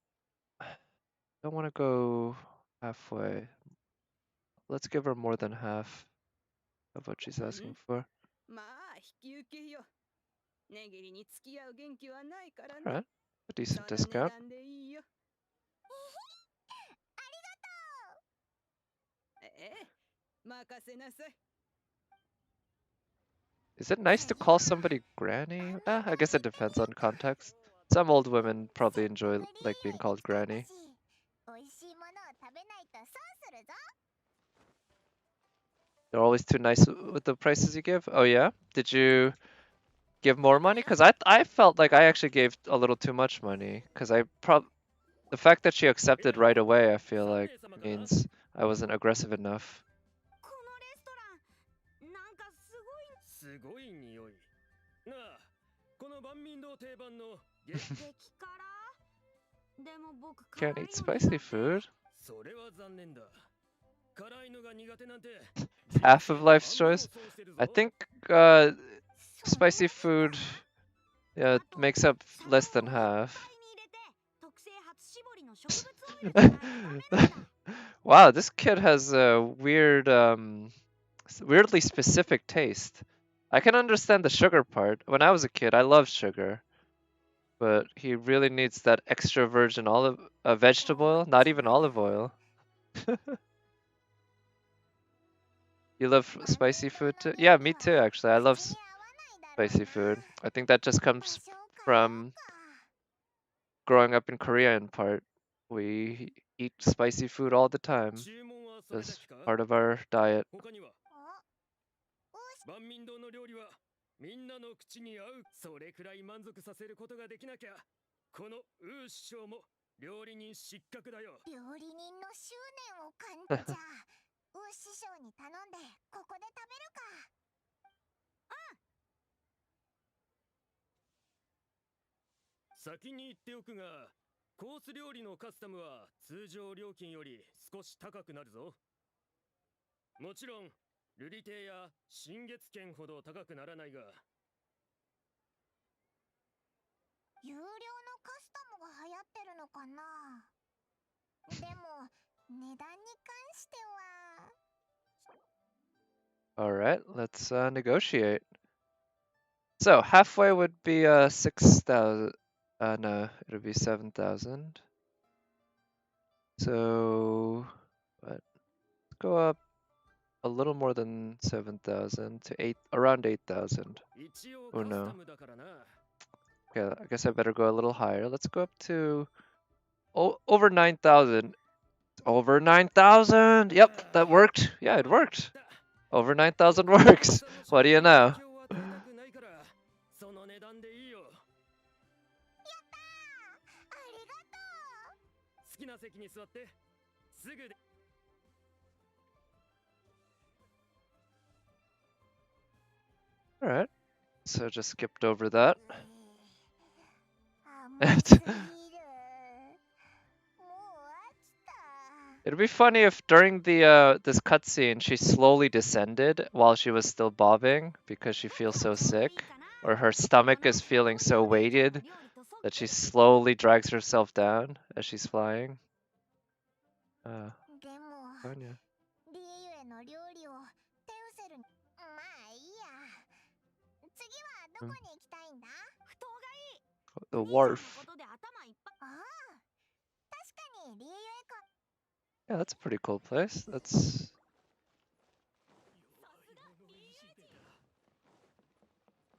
Don't want to go halfway. Let's give her more than half of what she's asking for. まあ引き受けよ。ネギリに付き合う元気はないからね。 Alright. A そ decent の値 discount. 段でいいよ。ありがとう。 ええ、任せなさい。 Is it nice to call somebody granny? I guess it depends on context. Some old women probably enjoy like being called granny. 美味しいものを食べないと損するぞ。 They're always too nice with the prices you give. Oh yeah? Did you give more money? Because I felt like I actually gave a little too much money. Because the fact that she accepted right away, I feel like means I wasn't aggressive enough. このレストラン、なんかすごい。すごい匂い。なあ、この万民堂定番の激激辛？でも僕 Can't eat spicy food. それは残念だ。辛いのが苦手なんて。 Half of life's choice. I think spicy food makes up less than half. Wow, this kid has a weird, weirdly specific taste. I can understand the sugar part. When I was a kid, I loved sugar. But he really needs that extra virgin vegetable oil, not even olive oil. You love spicy food too? Yeah, me too, actually. I love spicy food. I think that just comes from growing up in Korea in part. We eat spicy food all the time. It's part of our diet. 他には万民堂の料理はみんなの口に合う。それくらい満足させることができなきゃ、このウー師匠も料理人失格だよ。料理人の執念を感じちゃう師匠に頼んでここで食べるか。先に言っておくが、コース料理のカスタムは通常料金より少し高くなるぞ。もちろんルリ亭や新月券ほど高くならないが。有料ってるのかな。でも値段に関しては。 Alright, let's negotiate. So halfway would be 6,000. No, it'll be 7,000. So what? Let's go up a little more than 7,000 to around 8,000. Oh no. Okay, I guess I better go a little higher. Let's go up to over 9,000. Over 9,000. Yep, that worked. Yeah, it worked. Over 9,000 works. What do you know? その値段でいいよ。ありがとう。好きな席に座ってすぐで。Alright, so just skipped over that. 甘すぎる。もう飽きた。 It'd be funny if during the this cutscene she slowly descended while she was still bobbing because she feels so sick, or her stomach is feeling so weighted that she slowly drags herself down as she's flying. でも Sonia. リーユへの料理をテウセルに。まあいいや。次はどこに行きたいんだ。不当がいい。 The wharf. ことで頭いっぱい。ああ、確かにリーユへか。 Yeah, that's a pretty cool place. That's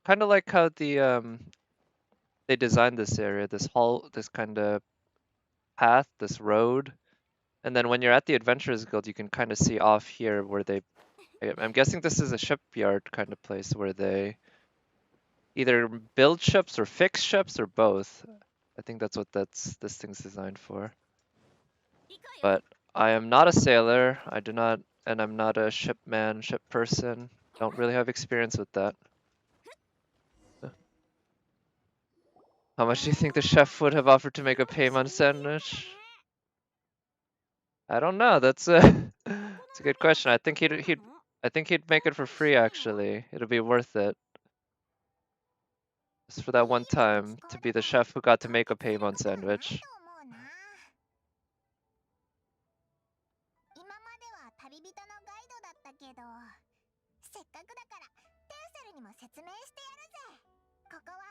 kind of like how they designed this area, this kind of path, this road. And then when you're at the Adventurers Guild, you can kind of see off here where I'm guessing this is a shipyard kind of place where they either build ships or fix ships or both. I think that's what this thing's designed for. But I am not a sailor. And I'm not a ship person. Don't really have experience with that. How much do you think the chef would have offered to make a payment sandwich? I don't know. That's a it's a good question. I think he'd make it for free actually. It'll be worth it. Just for that one time to be the chef who got to make a payment sandwich. 今までは旅人のガイドだったけど、せっかくだからテウセルにも説明してやるぜ。ここは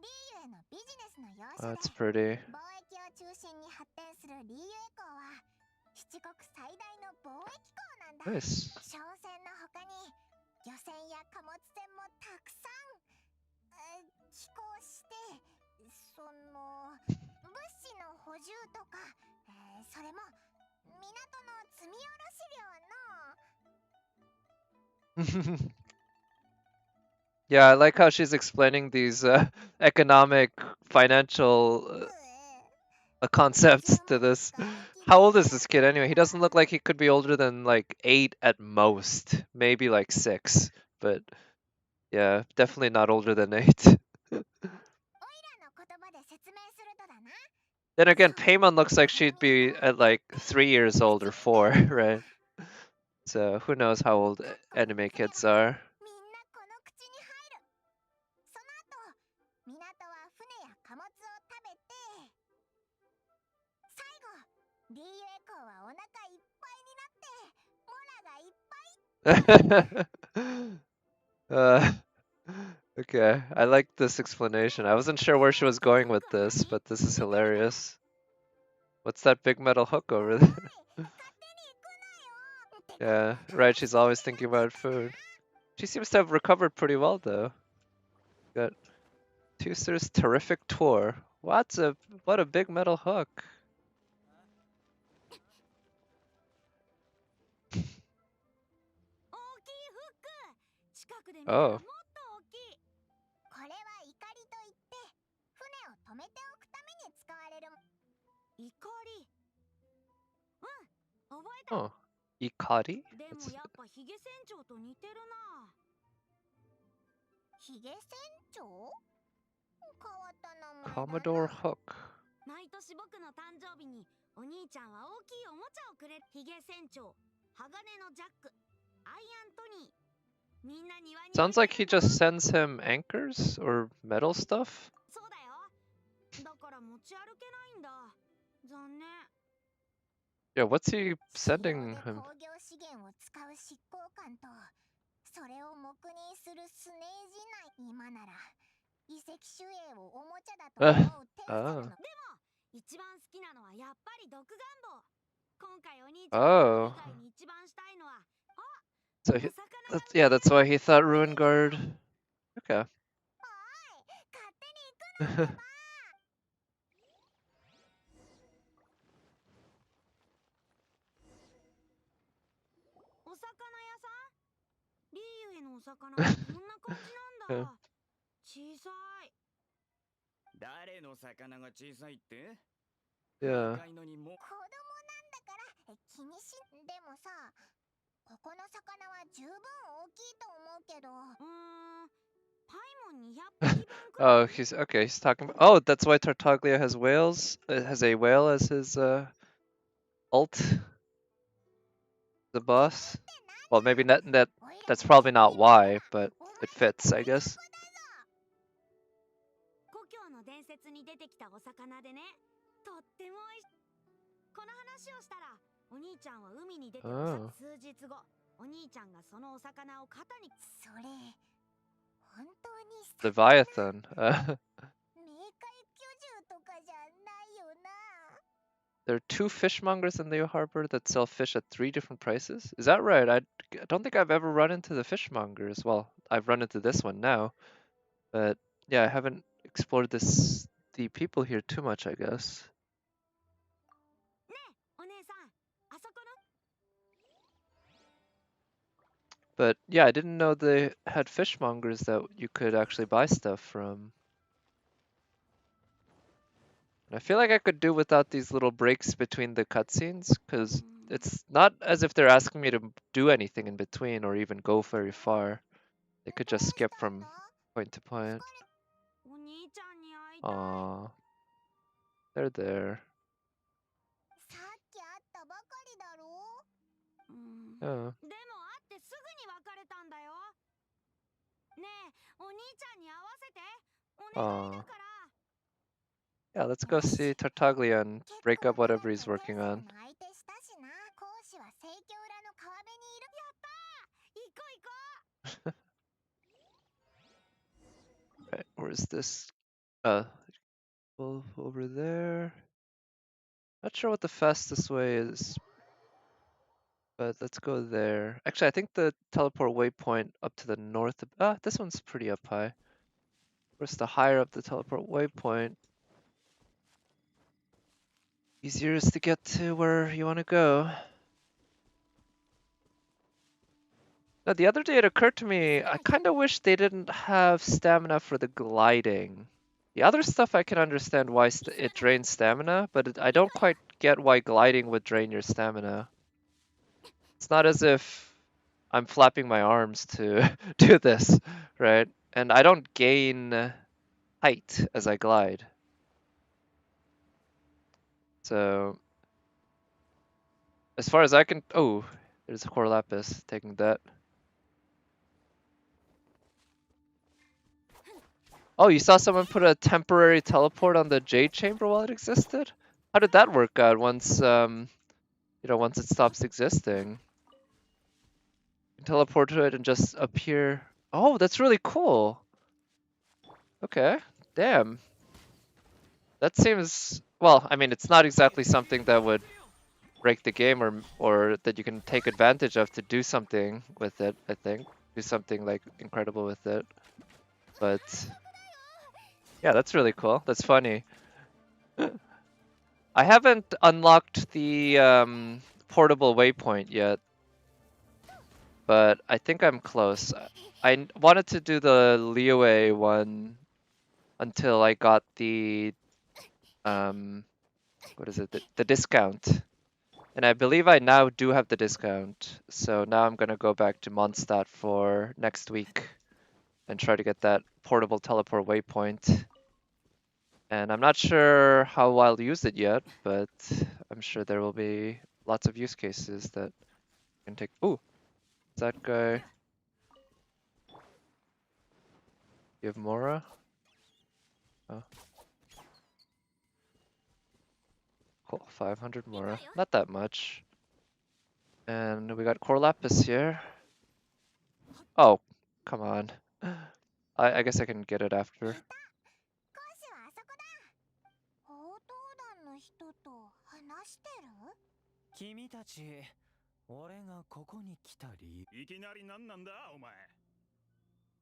リーユへのビジネスの要所 Oh, で、 that's pretty. 貿易を中心に発展するリーユエ港は七国最大の貿易港なんだ。 Nice. 商船の他に漁船や貨物船もたくさん、寄港して、その物資の補充とか、それも港の積み下ろし量の。 Yeah, I like how she's explaining these economic, financial concepts to this. How old is this kid anyway? He doesn't look like he could be older than like 8 at most, maybe like 6, but yeah, definitely not older than 8. オイラの言葉で説明するとだな。 Then again, Paimon looks like she'd be at like 3 years old or 4, right? So who knows how old anime kids are. みんなこの口に入る。その後、港は船や貨物を食べて、最後、リーユエ港はお腹いっぱいになって、モラがいっぱい。 Okay, I like this explanation. I wasn't sure where she was going with this, but this is hilarious. What's that big metal hook over there? 勝手に行くなよ。 Yeah, right, she's always thinking about food. She seems to have recovered pretty well, though. Got Tooster's terrific tour. What a big metal hook. 大きいフック。近くで見たらもっと大きい。これは怒りといって、船を止めておくために使われる。怒り。うん、覚えた。 Oh, Ikari? でもやっぱヒゲ船長と似てるな。ヒゲ船長？変わった名前だな。 Commodore Hook. 毎年僕の誕生日にお兄ちゃんは大きいおもちゃをくれる。ヒゲ船長、鋼のジャック、アイアントニー。みんな庭に。 Sounds like he just sends him anchors or metal stuff. そうだよ。だから持ち歩けないんだ。Yeah, what's he 使用 sending で him? 工業資源を使う執行官とそれを黙認するスネージ内今なら遺跡守衛をおもちゃだと Uh, 思う天才 oh. のでも一番好きなのはやっぱり独眼棒。今回お兄ちゃんが Oh. 世界に一番したいのは So お he, 魚が that's, yeah, that's why he thought Ruin Guard. Okay. 勝手に行くなってばお魚屋さんリーユへのお魚はこんな感じなんだ。小さい。誰の魚が小さいって Yeah. 若いのにも子供なんだから気にしでもさここの魚は十分大きいと思うけどパイモン200匹分くら Oh, い he's okay. He's talking about. Oh, that's why Tartaglia has whales. Has a whale as his ult. The boss. Well, maybe not. That's probably not why, but it fits, I guess. 故郷の伝説に出てきたお魚でね。とってもおいしこの話をしたらお兄ちゃんは海に出てああ数日後お兄ちゃんがそのお魚を肩にそれ本当に Leviathan. 冥界巨獣とかじゃないよな There are 2 fishmongers in Leo Harbor that sell fish at 3 different prices. Is that right? I don't think I've ever run into the fishmongers. Well, I've run into this one now, but yeah, I haven't explored the people here too much, I guess. ねえお姉さんあそこの But yeah, I didn't know they had fishmongers that you could actually buy stuff from. And I feel like I could do without these little breaks between the cutscenes, because it's not as if they're asking me to do anything in between or even go very far. They could just skip from point to point. お兄ちゃんに会いたい Aww. They're there. さっき会ったばかりだろ Oh. でも会ってすぐに別れたんだよねえお兄ちゃんに会わせてお願いだ Aww. から Yeah, let's go see Tartaglia and break up whatever he's working on. 相手したしな講師は聖教裏の川辺にいるやったー行こう行こ Right, where's this? Over there. Not sure what the fastest way is, but let's go there. Actually, I think the teleport waypoint up to the north. This one's pretty up high. Of course, the higher up the teleport waypoint, easier is to get to where you want to go. Now, the other day it occurred to me, I kind of wish they didn't have stamina for the gliding. The other stuff I can understand why it drains stamina, but I don't quite get why gliding would drain your stamina. It's not as if I'm flapping my arms to do this, right? And I don't gain height as I glide. So, as far as I can... Oh, there's a Core Lapis, taking that. Oh, you saw someone put a temporary teleport on the Jade Chamber while it existed? How did that work out once, once it stops existing? You can teleport to it and just appear. Oh, that's really cool. Okay, damn. That seems, well, I mean, it's not exactly something that would break the game or that you can take advantage of to do something with it, I think. Do something like incredible with it. But yeah, that's really cool. That's funny. I haven't unlocked the portable waypoint yet, but I think I'm close. I wanted to do the Liyue one until I got the what is it? The discount. And I believe I now do have the discount. So now I'm gonna go back to Mondstadt for next week and try to get that portable teleport waypoint. And I'm not sure how I'll use it yet, but I'm sure there will be lots of use cases that can take. Ooh, is that guy? You have Mora? Oh. Cool, 500 more. Not that much. And we got core lapis here. Oh, come on. I guess I can get it after. 講師はあそこだ。報道団の人と話してる？君たち、俺がここに来た理由。いきなり何なんだお前。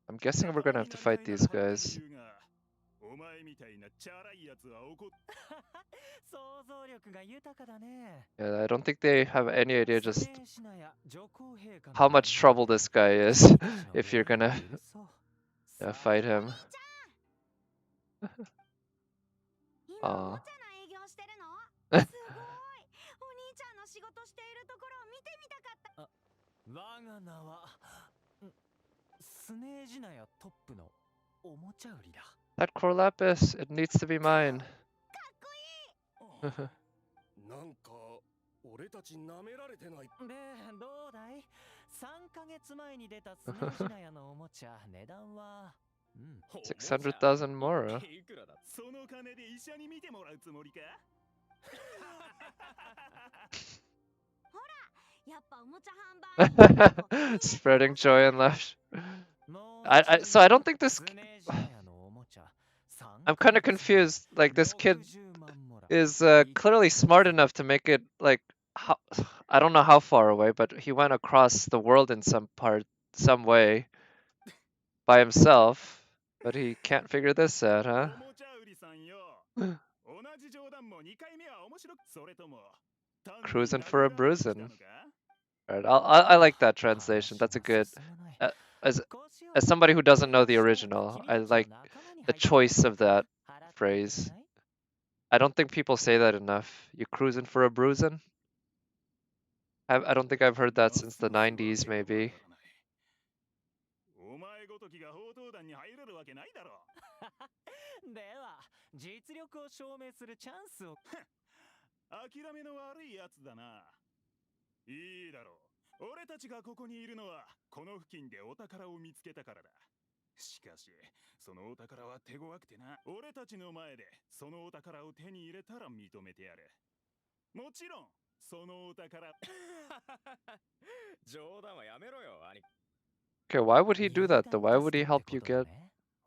I'm guessing we're gonna have to fight these guys. お前みたいなチャラいやつは怒っ想像力が豊かだね。 Yeah, I don't think they have any idea just スネーシナや女皇陛下の how much trouble this guy is if you're gonna さあ fight him. 今おも Aw. ちゃの営業してるの？すごい。お兄ちゃんの仕事しているところを見てみたかった。我が名はスネージナやトップのおもちゃ売りだ。 That core lapis, it needs to be mine. かっこいい。なんか俺たち舐められてない。で、どうだい ?3 ヶ月前に出たスネージナやのおもちゃ、値段は、600,000 more. いくらだ。その金で医者に見てもらうつもりか。やっぱおもちゃ販売。Spreading joy and laughter. So I don't think this. I'm kind of confused. Like, this kid is clearly smart enough to make it, like, I don't know how far away, but he went across the world in some way by himself. But he can't figure this out, huh? おもちゃ売りさんよ。同じ冗談も2回目は面白く、それとも Cruising for a bruising. Alright, I like that translation. That's a good. As somebody who doesn't know the original, I like the choice of that phrase. I don't think people say that enough. You cruising for a bruising? I don't think I've heard that since the 90s, maybe. お前ごときが報道団に入れるわけないだろ。では、実力を証明するチャンスを。諦めの悪いやつだな。いいだろう。俺たちがここにいるのはこの付近でお宝を見つけたからだ。しかし、そのお宝は手強くてな。俺たちの前でそのお宝を手に入れたら認めてやる。もちろん、そのお宝。冗談はやめろよ、兄。 Okay, why would he do that though? Why would he help you get?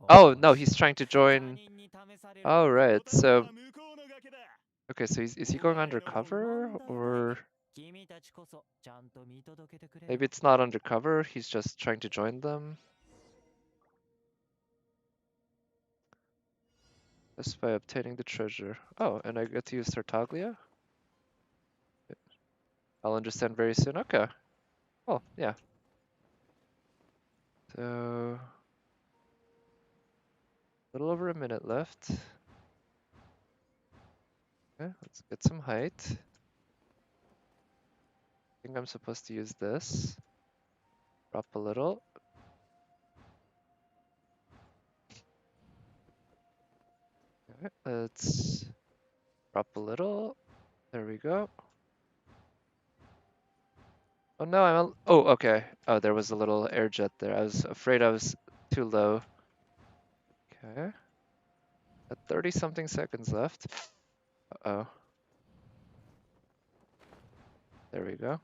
Oh no, he's trying to join. Oh right, so okay, so is he going undercover or maybe it's not undercover? He's just trying to join them. Just by obtaining the treasure. Oh, and I get to use Tartaglia? I'll understand very soon. Okay. Oh, yeah. So, a little over a minute left. Okay, let's get some height. I think I'm supposed to use this. Drop a little. Okay, let's drop a little. There we go. Oh no, oh, okay. Oh, there was a little air jet there. I was afraid I was too low. Okay. Got 30 something seconds left. Uh-oh. There we go.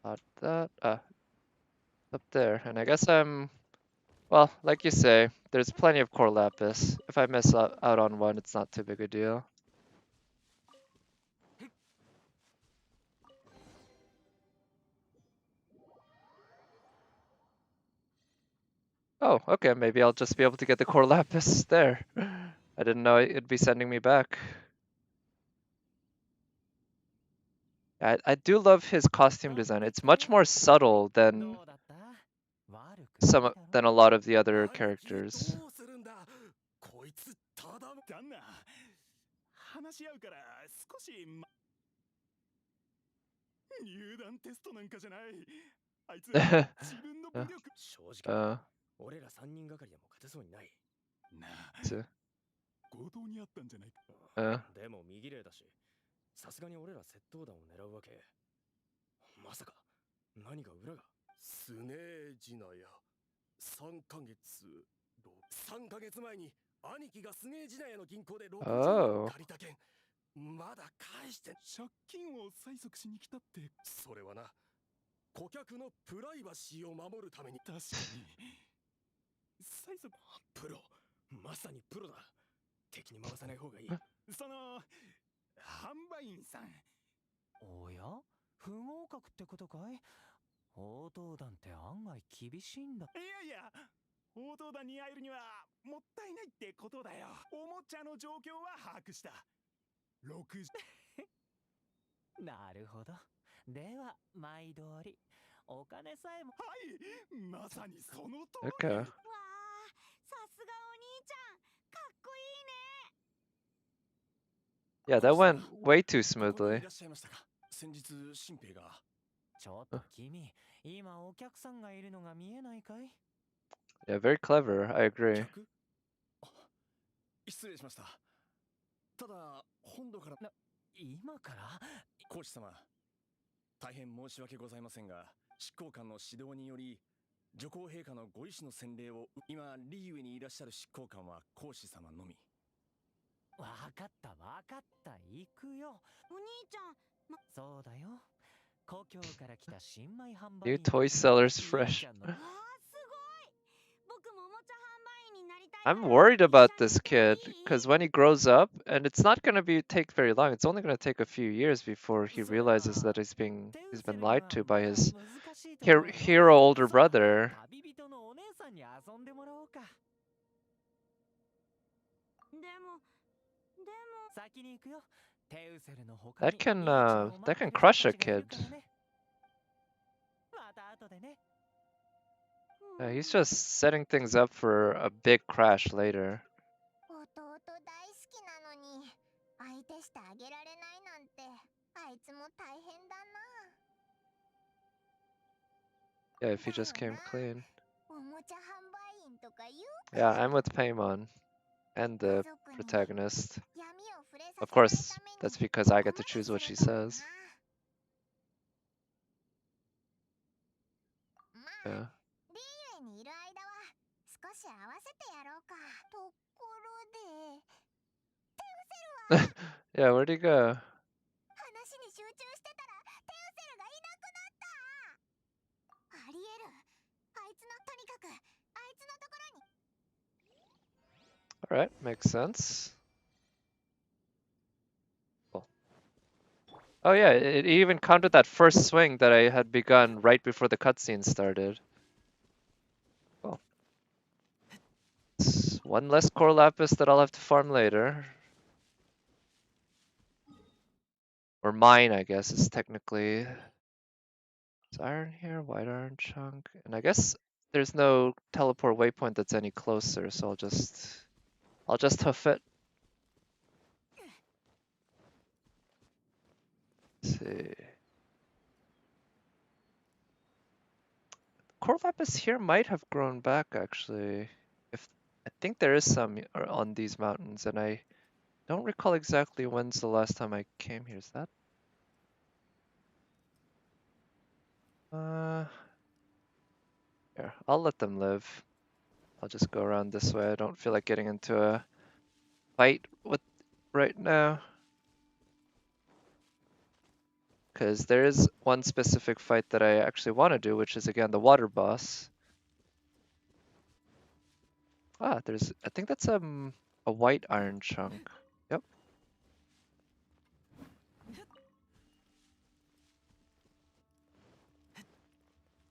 Got that. Up there. And I guess I'm, well, like you say, there's plenty of core lapis. If I miss out on one, it's not too big a deal. Oh, okay, maybe I'll just be able to get the core lapis there. I didn't know it'd be sending me back. I do love his costume design. It's much more subtle than than a lot of the other characters. こいつただだんな。話し合うから少し入団テストなんかじゃない。あいつ自分の武力。正直。俺ら3人がかりでも勝てそうにない。なあ。強盗にあったんじゃないか。でも右霊だし、さすがに俺ら窃盗団を狙うわけ。まさか何が裏が。スネージナや3ヶ月前に兄貴がスネージナやの銀行で6億円借りた件。まだ返して借金を催促しに来たって。それはな、顧客のプライバシーを守るために。確かに催促。プロ、まさにプロだ。敵に回さない方がいい。その販売員さん。おや、不合格ってことかい？応答団って案外厳しいんだ。いやいや、応答団に会えるにはもったいないってことだよ。おもちゃの状況は把握した。60。なるほど。では毎通りお金さえも。はい、まさにその通り。 Okay. わあ、さすがお兄ちゃん、かっこいいね。 Yeah, that went way too ここにい smoothly. らっしゃいましたか。先日新兵が。ちょっと君、今お客さんがいるのが見えないかい？ Yeah, very clever. I agree. 客？あ、失礼しました。ただ本土から。今から？講師様、大変申し訳ございませんが、執行官の指導により女皇陛下のご意志の洗礼を。今リーウェにいらっしゃる執行官は講師様のみ。わかったわかった、行くよ。お兄ちゃん、そうだよ。故郷から来た新米販売 New 員。 toy sellers いい fresh. じゃんの。わあ、すごい。僕もおもちゃ販売員になりたい。I'm worried about this kid because when he grows up, and it's not going to take very long. It's only going to take a few years before he realizes that he's been lied to by his hero older brother. 旅人のお姉さんに遊んでもらおうか。でも先に行くよ。テウセルの他に That can リーチェを that 待って can る crush 人 a たちがいる kid. からね。また後でね。He's just setting things up for a big crash later. 弟大好きなのに相手してあげられないなんて、あいつも大変だな。 Yeah, if he just came clean. おもちゃ販売員とか言う Yeah, I'm with Paimon and the 家族に protagonist. 闇を触れさせ Of ない course, ために that's because I こ get こ to まで choose what す she るとはな。 says. まあ Yeah. リーウェイにいる間は少し合わせてやろうか。ところで Yeah, where'd he go? 話に集中してたらテウセルがいなくなった。ありえる。あいつの、とにかくあいつのところに。 Alright, makes sense. Cool. Oh yeah, it even counted that first swing that I had begun right before the cutscene started. Cool. It's one less core lapis that I'll have to farm later. Or mine, I guess, is technically. Is iron here? White iron chunk. And I guess there's no teleport waypoint that's any closer, so I'll just hoof it. Let's see. Core lapis here might have grown back actually. If I think there is some on these mountains, and I don't recall exactly when's the last time I came here. Is that? Here, I'll let them live. I'll just go around this way. I don't feel like getting into a fight with right now. Because there is one specific fight that I actually want to do, which is again the water boss. Ah, I think that's a white iron chunk. Yep.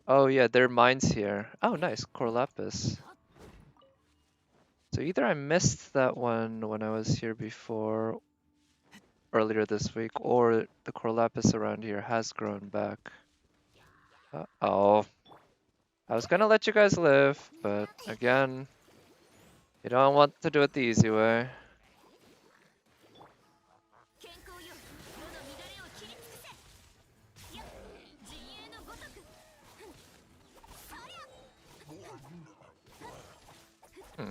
Oh yeah, there are mines here. Oh nice, core lapis. So either I missed that one when I was here before, earlier this week, or the core lapis around here has grown back. Uh-oh. I was gonna let you guys live, but again, you don't want to do it the easy way. 健康よ、世の乱れを切り尽くせ。よっ、陣営のごとく。そりゃ。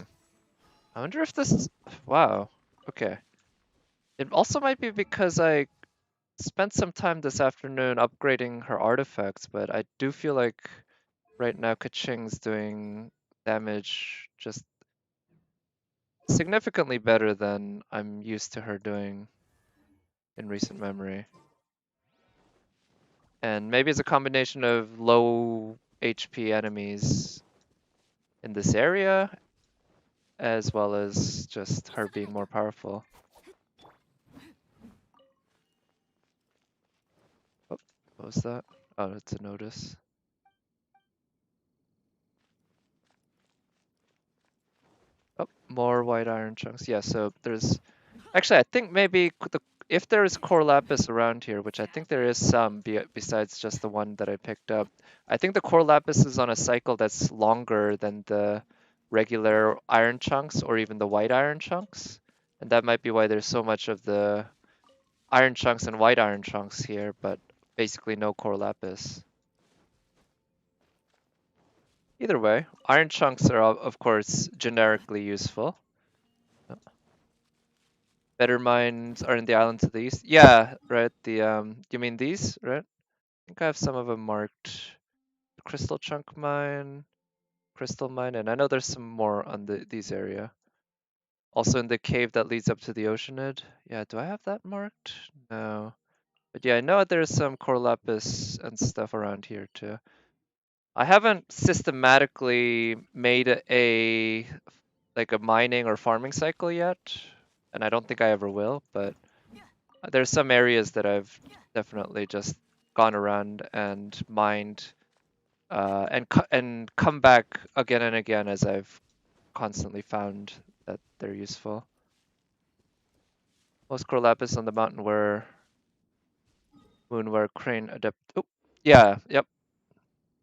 I wonder if this is... Wow. Okay. It also might be because I spent some time this afternoon upgrading her artifacts, but I do feel like right now Kaching's doing damage just significantly better than I'm used to her doing. in recent memory. And maybe it's a combination of low HP enemies in this area, as well as just her being more powerful. Oh, what was that? Oh, it's a notice. Oh, more white iron chunks. Yeah, so there's... Actually, I think maybe if there is core lapis around here, which I think there is some besides just the one that I picked up, I think the core lapis is on a cycle that's longer than the regular iron chunks or even the white iron chunks. And that might be why there's so much of the iron chunks and white iron chunks here, but basically no core lapis. Either way, iron chunks are of course generically useful. Better mines are in the islands to the east. Yeah, right. You mean these, right? I think I have some of them marked. Crystal chunk mine, crystal mine, and I know there's some more on these area. Also in the cave that leads up to the oceanid. Yeah, do I have that marked? No. But yeah, I know there's some core lapis and stuff around here too. I haven't systematically made a mining or farming cycle yet, and I don't think I ever will, but there's some areas that I've definitely just gone around and mined and come back again and again as I've constantly found that they're useful. Most core lapis on the mountain where crane adept. Oh, yeah, yep.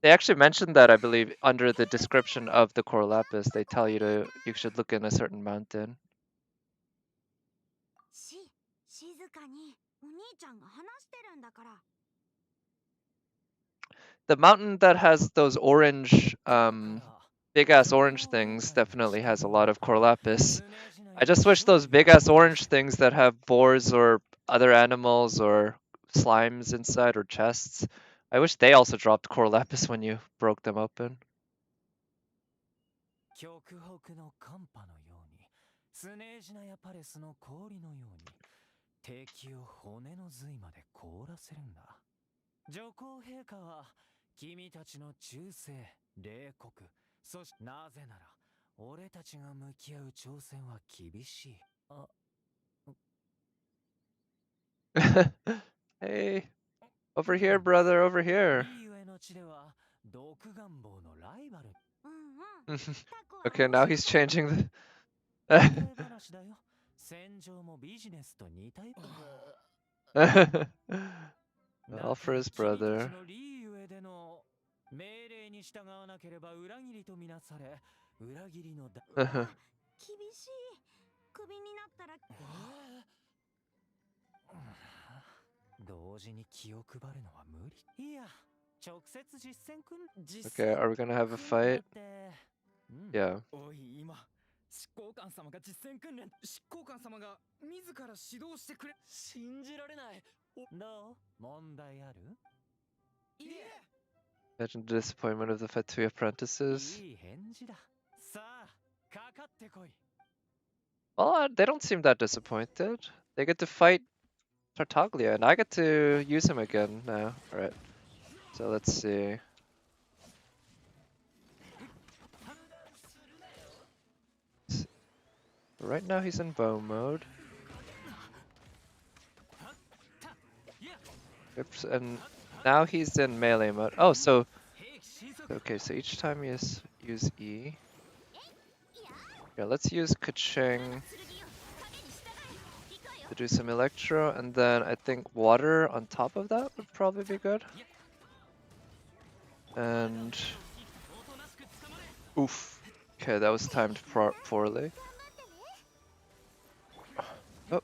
They actually mentioned that, I believe, under the description of the core lapis. They tell you should look in a certain mountain. 静かにお兄ちゃんが話してるんだから。 The mountain that has those orange, big ass orange things definitely has a lot of core lapis. I just wish those big ass orange things that have boars or other animals or slimes inside or chests, I wish they also dropped core lapis when you broke them open. 極北の寒波のようにスネージナやパレスの氷のように敵を骨の髄まで凍らせるんだ。上皇陛下は君たちの忠誠冷酷、そしてなぜなら俺たちが向き合う挑戦は厳しい。Hey, over here, brother, over here. リーウェの地では毒願望のライバル。Okay, now he's changing the. 話だよ。戦場もビジネスと似たよ。All for his brother. リーウェでの命令に従わなければ裏切りとみなされ、裏切りのだ。厳しい。クビになったら。同時に気を配るのは無理。いや、直接実践くん。Okay, are we gonna have a fight? Yeah. おい、今執行官様が実践訓練、執行官様が自ら指導してくれ。信じられない。どう？問題ある？いえ。 Imagine the disappointment of the Fatui apprentices. いい返事だ。さあ、かかってこい。 Well, they don't seem that disappointed. They get to fight Tartaglia, and I get to use him again now. Alright, so let's see. Right now he's in bow mode. Oops, and now he's in melee mode. Oh, so... Okay, so each time you use E. Yeah, let's use Kacheng to do some electro, and then I think water on top of that would probably be good. And... Oof. Okay, that was timed poorly. Oh.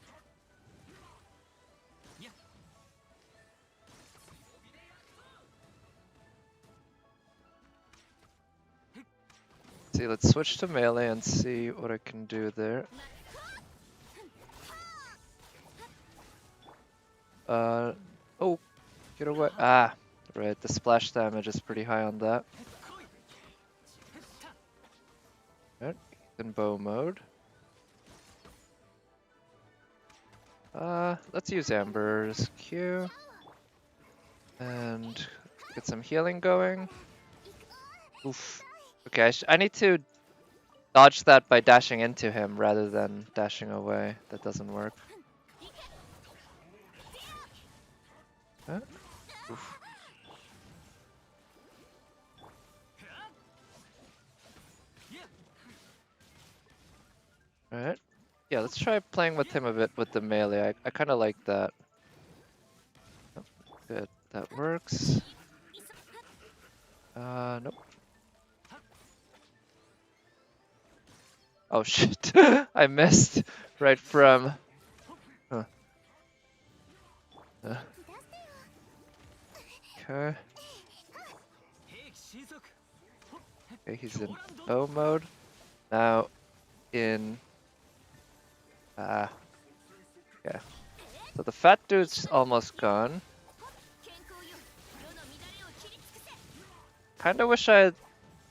See, let's switch to melee and see what I can do there. Oh, get away. Ah, right, the splash damage is pretty high on that. Right, in bow mode. Let's use Amber's Q and get some healing going. Oof. Okay, I need to dodge that by dashing into him rather than dashing away. That doesn't work. Huh? Oof. Alright. Yeah, let's try playing with him a bit with the melee. I kind of like that. Oh, good. That works. Nope. Oh shit. I missed right from... Huh. Okay. Okay, he's in bow mode. Now in... yeah. So the fat dude's almost gone. Kinda wish I had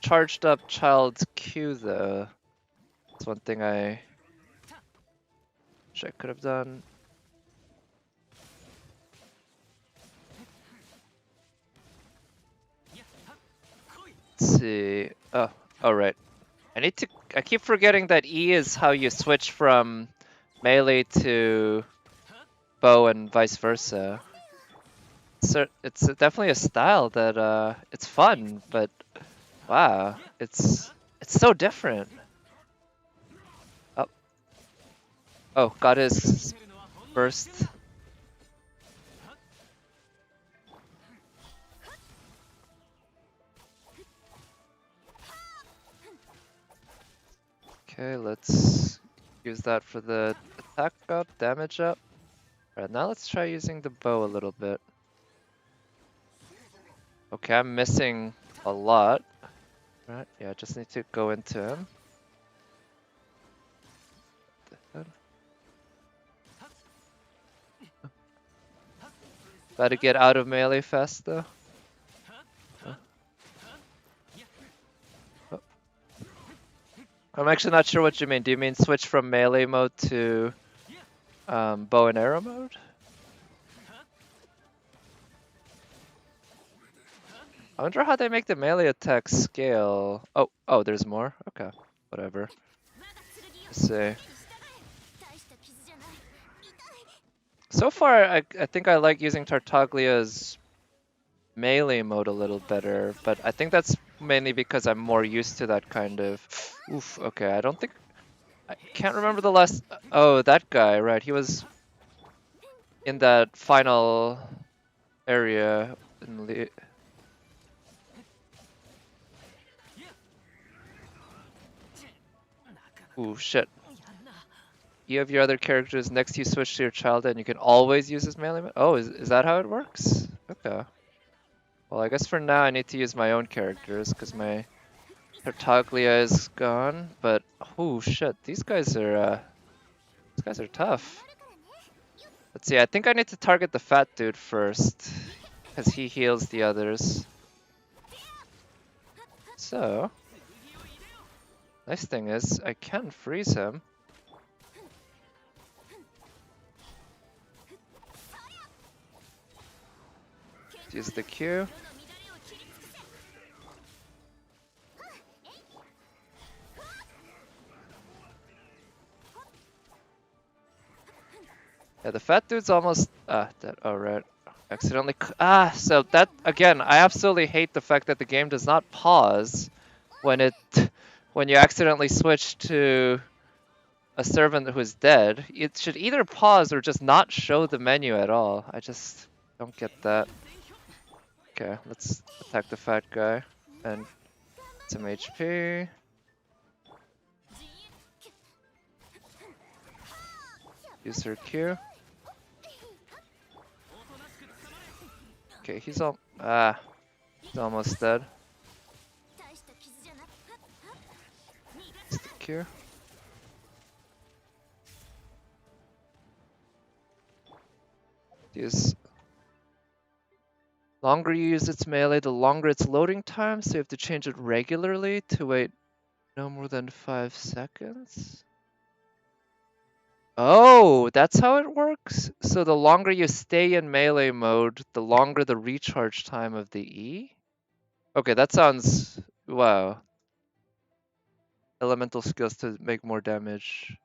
charged up Child's Q though. That's one thing I wish I could have done. Let's see. Oh right. I keep forgetting that E is how you switch from melee to bow and vice versa. It's definitely a style that it's fun, but wow, it's so different. Oh, got his burst. Okay, let's use that for the attack up, damage up. Alright, now let's try using the bow a little bit. Okay, I'm missing a lot. Right, yeah, I just need to go into him. Gotta get out of melee fast though. Oh. I'm actually not sure what you mean. Do you mean switch from melee mode to bow and arrow mode? I wonder how they make the melee attack scale. Oh, there's more? Okay, whatever. Let's see. So far, I think I like using Tartaglia's melee mode a little better, but I think that's mainly because I'm more used to that kind of... Oof, okay, I can't remember the last... Oh, that guy, right, he was in that final area in the... Ooh, shit. You have your other characters next to you switch to your child and you can always use his melee mode? Oh, is that how it works? Okay. Well, I guess for now I need to use my own characters because my Tartaglia is gone, but oh shit, these guys are tough. Let's see, I think I need to target the fat dude first because he heals the others. So, nice thing is I can freeze him. Use the Q. Yeah, the fat dude's almost dead. Oh right, accidentally. So that again, I absolutely hate the fact that the game does not pause when when you accidentally switch to a servant who is dead. It should either pause or just not show the menu at all. I just don't get that. Okay, let's attack the fat guy and some HP. Use her Q. Okay, he's almost dead. Use the Q. Use longer you use its melee, the longer its loading time, so you have to change it regularly to wait no more than 5 seconds. Oh, that's how it works? So the longer you stay in melee mode, the longer the recharge time of the E? Okay, that sounds... Wow. Elemental skills to make more damage.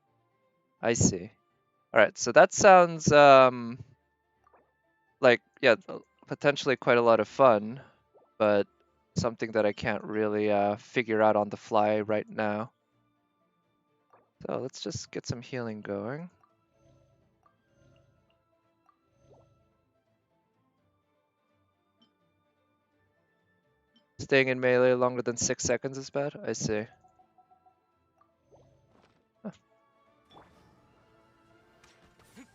I see. Alright, so that sounds, like, yeah, potentially quite a lot of fun, but something that I can't really figure out on the fly right now. So let's just get some healing going. Staying in melee longer than 6 seconds is bad? I see. Huh.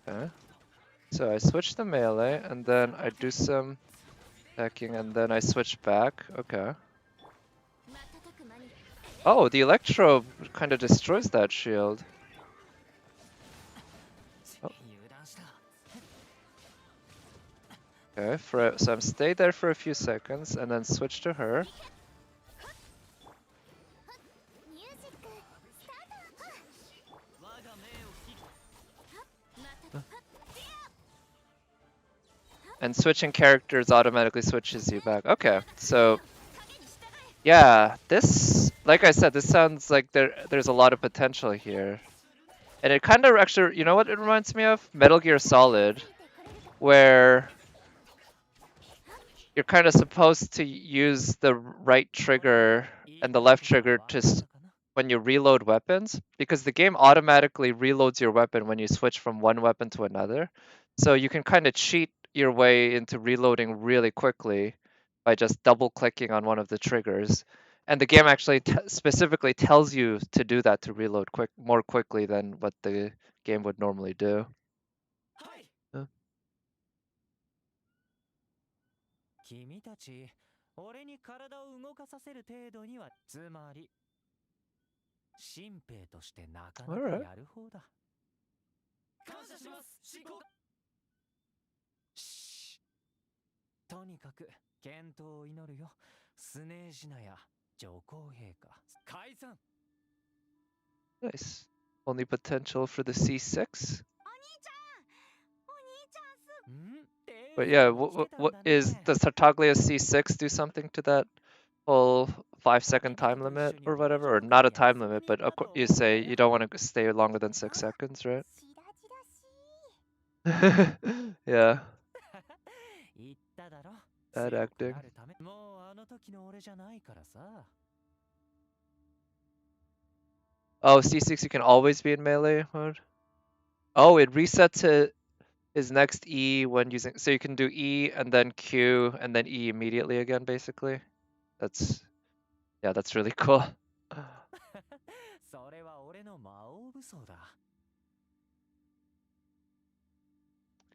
Okay. So I switch to melee, and then I do some attacking, and then I switch back. Okay. Oh, the Electro kind of destroys that shield. Oh. Okay, so I'm stay there for a few seconds, and then switch to her. And switching characters automatically switches you back. Okay, so yeah, this, like I said, this sounds like there's a lot of potential here. And it kind of actually, you know what it reminds me of? Metal Gear Solid, where you're kind of supposed to use the right trigger and the left trigger to when you reload weapons, because the game automatically reloads your weapon when you switch from one weapon to another. So you can kind of cheat your way into reloading really quickly by just double clicking on one of the triggers. And the game actually specifically tells you to do that to reload more quickly than what the game would normally do. Yeah. 君たち、俺に体を動かさせる程度には、つまり、新兵としてなかなかやる方だ。感謝します、進行。とにかく、健闘を祈るよ。スネージナや上皇陛下。解散。Nice. Only potential for the C6? But yeah, what is, does Tartaglia C6 do something to that whole 5-second time limit or whatever? Or not a time limit, but you say you don't want to stay longer than 6 seconds, right? Yeah. Bad acting. Oh, C6 you can always be in melee mode? Oh, it resets to his next E when using, so you can do E and then Q and then E immediately again, basically. That's, yeah, that's really cool.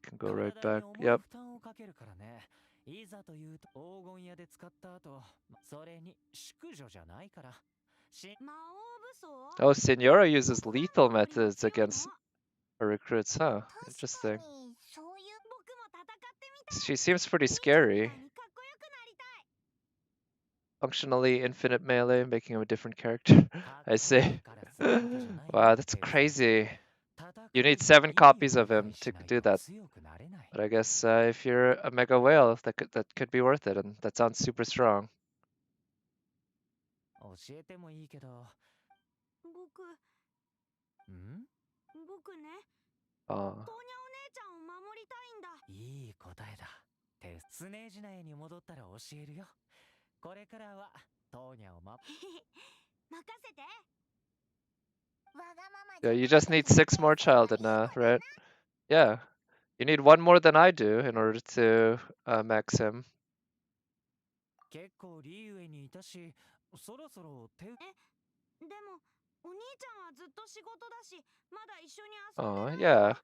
Can go right back. Yep. いざというと黄金屋で使った後、それに淑女じゃないから。Oh, Senora uses lethal methods against her recruits, huh? Interesting. She seems pretty scary. Functionally infinite melee, making him a different character. I see. Wow, that's crazy. You need 7 copies of him to do that. But I guess if you're a mega whale, that could be worth it, and that sounds super strong. Oh. いい答えだ。スネージナへに戻ったら教えるよ。これからはトーニャを任せて。 Yeah, you just need 6 more childhood now, right? Yeah. You need 1 more than I do in order to max him. 結構リーウェイにいたし、そろそろ手。でもお兄ちゃんはずっと仕事だし、まだ一緒に遊んで。Oh, yeah.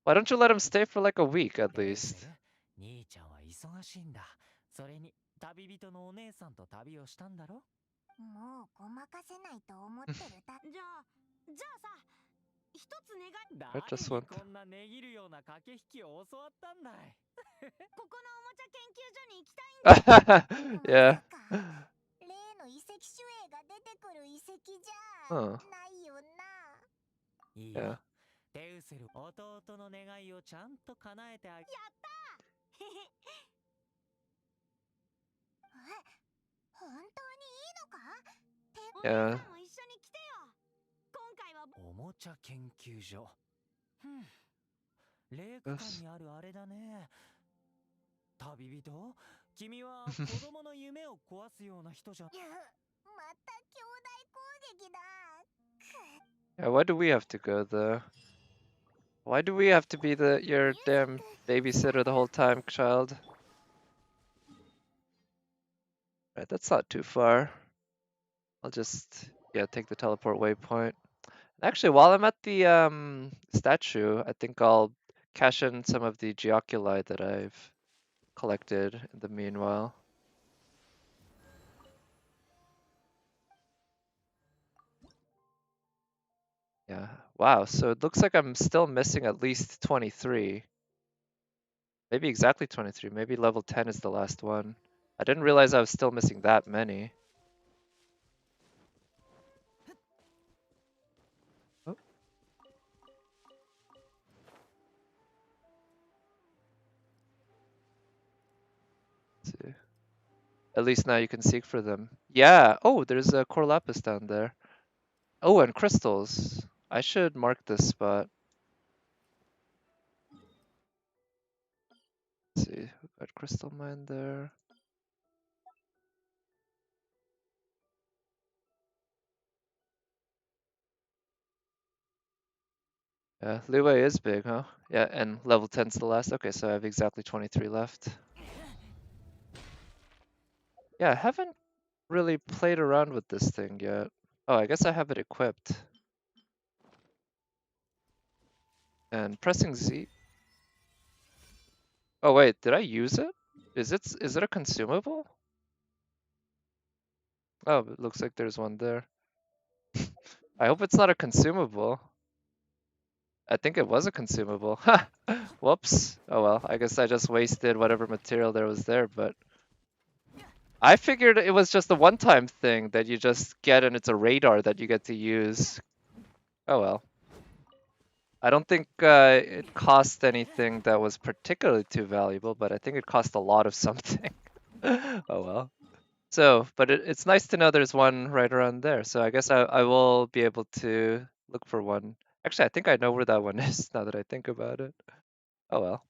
Why don't you let him stay for like a week at least? 兄ちゃんは忙しいんだ。それに旅人のお姉さんと旅をしたんだろ。もうごまかせないと思ってるだ。じゃあさ、一つ願い。誰にこんな値切るような駆け引きを教わったんだい。ここのおもちゃ研究所に行きたいんだ。Yeah. 例の遺跡守衛が出てくる遺跡じゃないよな。いいよ。テウセル、弟の願いをちゃんと叶えてあげ。本当にいいのか？いや。 も一緒に来てよ。今回はおもちゃ研究所。レイク館にあるあれだね。旅人、君は子供の夢を壊すような人じゃ。また兄弟攻撃だ。Yeah, why do we have to go though? Why do we have to be your damn babysitter the whole time, child? Right, that's not too far. I'll just, yeah, take the teleport waypoint. Actually, while I'm at the statue, I think I'll cash in some of the geoculi that I've collected in the meanwhile. Yeah, wow, so it looks like I'm still missing at least 23. Maybe exactly 23, maybe level 10 is the last one. I didn't realize I was still missing that many. Oh. Let's see. At least now you can seek for them. Yeah, oh, there's a core lapis down there. Oh, and crystals. I should mark this spot. Let's see, we've got crystal mine there. Yeah, Liwei is big, huh? Yeah, and level 10's the last. Okay, so I have exactly 23 left. Yeah, I haven't really played around with this thing yet. Oh, I guess I have it equipped. And pressing Z. Oh wait, did I use it? Is it a consumable? Oh, it looks like there's one there. I hope it's not a consumable. I think it was a consumable. Ha! Whoops. Oh well, I guess I just wasted whatever material there was there, but I figured it was just a one-time thing that you just get and it's a radar that you get to use. Oh well. I don't think it cost anything that was particularly too valuable, but I think it cost a lot of something. Oh well. So, but it's nice to know there's one right around there. So I guess I will be able to look for one. Actually, I think I know where that one is now that I think about it. Oh well.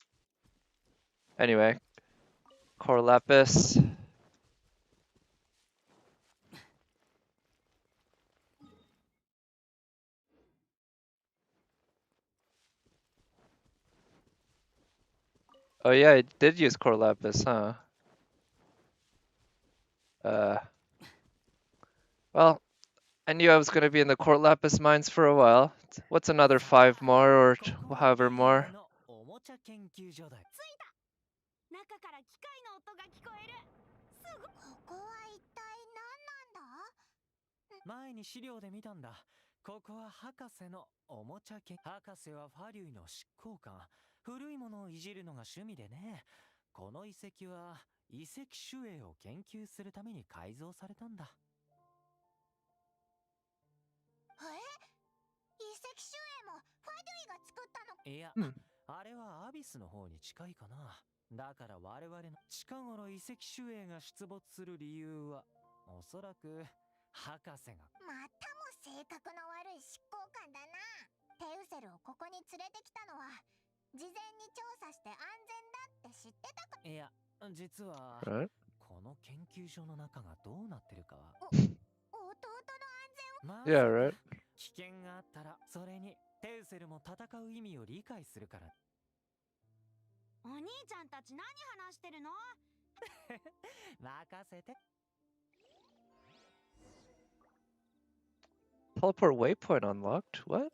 Anyway, core lapis. Oh yeah, I did use core lapis, huh? Well, I knew I was gonna be in the core lapis mines for a while. What's another 5 more or however more? おもちゃ研究所だよ。中から機械の音が聞こえる。すごい。ここは一体何なんだ？前に資料で見たんだ。ここは博士のおもちゃ研。博士はファリュイの執行官。古いものをいじるのが趣味でね。この遺跡は遺跡守衛を研究するために改造されたんだ。遺跡守衛もファデュイが作ったの？いや、あれはアビスの方に近いかな。だから我々の近頃遺跡守衛が出没する理由は、おそらく博士が。またも性格の悪い執行官だな。テウセルをここに連れてきたのは事前に調査して安全だって知ってたか？いや、実は Right? この研究所の中がどうなってるかは。弟の安全を。まあ、Yeah, right. 危険があったらそれにテウセルも戦う意味を理解するから。お兄ちゃんたち何話してるの？任せて。Teleport waypoint unlocked? What?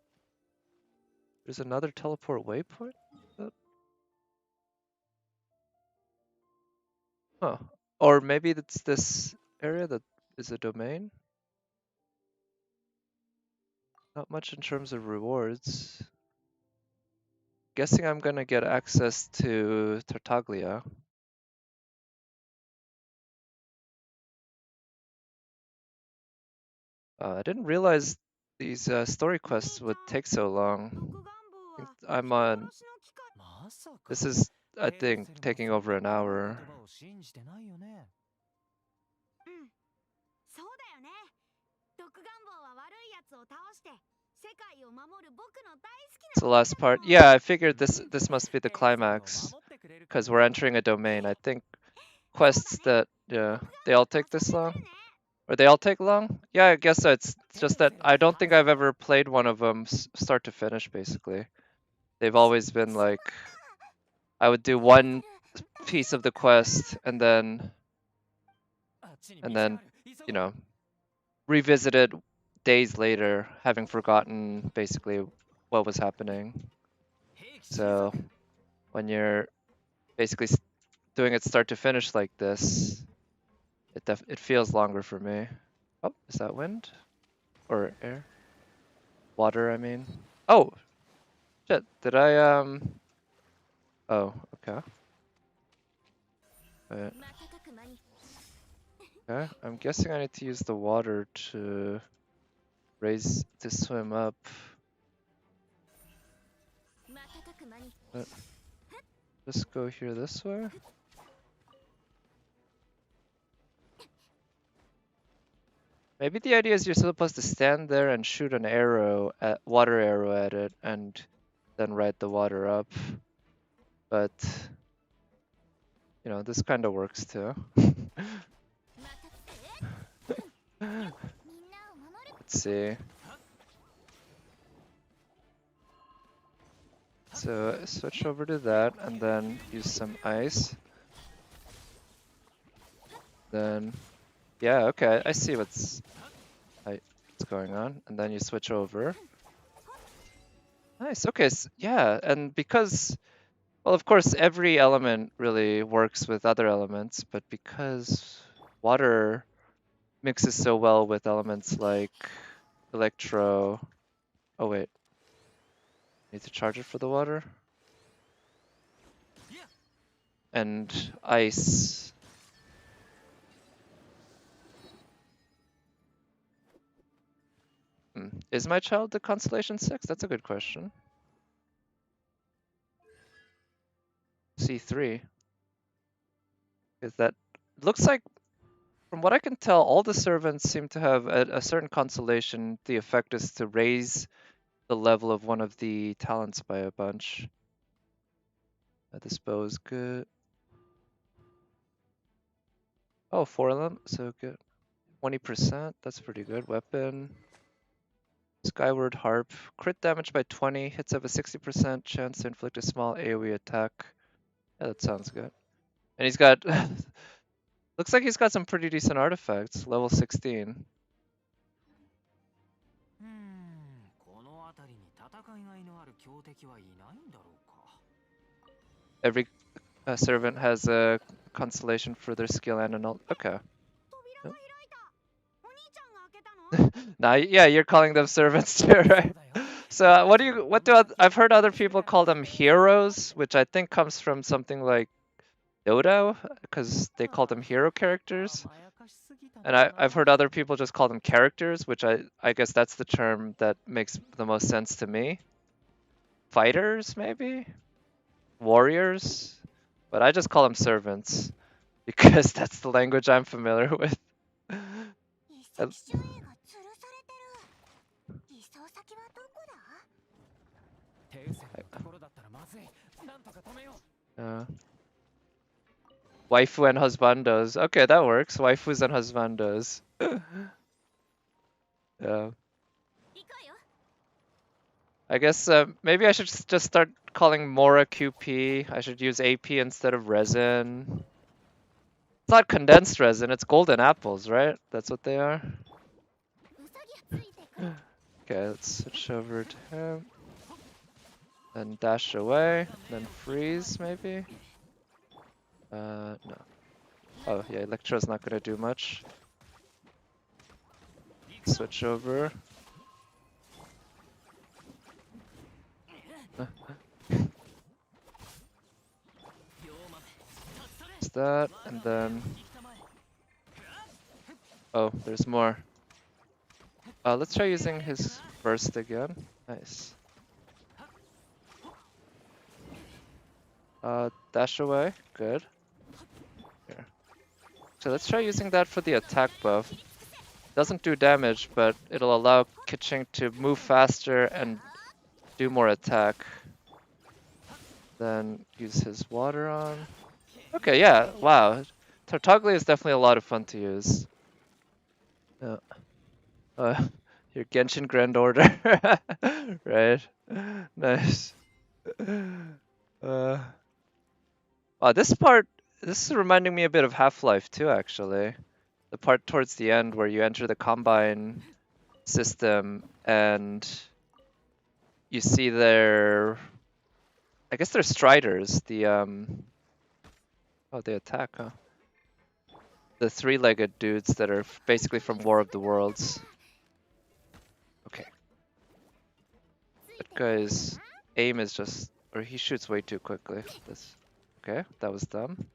There's another teleport waypoint? Huh. Or maybe it's this area that is a domain? Not much in terms of rewards. Guessing I'm gonna get access to Tartaglia. I didn't realize these story quests would take so long. I'm on. まさか This is, I ペル think, セルも taking そん over な an 怖い hour. 言葉を信じてないよね。うんそうだよね毒願望は悪いやつを倒して世界を守る僕の大好き It's な the last part. Yeah, I figured this must be the climax because we're entering a domain. I think quests that, yeah, they all take this long. Or they all take long? Yeah, I guess so. It's just that I don't think I've ever played one of them start to finish, basically. They've always been like, I would do one piece of the quest and then, you know, revisit it days later, having forgotten basically what was happening. So when you're basically doing it start to finish like this, it feels longer for me. Oh, is that wind? Or air? Water, I mean. Oh! Shit, did I, Oh, okay. Wait. Okay, I'm guessing I need to use the water to swim up. Just go here this way? Maybe the idea is you're supposed to stand there and shoot an water arrow at it and then ride the water up. But, you know, this kind of works too. Let's see. So switch over to that and then use some ice. Then, yeah, okay, I see what's going on. And then you switch over. Nice, okay, yeah, and because, well, of course, every element really works with other elements, but because water mixes so well with elements like electro. Oh, wait. Need to charge it for the water? And ice. Is my child the constellation 6? That's a good question. C3. Is that looks like, from what I can tell, all the servants seem to have a certain constellation. The effect is to raise the level of one of the talents by a bunch. This bow is good. Oh, 4 of them, so good. 20%, that's pretty good. Weapon. Skyward Harp. Crit damage by 20. Hits have a 60% chance to inflict a small AoE attack. Yeah, that sounds good. And he's got... looks like he's got some pretty decent artifacts. Level 16. Every servant has a constellation for their skill and an ult. Okay. Nah, yeah, you're calling them servants too, right? So I've heard other people call them heroes, which I think comes from something like Dota, because they call them hero characters. And I've heard other people just call them characters, which I guess that's the term that makes the most sense to me. Fighters, maybe? Warriors? But I just call them servants, because that's the language I'm familiar with. Waifu and husbandos. Okay, that works. Waifus and husbandos. Yeah. I guess maybe I should just start calling Mora QP. I should use AP instead of resin. It's not condensed resin, it's golden apples, right? That's what they are. Okay, let's switch over to him. Then dash away. Then freeze, maybe? No. Oh, yeah, Electro's not gonna do much. Switch over. That, and then... Oh, there's more. Let's try using his burst again. Nice. Dash away. Good. Here. So let's try using that for the attack buff. Doesn't do damage, but it'll allow Kiching to move faster and do more attack. Then use his water on. Okay, yeah, wow. Tartaglia is definitely a lot of fun to use. Yeah. Your Genshin Grand Order. Right. Nice. Wow, this is reminding me a bit of Half-Life too, actually. The part towards the end where you enter the Combine system and you see their, I guess they're Striders, oh, they attack, huh? The three-legged dudes that are basically from War of the Worlds. Okay. That guy's aim is just, or he shoots way too quickly. Okay, that was dumb.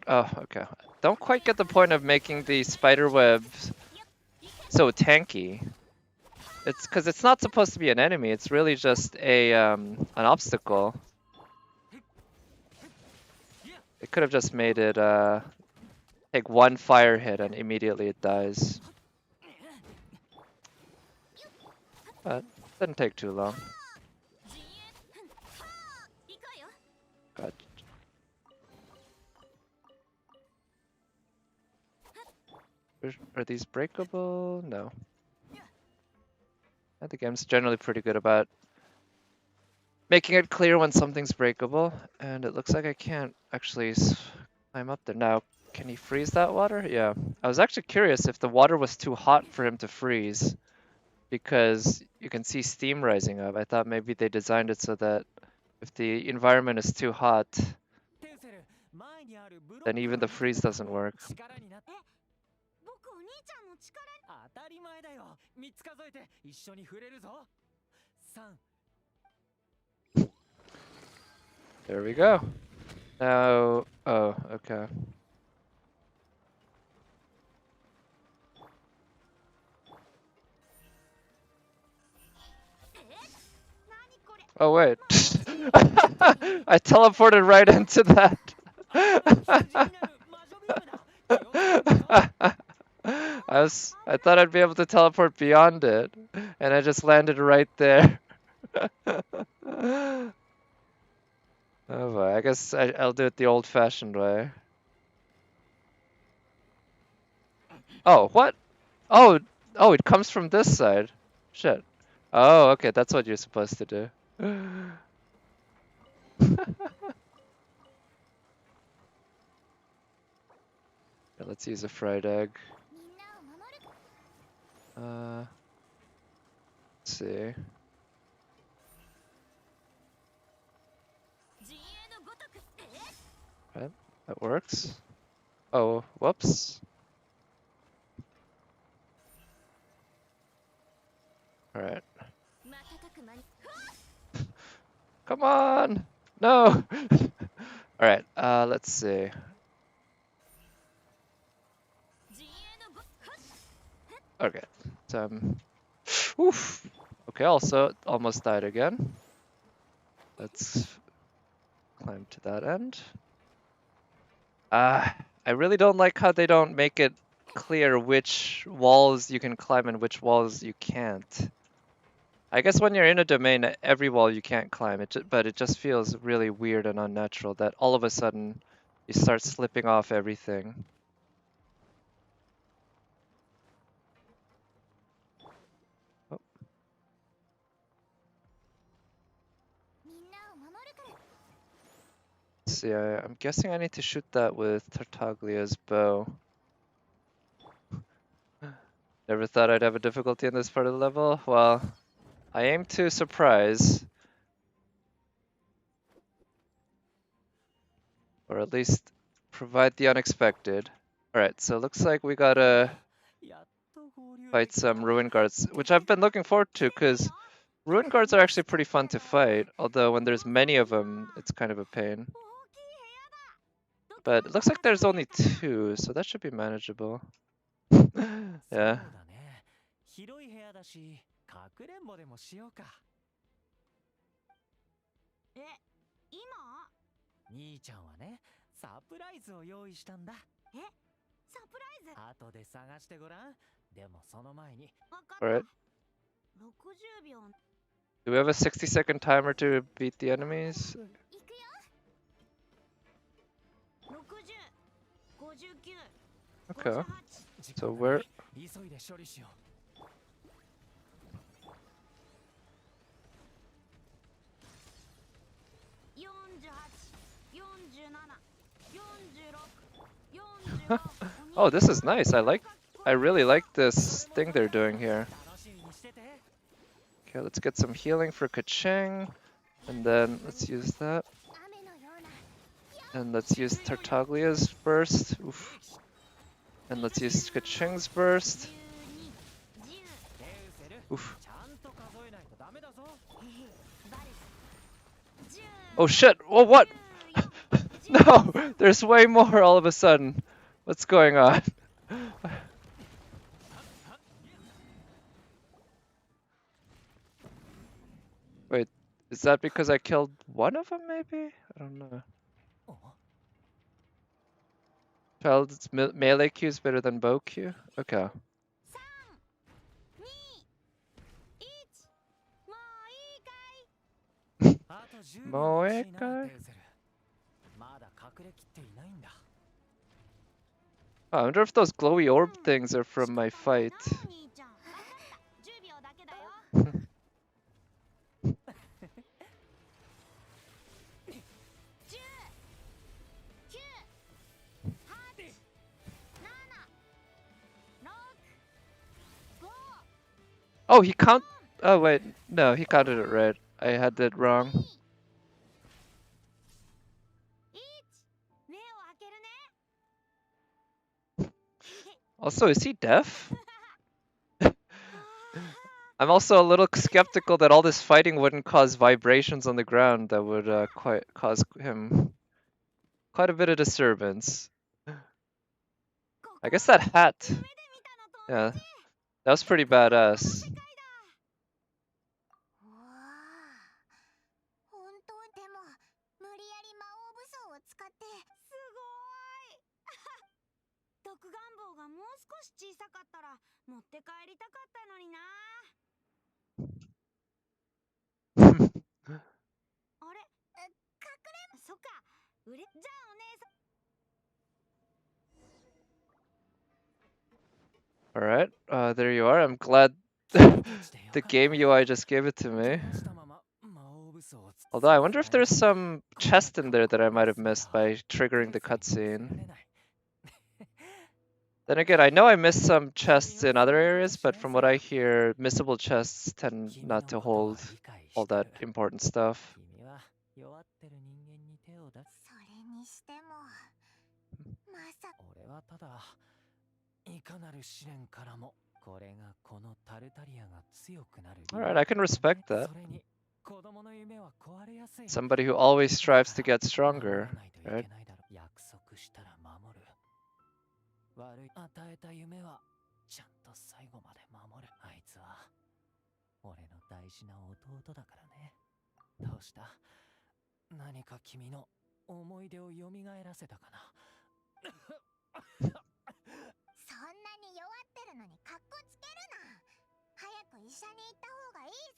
Okay. Don't quite get the point of making the spider webs so tanky. It's because it's not supposed to be an enemy. It's really just an obstacle. It could have just made it take one fire hit and immediately it dies. But it didn't take too long. God. Are these breakable? No. The game's generally pretty good about making it clear when something's breakable, and it looks like I can't actually climb up there. Now, can he freeze that water? Yeah. I was actually curious if the water was too hot for him to freeze, because you can see steam rising up. I thought maybe they designed it so that if the environment is too hot, then even the freeze doesn't work. There we go. Now, oh, okay. Oh wait, I teleported right into that. I thought I'd be able to teleport beyond it, and I just landed right there. Oh boy, I guess I'll do it the old-fashioned way. Oh, what? Oh, it comes from this side. Shit. Oh, okay, that's what you're supposed to do. Let's use a fried egg. Let's see. Right, that works. Oh, whoops. Alright. Come on! No! Alright, let's see. Okay, oof. Okay, also almost died again. Let's climb to that end. I really don't like how they don't make it clear which walls you can climb and which walls you can't. I guess when you're in a domain, every wall you can't climb, but it just feels really weird and unnatural that all of a sudden you start slipping off everything. Oh. Let's see, I'm guessing I need to shoot that with Tartaglia's bow. Never thought I'd have a difficulty in this part of the level. Well, I aim to surprise. Or at least provide the unexpected. Alright, so looks like we gotta fight some Ruin Guards, which I've been looking forward to, because Ruin guards are actually pretty fun to fight, although when there's many of them, it's kind of a pain. But it looks like there's only 2, so that should be manageable. Yeah. そうだね。広い部屋だし、かくれんぼでもしようか。え、今？兄ちゃんはね、サプライズを用意したんだ。え、サプライズ？後で探してごらん。でもその前に。わかった。 Alright. 60秒。 Do we have a 60-second timer to beat the enemies? いくよ。60、59、 Okay. 58。 So where? 急いで処理しよう。Oh, this is nice. I really like this thing they're doing here. Okay, let's get some healing for Kacheng. And then let's use that. And let's use Tartaglia's burst. Oof. And let's use Kacheng's burst. Oof. Oh shit! Oh what? No! There's way more all of a sudden. What's going on? Wait, is that because I killed one of them maybe? I don't know. Child's melee Q is better than bow Q? Okay. もうええかい? Oh, I wonder if those glowy orb things are from my fight. Oh, he count. Oh wait, no, he counted it right. I had that wrong. Also, is he deaf? I'm also a little skeptical that all this fighting wouldn't cause vibrations on the ground that would cause him quite a bit of disturbance. I guess that hat. Yeah, that was pretty badass. 小さかったら持って帰りたかったのにな。あれ？隠れ？そっか。じゃあお姉さん。Alright, there you are. I'm glad the game UI just gave it to me. Although I wonder if there's some chest in there that I might have missed by triggering the cutscene. Then again, I know I missed some chests in other areas, but from what I hear, missable chests tend not to hold all that important stuff. Alright, I can respect that. Somebody who always strives to get stronger, right? 悪い与えた夢はちゃんと最後まで守る。あいつは俺の大事な弟だからね。どうした？何か君の思い出を蘇らせたかな。そんなに弱ってるのにカッコつけるな。早く医者に行った方がいい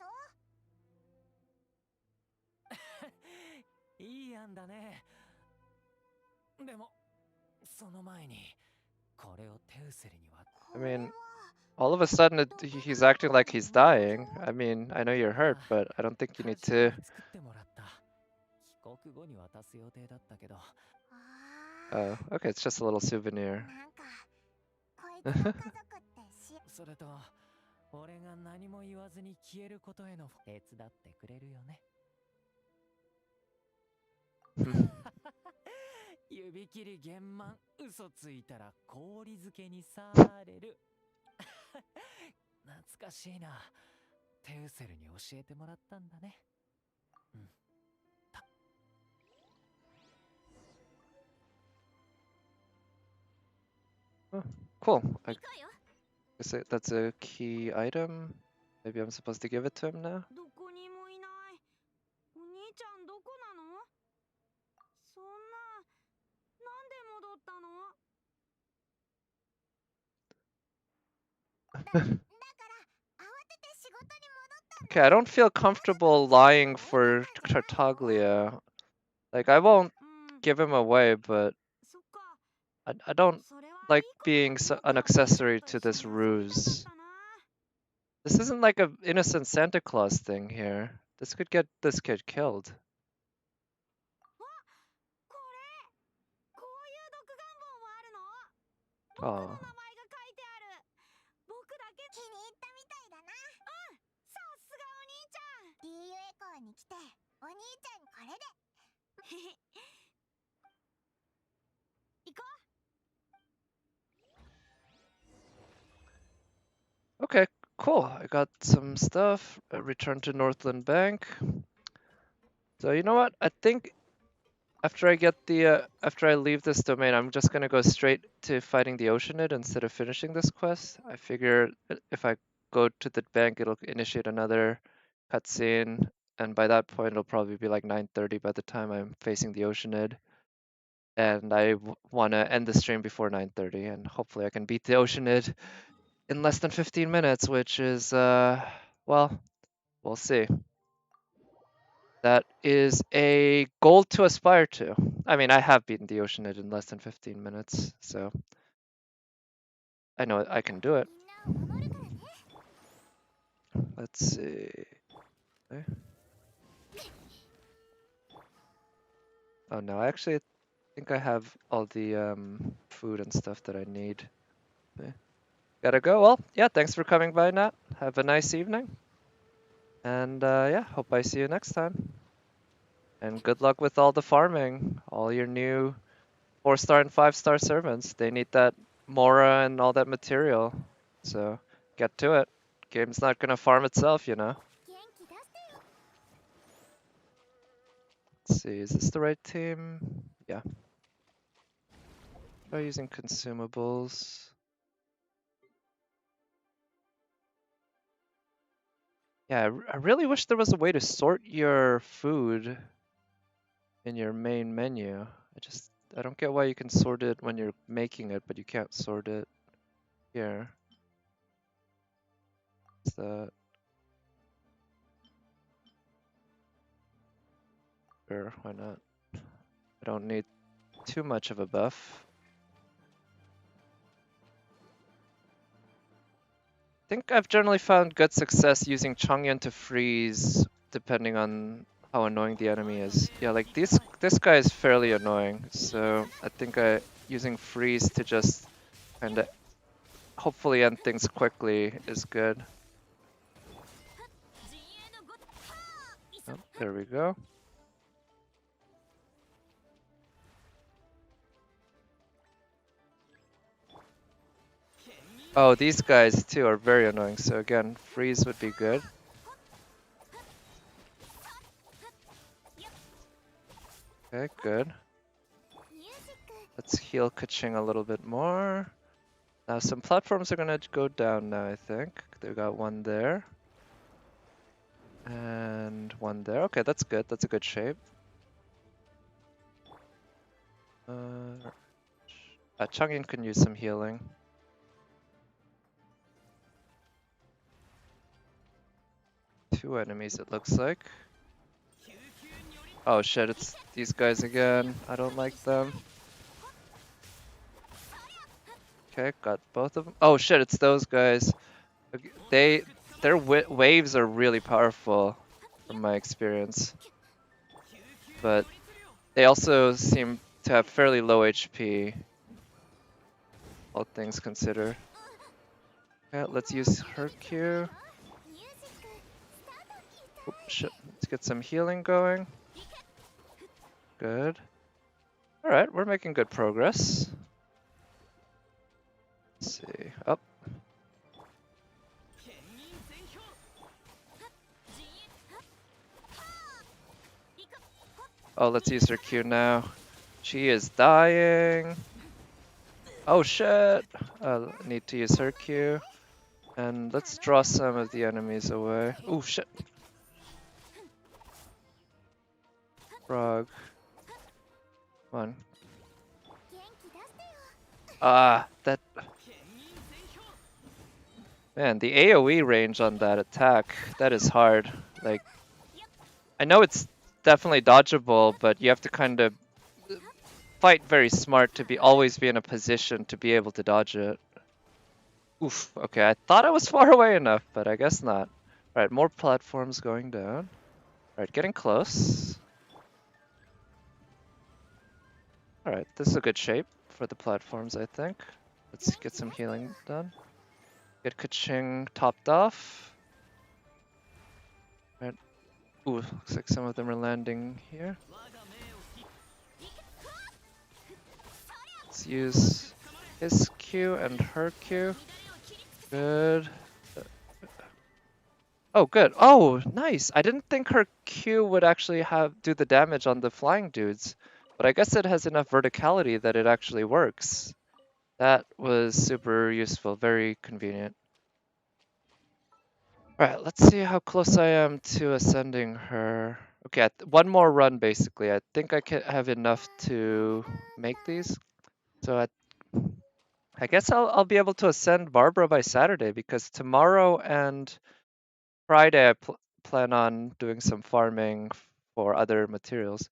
ぞ。いい案だね。でもその前に。I mean, all of a sudden he's acting like he's dying. I mean, I know you're hurt, but I don't think you need to. Oh, okay, it's just a little souvenir. Hmm. 指切り玄満嘘ついたら氷漬けにされる。懐かしいな。テウセルに教えてもらったんだね。うん。Oh, cool. I 行こうよ。 guess that's a key item. Maybe I'm supposed to give it to him now? どこにもいない。お兄ちゃんどこなの？そんな、なんで戻ったの？だから慌てて仕事に戻ったんだ。 Okay, I don't feel comfortable lying for Tartaglia. Like, I won't うん、 give him away, but そっか。 I don't それはいい like ことだ。 being an accessory to this ruse. This isn't like an innocent Santa Claus thing here. This could get this kid killed. これ、こういう独眼棒もあるの？僕の Oh. 名前が書いてある。僕だけ気に入ったみたいだな。うん、さすがお兄ちゃん。DUA 校に来て、お兄ちゃんこれで。行こう。 Okay, cool. I got some stuff. I returned to Northland Bank. So you know what? I think after I get the after I leave this domain, I'm just gonna go straight to fighting the Oceanid instead of finishing this quest. I figure if I go to the bank, it'll initiate another cutscene, and by that point, it'll probably be like 9:30 by the time I'm facing the Oceanid. And I want to end the stream before 9:30, and hopefully I can beat the Oceanid in less than 15 minutes, which is well, we'll see. That is a goal to aspire to. I mean, I have beaten the Oceanid in less than 15 minutes, so I know I can do it. みんなを守るからね。 Let's see. Okay. Oh no, I actually think I have all the food and stuff that I need. Okay. Gotta go. Well, yeah, thanks for coming by, Nat. Have a nice evening. And yeah, hope I see you next time. And good luck with all the farming, all your new 4-star and 5-star servants. They need that Mora and all that material. So get to it. Game's not gonna farm itself, you know. 元気出してよ。 Let's see, is this the right team? Yeah. Try using consumables. Yeah, I really wish there was a way to sort your food in your main menu. I don't get why you can sort it when you're making it, but you can't sort it here. What's that? Sure, why not? I don't need too much of a buff. I think I've generally found good success using Chongyun to freeze, depending on how annoying the enemy is. Yeah, like this guy is fairly annoying, so I think using freeze to just kind of hopefully end things quickly is good. 陣営のごと。はあ、いそ。 Oh, there we go. Oh, these guys too are very annoying, so again, freeze would be good. Okay, good. Let's heal Kaching a little bit more. Now some platforms are gonna go down now, I think. They got one there. And one there. Okay, that's good. That's a good shape. Changin can use some healing. Two enemies, it looks like. Oh shit, it's these guys again. I don't like them. Okay, got both of them. Oh shit, it's those guys. Their waves are really powerful, from my experience. But they also seem to have fairly low HP, all things considered. Okay, let's use her Q. Oh, shit, let's get some healing going. Good. Alright, we're making good progress. Let's see. Up. Oh, let's use her Q now. She is dying. Oh shit! Need to use her Q. And let's draw some of the enemies away. Oh shit! Frog. Come on. Ah, that... Man, the AoE range on that attack, that is hard. Like, I know it's definitely dodgeable, but you have to kind of fight very smart to always be in a position to be able to dodge it. Oof, okay, I thought I was far away enough, but I guess not. Alright, more platforms going down. Alright, getting close. Alright, this is a good shape for the platforms, I think. Let's get some healing done. Get Kaching topped off. Alright. Ooh, looks like some of them are landing here. Let's use his Q and her Q. Good. Oh, good. Oh, nice. I didn't think her Q would actually do the damage on the flying dudes, but I guess it has enough verticality that it actually works. That was super useful, very convenient. Alright, let's see how close I am to ascending her. Okay, one more run basically. I think I can have enough to make these. So I guess I'll be able to ascend Barbara by Saturday because tomorrow and Friday I plan on doing some farming for other materials.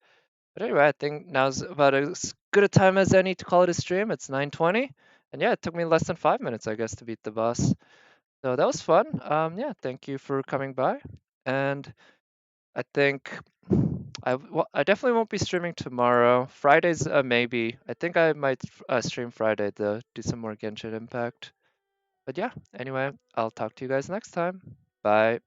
But anyway, I think now's about as good a time as any to call it a stream. It's 9:20, and yeah, it took me less than 5 minutes, I guess, to beat the boss. So that was fun. Yeah, thank you for coming by, and I think I definitely won't be streaming tomorrow. Friday's a maybe. I think I might stream Friday to do some more Genshin Impact. But yeah, anyway, I'll talk to you guys next time. Bye.